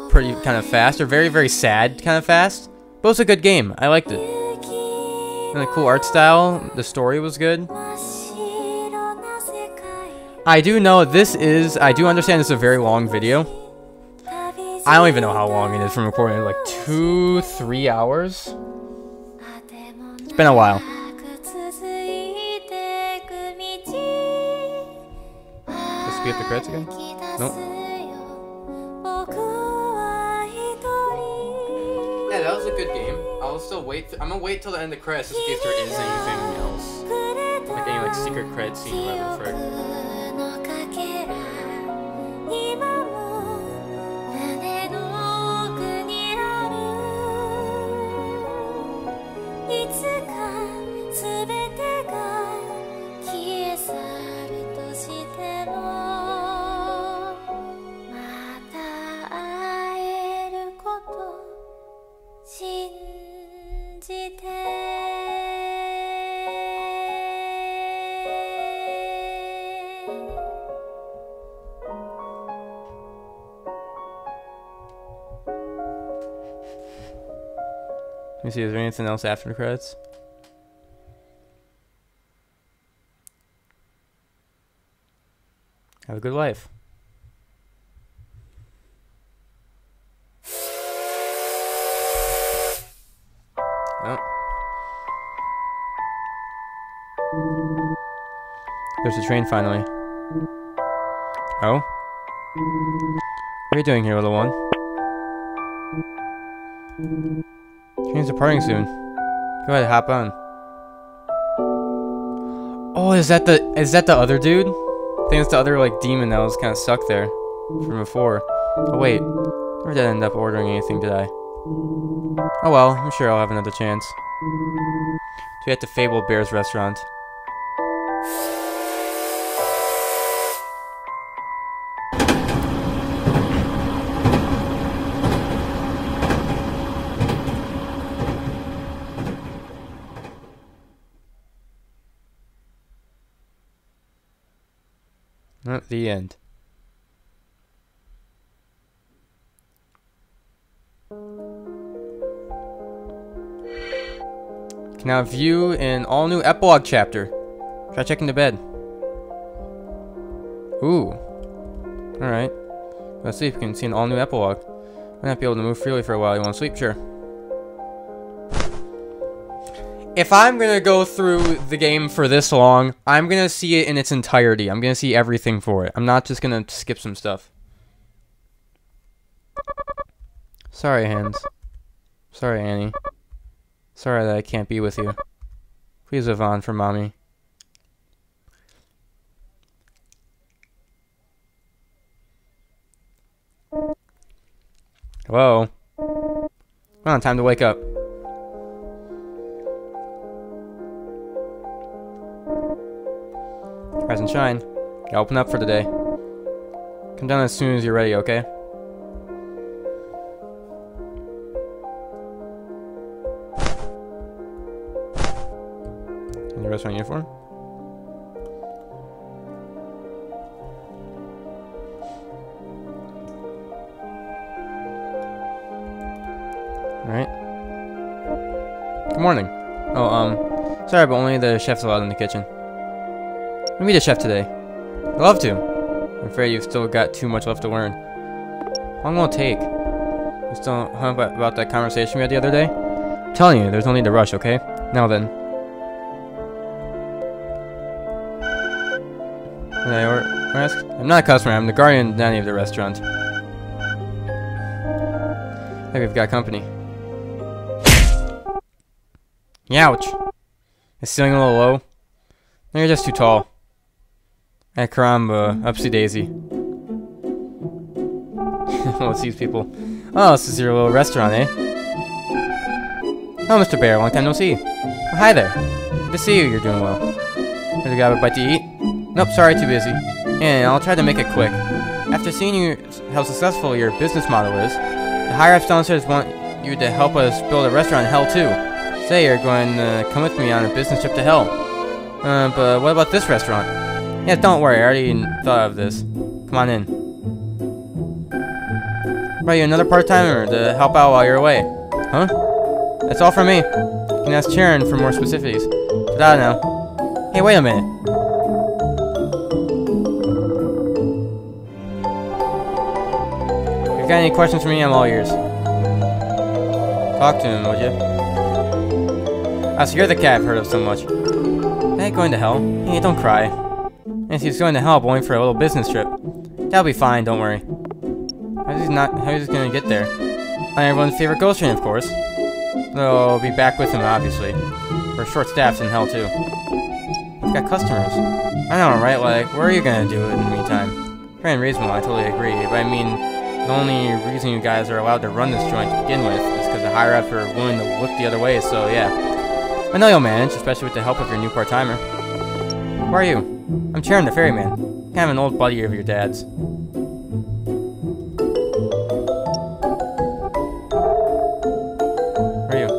pretty kind of fast, or very, very sad kind of fast. But it was a good game. I liked it. And the cool art style. The story was good. I do know this is... I do understand this is a very long video. I don't even know how long it is from recording. Like 2-3 hours? It's been a while. Let's speed up the credits again? Nope. Yeah, that was a good game. I'll still wait. I'm gonna wait till the end of the credits to see if there is anything else. Like any like secret credit scene or whatever the frick. Let me see, is there anything else after the credits? Have a good life. Oh. There's a train finally. Oh? What are you doing here, little one? Train's departing soon. Go ahead, hop on. Oh, is that the other dude? I think it's the other like demon that was kind of stuck there from before. Oh wait, never did end up ordering anything, did I? Oh well, I'm sure I'll have another chance. So we at the fabled Bear's Restaurant. The end. Can now view an all-new epilogue chapter. Try checking the bed. Ooh. Alright. Let's see if we can see an all-new epilogue. Might not be able to move freely for a while. You want to sleep? Sure. If I'm gonna go through the game for this long, I'm gonna see it in its entirety. I'm gonna see everything for it. I'm not just gonna skip some stuff. Sorry, Hans. Sorry, Annie. Sorry that I can't be with you. Please live on for Mommy. Hello? Come on, time to wake up. Rise and shine. Gotta open up for the day. Come down as soon as you're ready, okay? In your restaurant uniform? Good morning. Oh, sorry, but only the chef's allowed in the kitchen. I'll meet the chef today. I'd love to. I'm afraid you've still got too much left to learn. How long will it take? You still hung up about that conversation we had the other day? I'm telling you, there's no need to rush, okay? Now then. Can I ask? I'm not a customer, I'm the guardian nanny of the restaurant. Hey, we've got company. Youch! Is ceiling a little low? No, you're just too tall. Hey, caramba, upsy daisy. What's these people? Oh, this is your little restaurant, eh? Oh, Mr. Bear, long time no see. Oh, hi there. Good to see you, you're doing well. Ready to grab a bite to eat? Nope, sorry, too busy. And I'll try to make it quick. After seeing how successful your business model is, the higher-ups downstairs want you to help us build a restaurant in Hell too. Say you're going to come with me on a business trip to Hell. But what about this restaurant? Yeah, don't worry, I already thought of this. Come on in. Are you another part-timer to help out while you're away? Huh? That's all from me. You can ask Sharon for more specifics. Ta-da now. Hey, wait a minute. If you got any questions for me, I'm all ears. Talk to him, would you? Ah, so you're the cat I've heard of so much. That ain't going to Hell. Hey, don't cry. And he's going to Hell only for a little business trip. That'll be fine, don't worry. How's he gonna get there? I'm everyone's favorite ghost train, of course. Though I'll be back with him, obviously. We're short-staffed in Hell, too. We've got customers. I know, right? Like, what are you gonna do in the meantime? Fair and reasonable, I totally agree. But I mean, the only reason you guys are allowed to run this joint to begin with is because the higher-ups are willing to look the other way, so yeah. I know you'll manage, especially with the help of your new part-timer. Who are you? I'm Charon the Ferryman. Kind of an old buddy of your dad's. Who are you?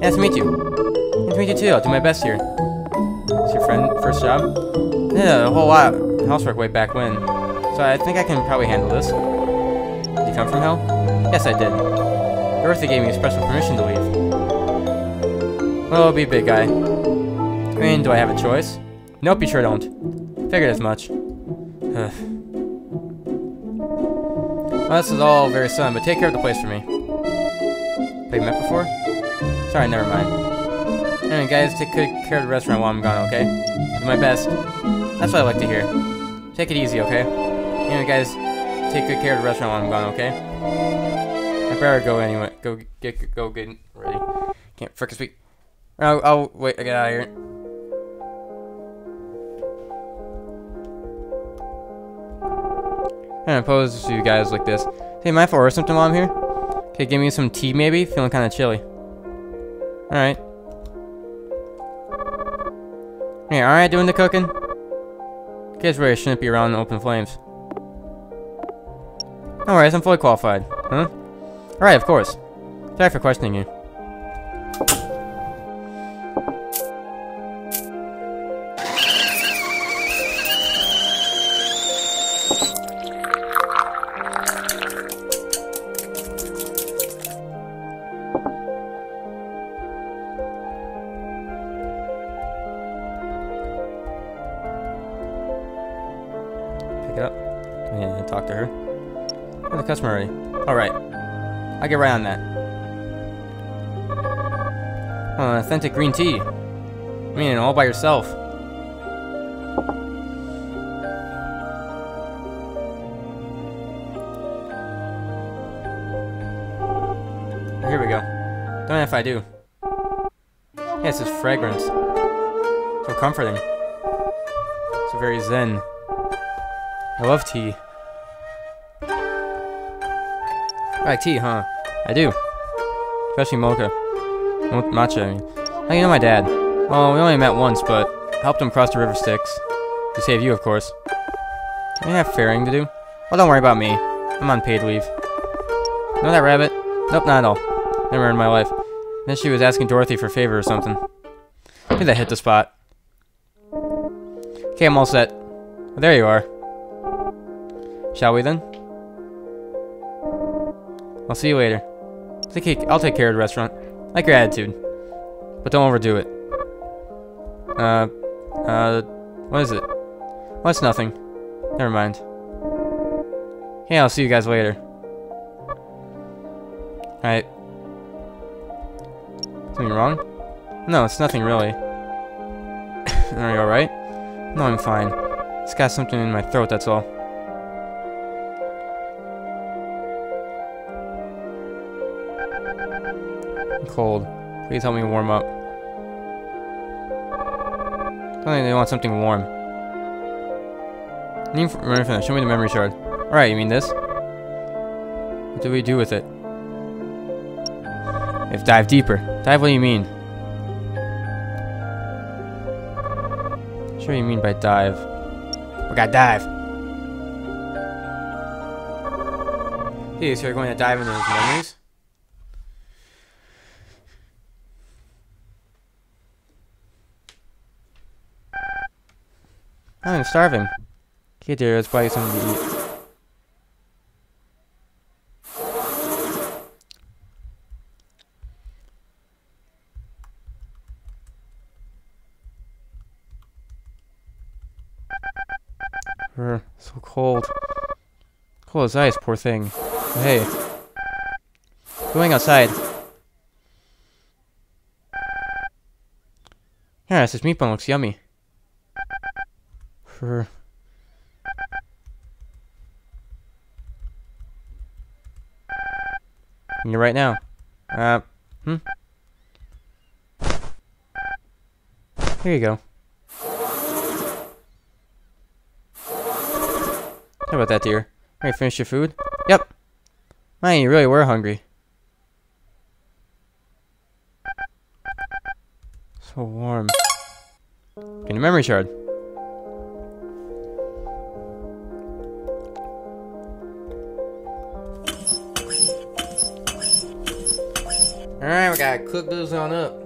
Nice to meet you. Nice to meet you too, I'll do my best here. Is your friend first job? I did a whole lot of housework way back when, so I think I can probably handle this. Did you come from Hell? Yes, I did. Dorothy gave me special permission to leave. Oh, be a big guy. I mean, do I have a choice? Nope, you sure don't. Figured as much. Well, this is all very sudden, but take care of the place for me. Have you met before? Sorry, never mind. Anyway, guys, take good care of the restaurant while I'm gone, okay? I'll do my best. That's what I like to hear. Take it easy, okay? Anyway, guys, take good care of the restaurant while I'm gone, okay? I better go anyway. Go get ready. Can't frickin' speak. I'll wait. I get out of here. I'm gonna pose to you guys like this. Hey, mind if I order something while I'm here? Okay, give me some tea maybe? Feeling kinda chilly. Alright. Hey, alright doing the cooking? Kids really shouldn't be around open flames. No worries, I'm fully qualified. Huh? Alright, of course. Sorry for questioning you. Pick it up and talk to her. Oh, the customer already. Alright. I'll get right on that. Oh, authentic green tea. I mean, all by yourself. Here we go. Don't know if I do. Yeah, it's this fragrance. So comforting. So very zen. I love tea. I like tea, huh? I do. Especially mocha. Matcha, I mean. How do you know my dad? Oh, we only met once, but I helped him cross the river Styx. To save you, of course. Do you have ferrying to do? Well, don't worry about me. I'm on paid leave. Know that rabbit? Nope, not at all. Never in my life. Then she was asking Dorothy for a favor or something. I think that hit the spot. Okay, I'm all set. Well, there you are. Shall we then? I'll see you later. I'll take care of the restaurant. Like your attitude. But don't overdo it. What is it? Well, it's nothing. Never mind. Hey, I'll see you guys later. Alright. Something wrong? No, it's nothing really. Are you alright? No, I'm fine. Just got something in my throat, that's all. I'm cold. Please help me warm up. Tell me they want something warm. Remember from that. Show me the memory shard. Alright, you mean this? What do we do with it? If dive deeper. Dive, what do you mean? Sure you mean by dive. We gotta dive. Dude, so you're going to dive into those memories? I'm starving. Okay, dear, let's buy you something to eat. So cold. Cold as ice, poor thing. Hey. Going outside. Yeah, this meat bun looks yummy. For you're right now. Here you go. How about that, dear? Are you finished your food? Yep. Man, you really were hungry. So warm. Get a memory shard. Alright, we gotta cook those on up.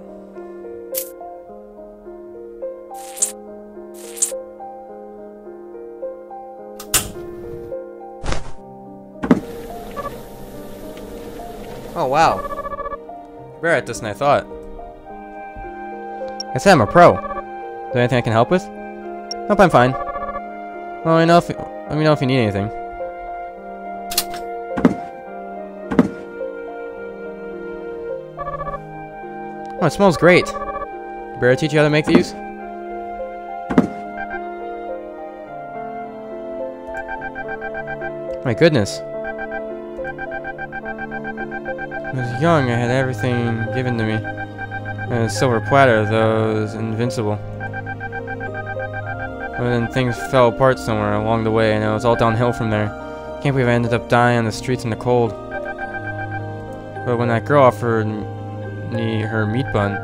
Oh wow. You're better at this than I thought. I said I'm a pro. Is there anything I can help with? Nope, I'm fine. Well, let me know if you need anything. Oh, it smells great. Better teach you how to make these? My goodness. When I was young, I had everything given to me. A silver platter, though, was invincible. But then things fell apart somewhere along the way, and it was all downhill from there. Can't believe I ended up dying on the streets in the cold. But when that girl offered me her meat bun,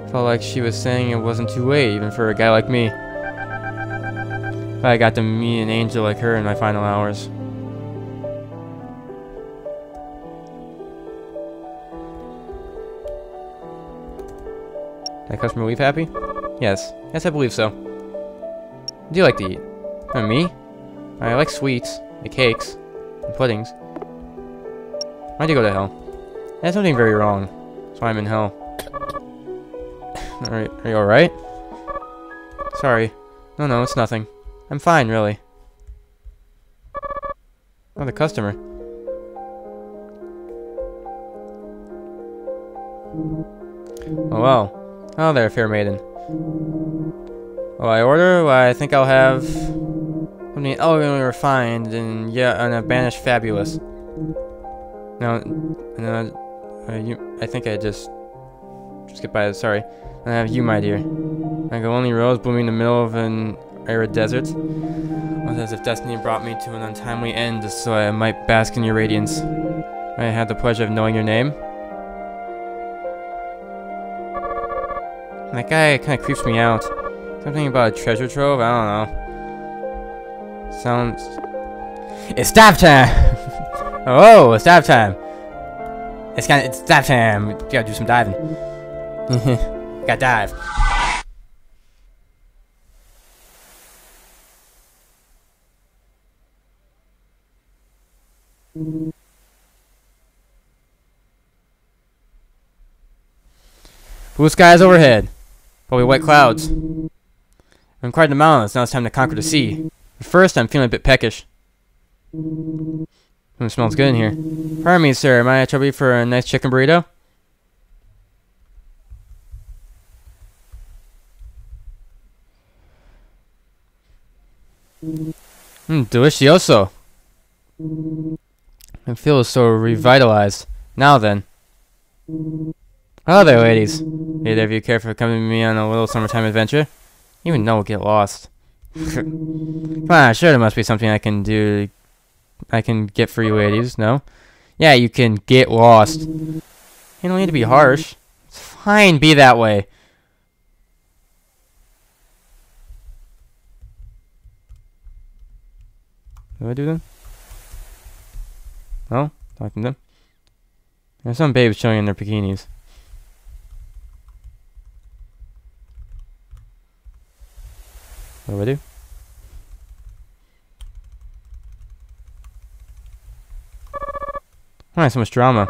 felt like she was saying it wasn't too late, even for a guy like me. But I got to meet an angel like her in my final hours. That customer leave happy? Yes. Yes, I believe so. What do you like to eat? Me? I like sweets, and cakes, and puddings. Why'd you go to hell? That's something very wrong. That's why I'm in hell. Are you alright? Sorry. No, it's nothing. I'm fine, really. Oh, the customer. Oh, well. Oh there, fair maiden. Well, I order? Well, I think I'll have something elegantly refined and a banished fabulous. No, I think I just skip by it, sorry. I have you, my dear. Like a lonely rose blooming in the middle of an arid desert. Almost as if destiny brought me to an untimely end so I might bask in your radiance. I had the pleasure of knowing your name. That guy kind of creeps me out. Something about a treasure trove? I don't know. Sounds... It's dive time! Oh, it's dive time! It's dive time! We gotta do some diving. Gotta dive. Blue skies overhead. Probably white clouds. I've conquered the mountains, now it's time to conquer the sea. But first, I'm feeling a bit peckish. Smells good in here. Pardon me, sir. Am I trouble you for a nice chicken burrito? Delicioso. I feel so revitalized. Now then. Hello there, ladies. Either of you care for coming with me on a little summertime adventure? Even no, we'll get lost. Come on, sure there must be something I can do. I can get for you ladies, no? Yeah, you can get lost. You don't need to be harsh. It's fine, be that way. What do I do then? Oh, talking to them. There's some babes showing in their bikinis. What do I do? Why so much drama?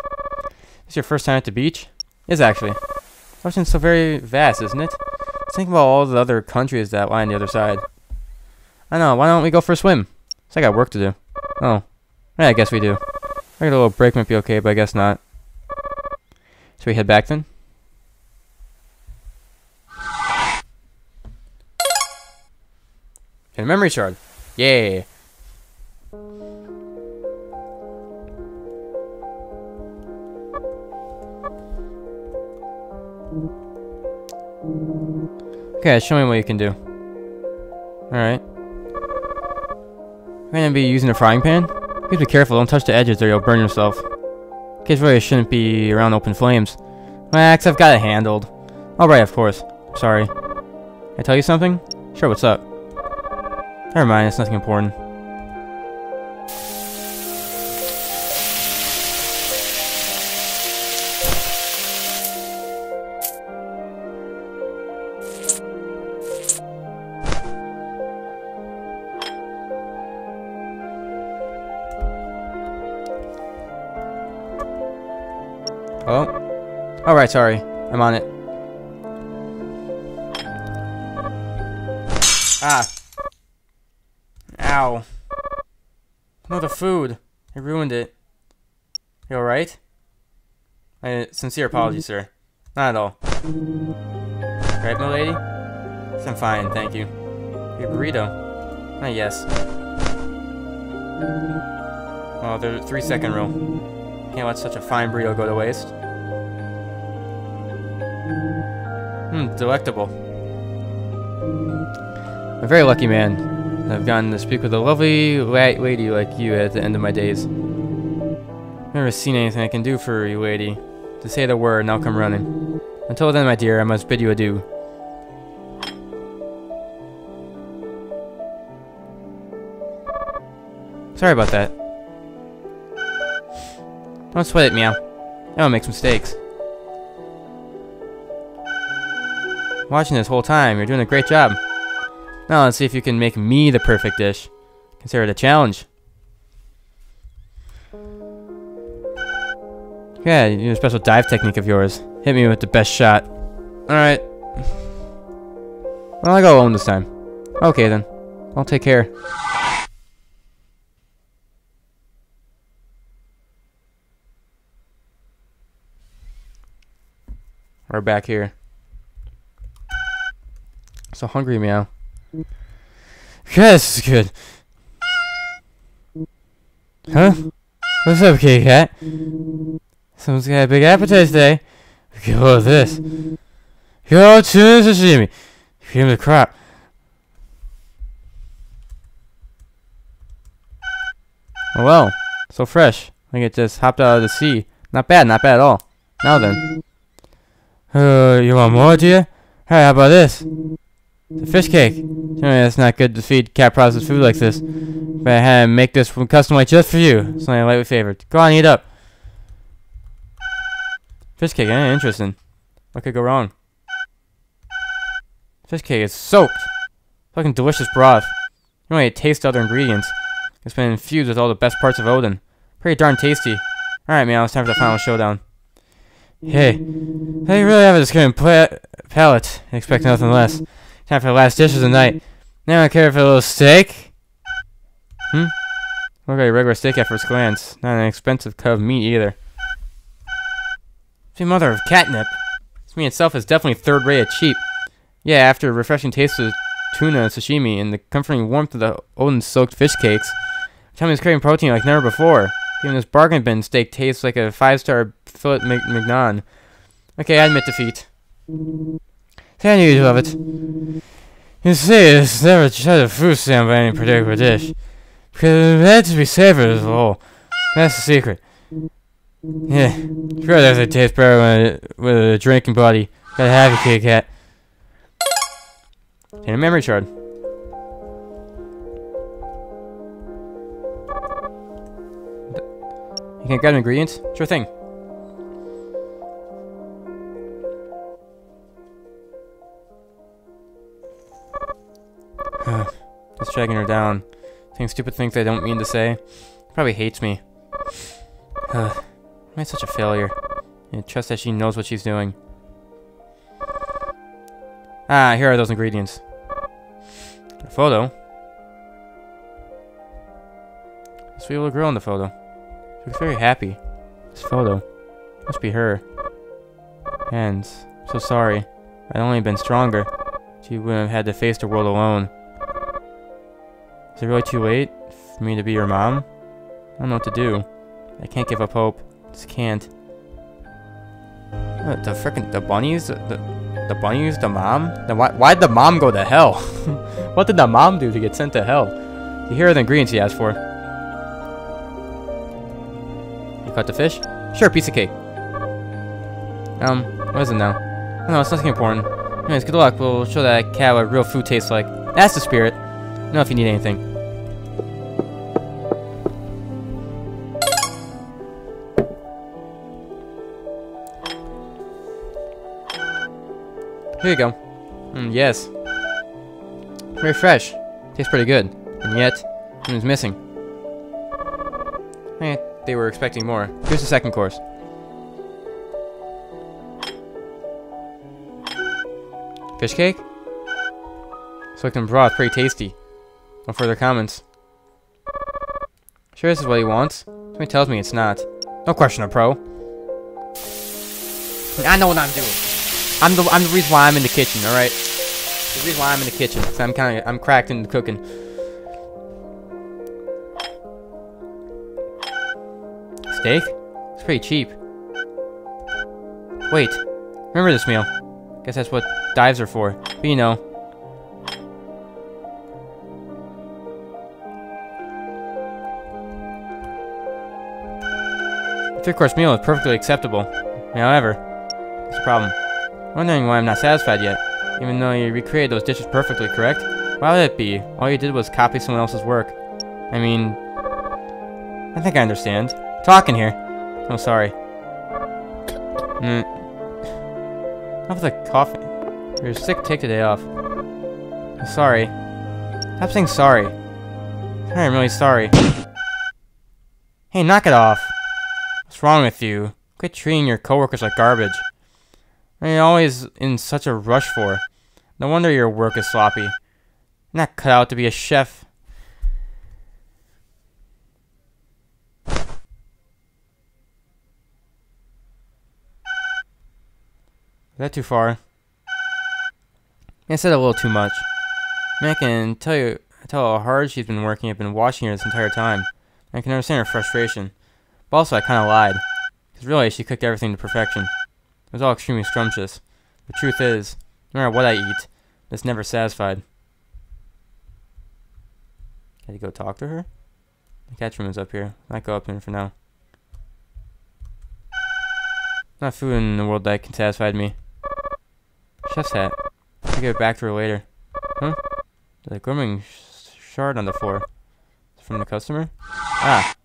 Is your first time at the beach? Yes, actually. The ocean's so very vast, isn't it? Just think about all the other countries that lie on the other side. I know, why don't we go for a swim? So I got work to do. Oh. Yeah, I guess we do. I get a little break might be okay, but I guess not. Should we head back then? And a memory shard. Yay. Okay, show me what you can do. Alright. We're gonna be using a frying pan. Please be careful, don't touch the edges or you'll burn yourself. Kids really shouldn't be around open flames. Max, I've got it handled. Alright, of course. Sorry. Can I tell you something? Sure, what's up? Never mind, it's nothing important. Oh. Alright, sorry. I'm on it. Ah. Ow. No, the food. I ruined it. You alright? Sincere apologies, sir. Not at all. Right, milady? Yes, I'm fine, thank you. Your burrito? Ah, yes. Oh, the 3-second rule. Can't let such a fine burrito go to waste. Delectable. I'm a very lucky man. I've gotten to speak with a lovely lady like you at the end of my days. I've never seen anything I can do for you, lady. To say the word and I'll come running. Until then, my dear, I must bid you adieu. Sorry about that. Don't sweat it, meow. Everyone makes mistakes. Watching this whole time, you're doing a great job. Now let's see if you can make me the perfect dish. Consider it a challenge. Yeah, you know a special dive technique of yours. Hit me with the best shot. Alright. Well, I'll go alone this time. Okay then. I'll take care. We're back here. So hungry, meow. Yeah, this is good. Huh? What's up, kitty cat? Someone's got a big appetite today. Okay, what is this? Yo, tuna sashimi. Feed him the crop. Oh well, so fresh. I think it just hopped out of the sea. Not bad at all. Now then. You want more, do you? Hey, how about this? The fish cake. It's not good to feed cat processed food like this. But I had to make this from custom like just for you. Something I lightly favored. Go on, eat up. Fish cake, interesting. What could go wrong? Fish cake is soaked. Fucking delicious broth. You don't really taste other ingredients. It's been infused with all the best parts of Odin. Pretty darn tasty. Alright, man, it's time for the final showdown. Hey, how you really have a discriminating palate and expect nothing less? Time for the last dish of the night. Now I care for a little steak? Look like a regular steak at first glance. Not an expensive cut of meat either. See, mother of catnip. This meat itself is definitely third-rate cheap. Yeah, after a refreshing taste of tuna and sashimi and the comforting warmth of the Odin-soaked fish cakes, Tommy's craving protein like never before. Even this bargain bin steak tastes like a 5-star fillet mignon. Okay, I admit defeat. See, I knew you'd love it. You see, it's never tried a fruit stand by any particular dish. Because it had to be savored as a whole. That's the secret. Yeah, sure does it taste better with a drinking buddy. Gotta have a Kit Kat. And a memory shard. You can grab ingredients? Sure thing. Just dragging her down. Saying stupid things I don't mean to say. Probably hates me. Am I such a failure? I trust that she knows what she's doing. Ah, here are those ingredients. A photo. Sweet little girl in the photo. She looks very happy. This photo. Must be her. Hands. I'm so sorry. If I'd only been stronger, she wouldn't have had to face the world alone. Is it really too late for me to be your mom? I don't know what to do. I can't give up hope. Just can't. The frickin' the bunnies? The bunnies? The mom? Why'd the mom go to hell? What did the mom do to get sent to hell? Here are the ingredients he asked for. You caught the fish? Sure, piece of cake. What is it now? Oh, no, it's nothing important. Anyways, good luck. We'll show that cat what real food tastes like. That's the spirit. Know if you need anything. Here you go. Yes. Very fresh. Tastes pretty good. And yet, something's missing. They were expecting more. Here's the second course. Fish cake? Soaked in broth, pretty tasty. No further comments. Sure this is what he wants? Something tells me it's not. No question, a pro. I know what I'm doing. I'm the reason why I'm in the kitchen, alright? The reason why I'm in the kitchen. So I'm cracked into cooking. Steak? It's pretty cheap. Wait. Remember this meal. Guess that's what dives are for. But you know. The three-course meal is perfectly acceptable. However, there's a problem. I'm wondering why I'm not satisfied yet. Even though you recreated those dishes perfectly, correct? Why would it be? All you did was copy someone else's work. I mean, I think I understand. Talking here. Oh, sorry. Enough with the coffee. You're sick, take the day off. I'm sorry. Stop saying sorry. I'm really sorry. Hey, knock it off. What's wrong with you? Quit treating your coworkers like garbage. What are you always in such a rush for? No wonder your work is sloppy. You're not cut out to be a chef. Is that too far? I said a little too much. I can tell how hard she's been working. I've been watching her this entire time. I can understand her frustration. But also, I kind of lied. Because really, she cooked everything to perfection. It was all extremely scrumptious. The truth is, no matter what I eat, it's never satisfied. Can you go talk to her? The catch room is up here. I might go up in for now. Not food in the world that can satisfy me. Chef's hat. I'll give it back to her later. Huh? There's a grooming shard on the floor. From the customer? Ah.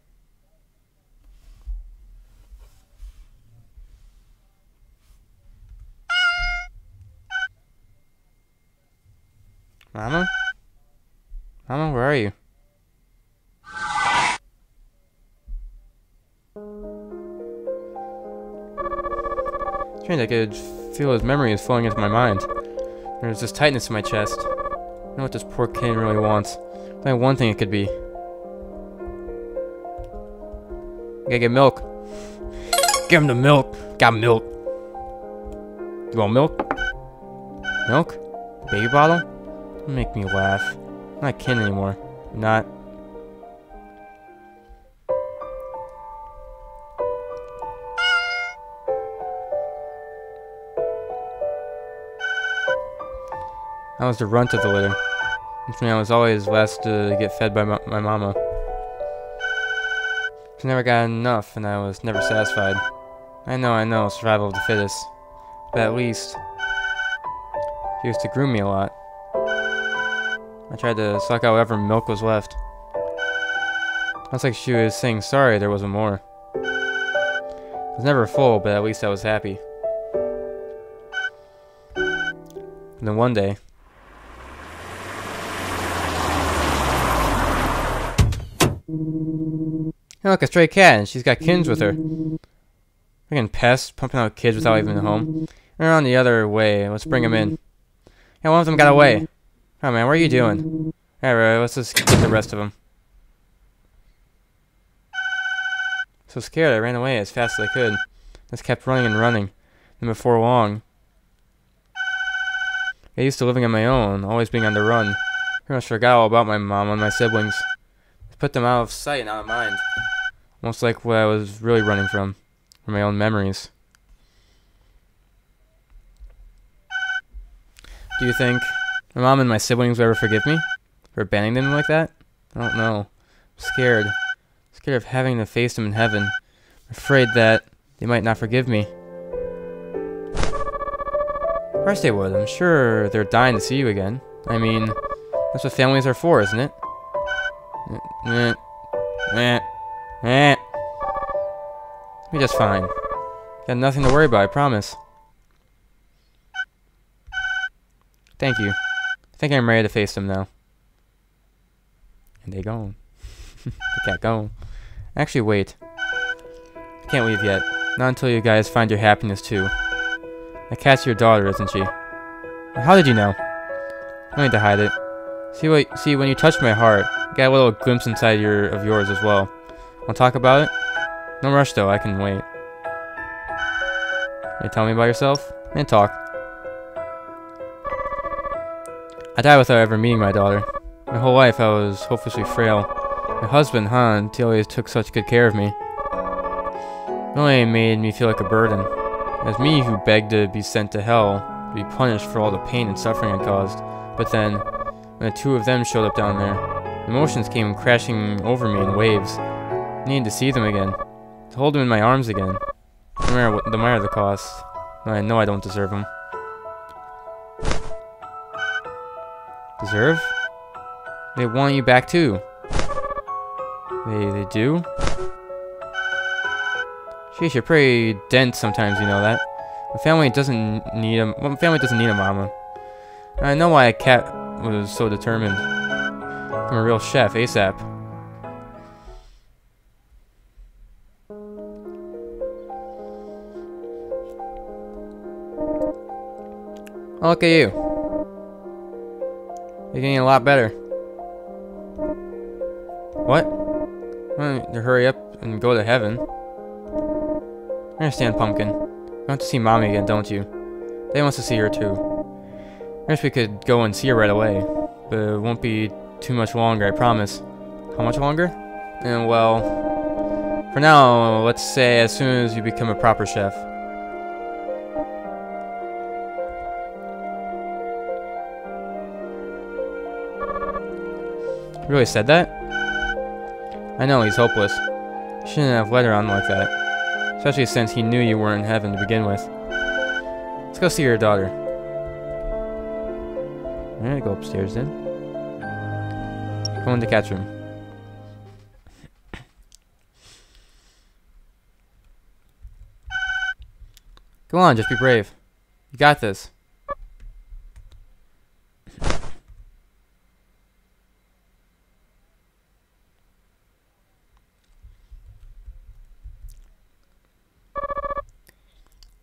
Mama? Mama, where are you? Strange, I could feel his memories flowing into my mind. There was this tightness in my chest. I don't know what this poor kid really wants. There's only one thing it could be. Gotta get milk. Give him the milk. Got milk. You want milk? Milk? Baby bottle? Don't make me laugh. I'm not kidding anymore. I'm not. I was the runt of the litter. Which means I was always last to get fed by my mama. She never got enough, and I was never satisfied. I know, survival of the fittest. But at least, she used to groom me a lot. I tried to suck out whatever milk was left. It was like she was saying sorry there wasn't more. I was never full, but at least I was happy. And then one day, hey, look, a stray cat, and she's got kids with her. Freaking pest, pumping out kids without even a home. They're on the other way. Let's bring them in. Yeah, one of them got away. Oh man, what are you doing? Alright, let's just get the rest of them. So scared, I ran away as fast as I could. Just kept running and running. And before long, I used to living on my own, always being on the run. Pretty much forgot all about my mom and my siblings. Put them out of sight and out of mind. Almost like what I was really running from my own memories. Do you think my mom and my siblings will ever forgive me for abandoning them like that? I don't know. I'm scared. Scared of having to face them in heaven. I'm afraid that they might not forgive me. Of course they would. I'm sure they're dying to see you again. I mean, that's what families are for, isn't it? Be just fine. Got nothing to worry about, I promise. Thank you. I think I'm ready to face them now. And they gone. They can't go. Actually, wait. I can't leave yet. Not until you guys find your happiness too. The cat's your daughter, isn't she? How did you know? No need to hide it. See, when you touched my heart, I got a little glimpse inside of yours as well. Want to talk about it? No rush though, I can wait. You tell me about yourself? And talk. I died without ever meeting my daughter. My whole life I was hopelessly frail. My husband, he always took such good care of me. It only made me feel like a burden. It was me who begged to be sent to hell, to be punished for all the pain and suffering I caused. But then, when the two of them showed up down there, emotions came crashing over me in waves. I needed to see them again, to hold them in my arms again, no matter the cost. I know I don't deserve them. Deserve? They want you back too. They do? Sheesh, you're pretty dense sometimes, you know that. My family doesn't need a mama. I know why a cat was so determined. I'm a real chef, ASAP. Oh, look at you. You're getting a lot better. What? Well, to hurry up and go to heaven. I understand, Pumpkin. You want to see Mommy again, don't you? They wants to see her too. I wish we could go and see her right away, but it won't be too much longer, I promise. How much longer? And well, for now, let's say as soon as you become a proper chef. He really said that? I know, he's hopeless. He shouldn't have let her on like that. Especially since he knew you weren't in heaven to begin with. Let's go see your daughter. Alright, go upstairs then. Go in the cat's room. Go on, just be brave. You got this.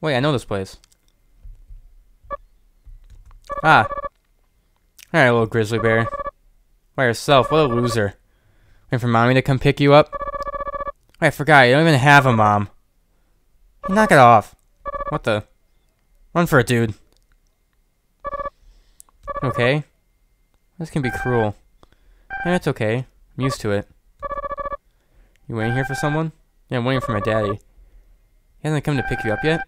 Wait, I know this place. Ah. Alright, little grizzly bear. By yourself, what a loser. Waiting for mommy to come pick you up? Wait, I forgot, you don't even have a mom. Knock it off. What the? Run for it, dude. Okay. This can be cruel. Yeah, it's okay. I'm used to it. You waiting here for someone? Yeah, I'm waiting for my daddy. He hasn't come to pick you up yet?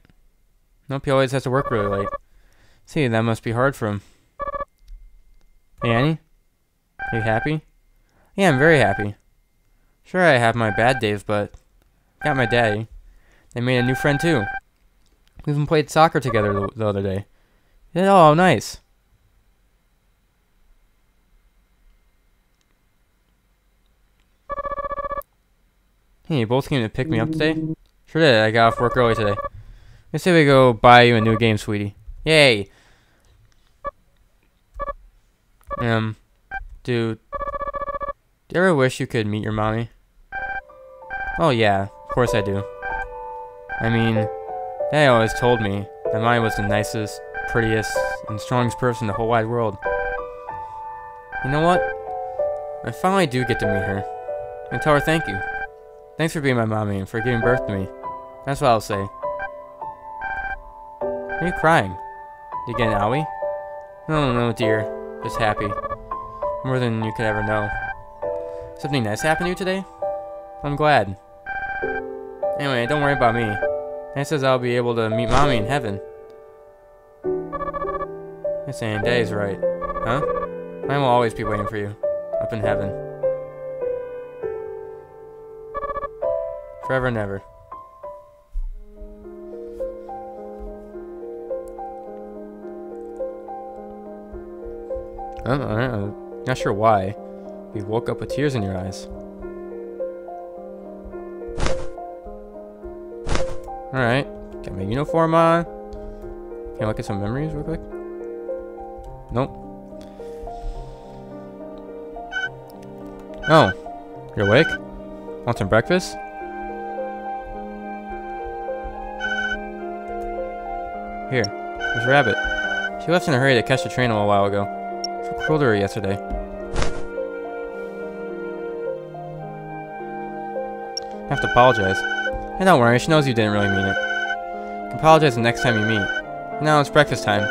Nope, he always has to work really late. See, that must be hard for him. Hey, Annie? Are you happy? Yeah, I'm very happy. Sure, I have my bad days, but I got my daddy. They made a new friend, too. We even played soccer together the other day. Yeah, oh, nice. Hey, you both came to pick me up today? Sure did. I got off work early today. Let's say we go buy you a new game, sweetie. Yay! Dude, do you ever wish you could meet your mommy? Oh yeah, of course I do. I mean, Daddy always told me that mommy was the nicest, prettiest, and strongest person in the whole wide world. You know what? I finally do get to meet her. And tell her thank you. Thanks for being my mommy and for giving birth to me. That's what I'll say. Why are you crying? Did you get an owie? No, dear. Just happy. More than you could ever know. Something nice happened to you today? I'm glad. Anyway, don't worry about me. Dad says I'll be able to meet mommy in heaven. You're saying Daddy's right. Huh? Mine will always be waiting for you. Up in heaven. Forever and ever. I'm not sure why. You woke up with tears in your eyes. Alright. Got my uniform on. Can I look at some memories real quick? Nope. Oh. You're awake? Want some breakfast? Here. There's Rabbit. She left in a hurry to catch the train a little while ago. So cruel to her yesterday. I have to apologize. And don't worry, she knows you didn't really mean it. You can apologize the next time you meet. Now it's breakfast time.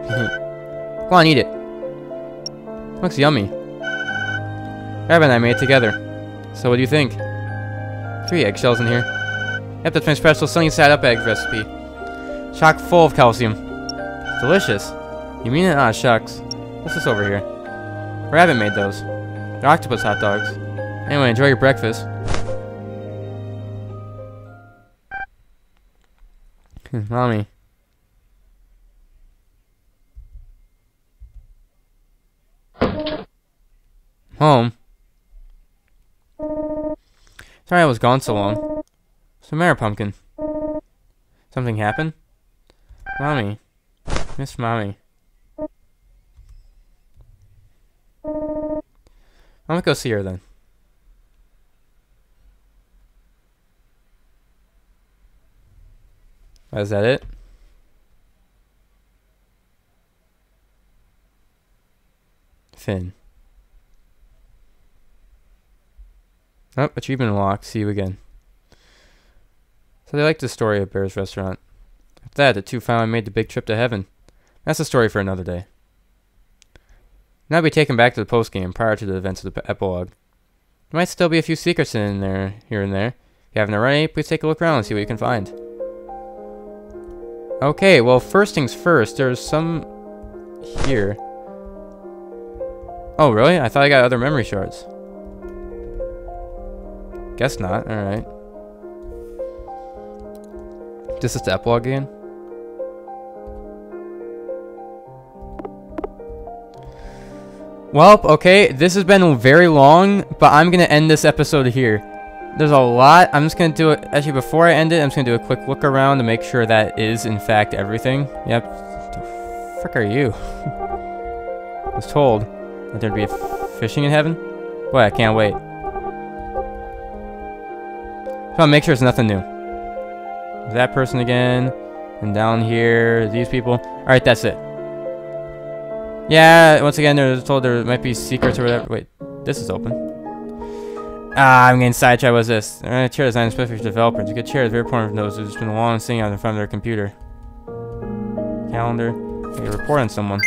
Go on, eat it. Looks yummy. Rabbit and I made it together. So what do you think? 3 eggshells in here. Yep, that's my special sunny side up egg recipe. Chock full of calcium. It's delicious. You mean it? Ah, shucks. What's this over here? Rabbit made those. They're octopus hot dogs. Anyway, enjoy your breakfast. Mommy. Home. Sorry I was gone so long. What's the matter, Pumpkin? Something happened? Mommy. Miss Mommy. I'm gonna go see her then. Is that it? Finn. Oh, achievement unlocked. See you again. So they liked the story of Bear's Restaurant. After that, the two finally made the big trip to heaven. That's a story for another day. Now I'll be taken back to the postgame prior to the events of the epilogue. There might still be a few secrets in there, here and there. If you haven't already, please take a look around and see what you can find. Okay, well, first things first, there's some here. Oh, really? I thought I got other memory shards. Guess not. Alright. This is the epilogue again? Well, okay, this has been very long, but I'm going to end this episode here. There's a lot. I'm just going to do it. Actually, before I end it, I'm just going to do a quick look around to make sure that is, in fact, everything. Yep. What the frick are you? I was told that there'd be a fishing in heaven. Boy, I can't wait. So I'll make sure it's nothing new. that person again. And down here, these people. Alright, that's it. Yeah, once again, they're told there might be secrets or whatever. Wait, this is open. Ah, I'm getting sidetracked. What's this? A chair designed especially for developers. A good chair is very important for those who've been long sitting out in front of their computer. Calendar. Okay, report on someone.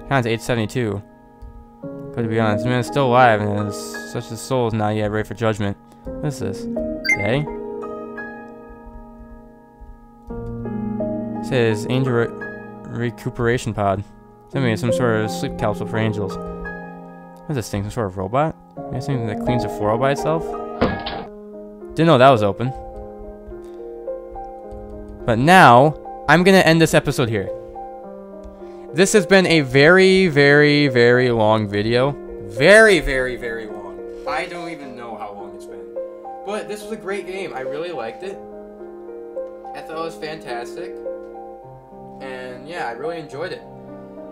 Counts 872. But to be honest, this man is still alive and has such a soul is not yet ready for judgment. What is this? Okay. It says Angel Recuperation Pod. Some sort of sleep capsule for angels. What is this thing? Some sort of robot? Maybe something that cleans the floor by itself? Didn't know that was open. But now, I'm gonna end this episode here. This has been a very, very, very long video. Very, very, very long. I don't even know how long it's been. But this was a great game. I really liked it. I thought it was fantastic. And yeah, I really enjoyed it.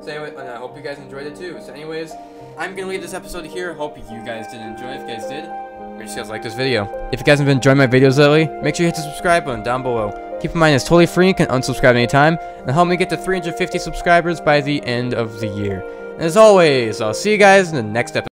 So anyway, and I hope you guys enjoyed it too. So anyways, I'm going to leave this episode here. Hope you guys did enjoy. If you guys did, make sure you guys like this video. If you guys have been enjoying my videos lately, make sure you hit the subscribe button down below. Keep in mind it's totally free. You can unsubscribe anytime. And help me get to 350 subscribers by the end of the year. And as always, I'll see you guys in the next episode.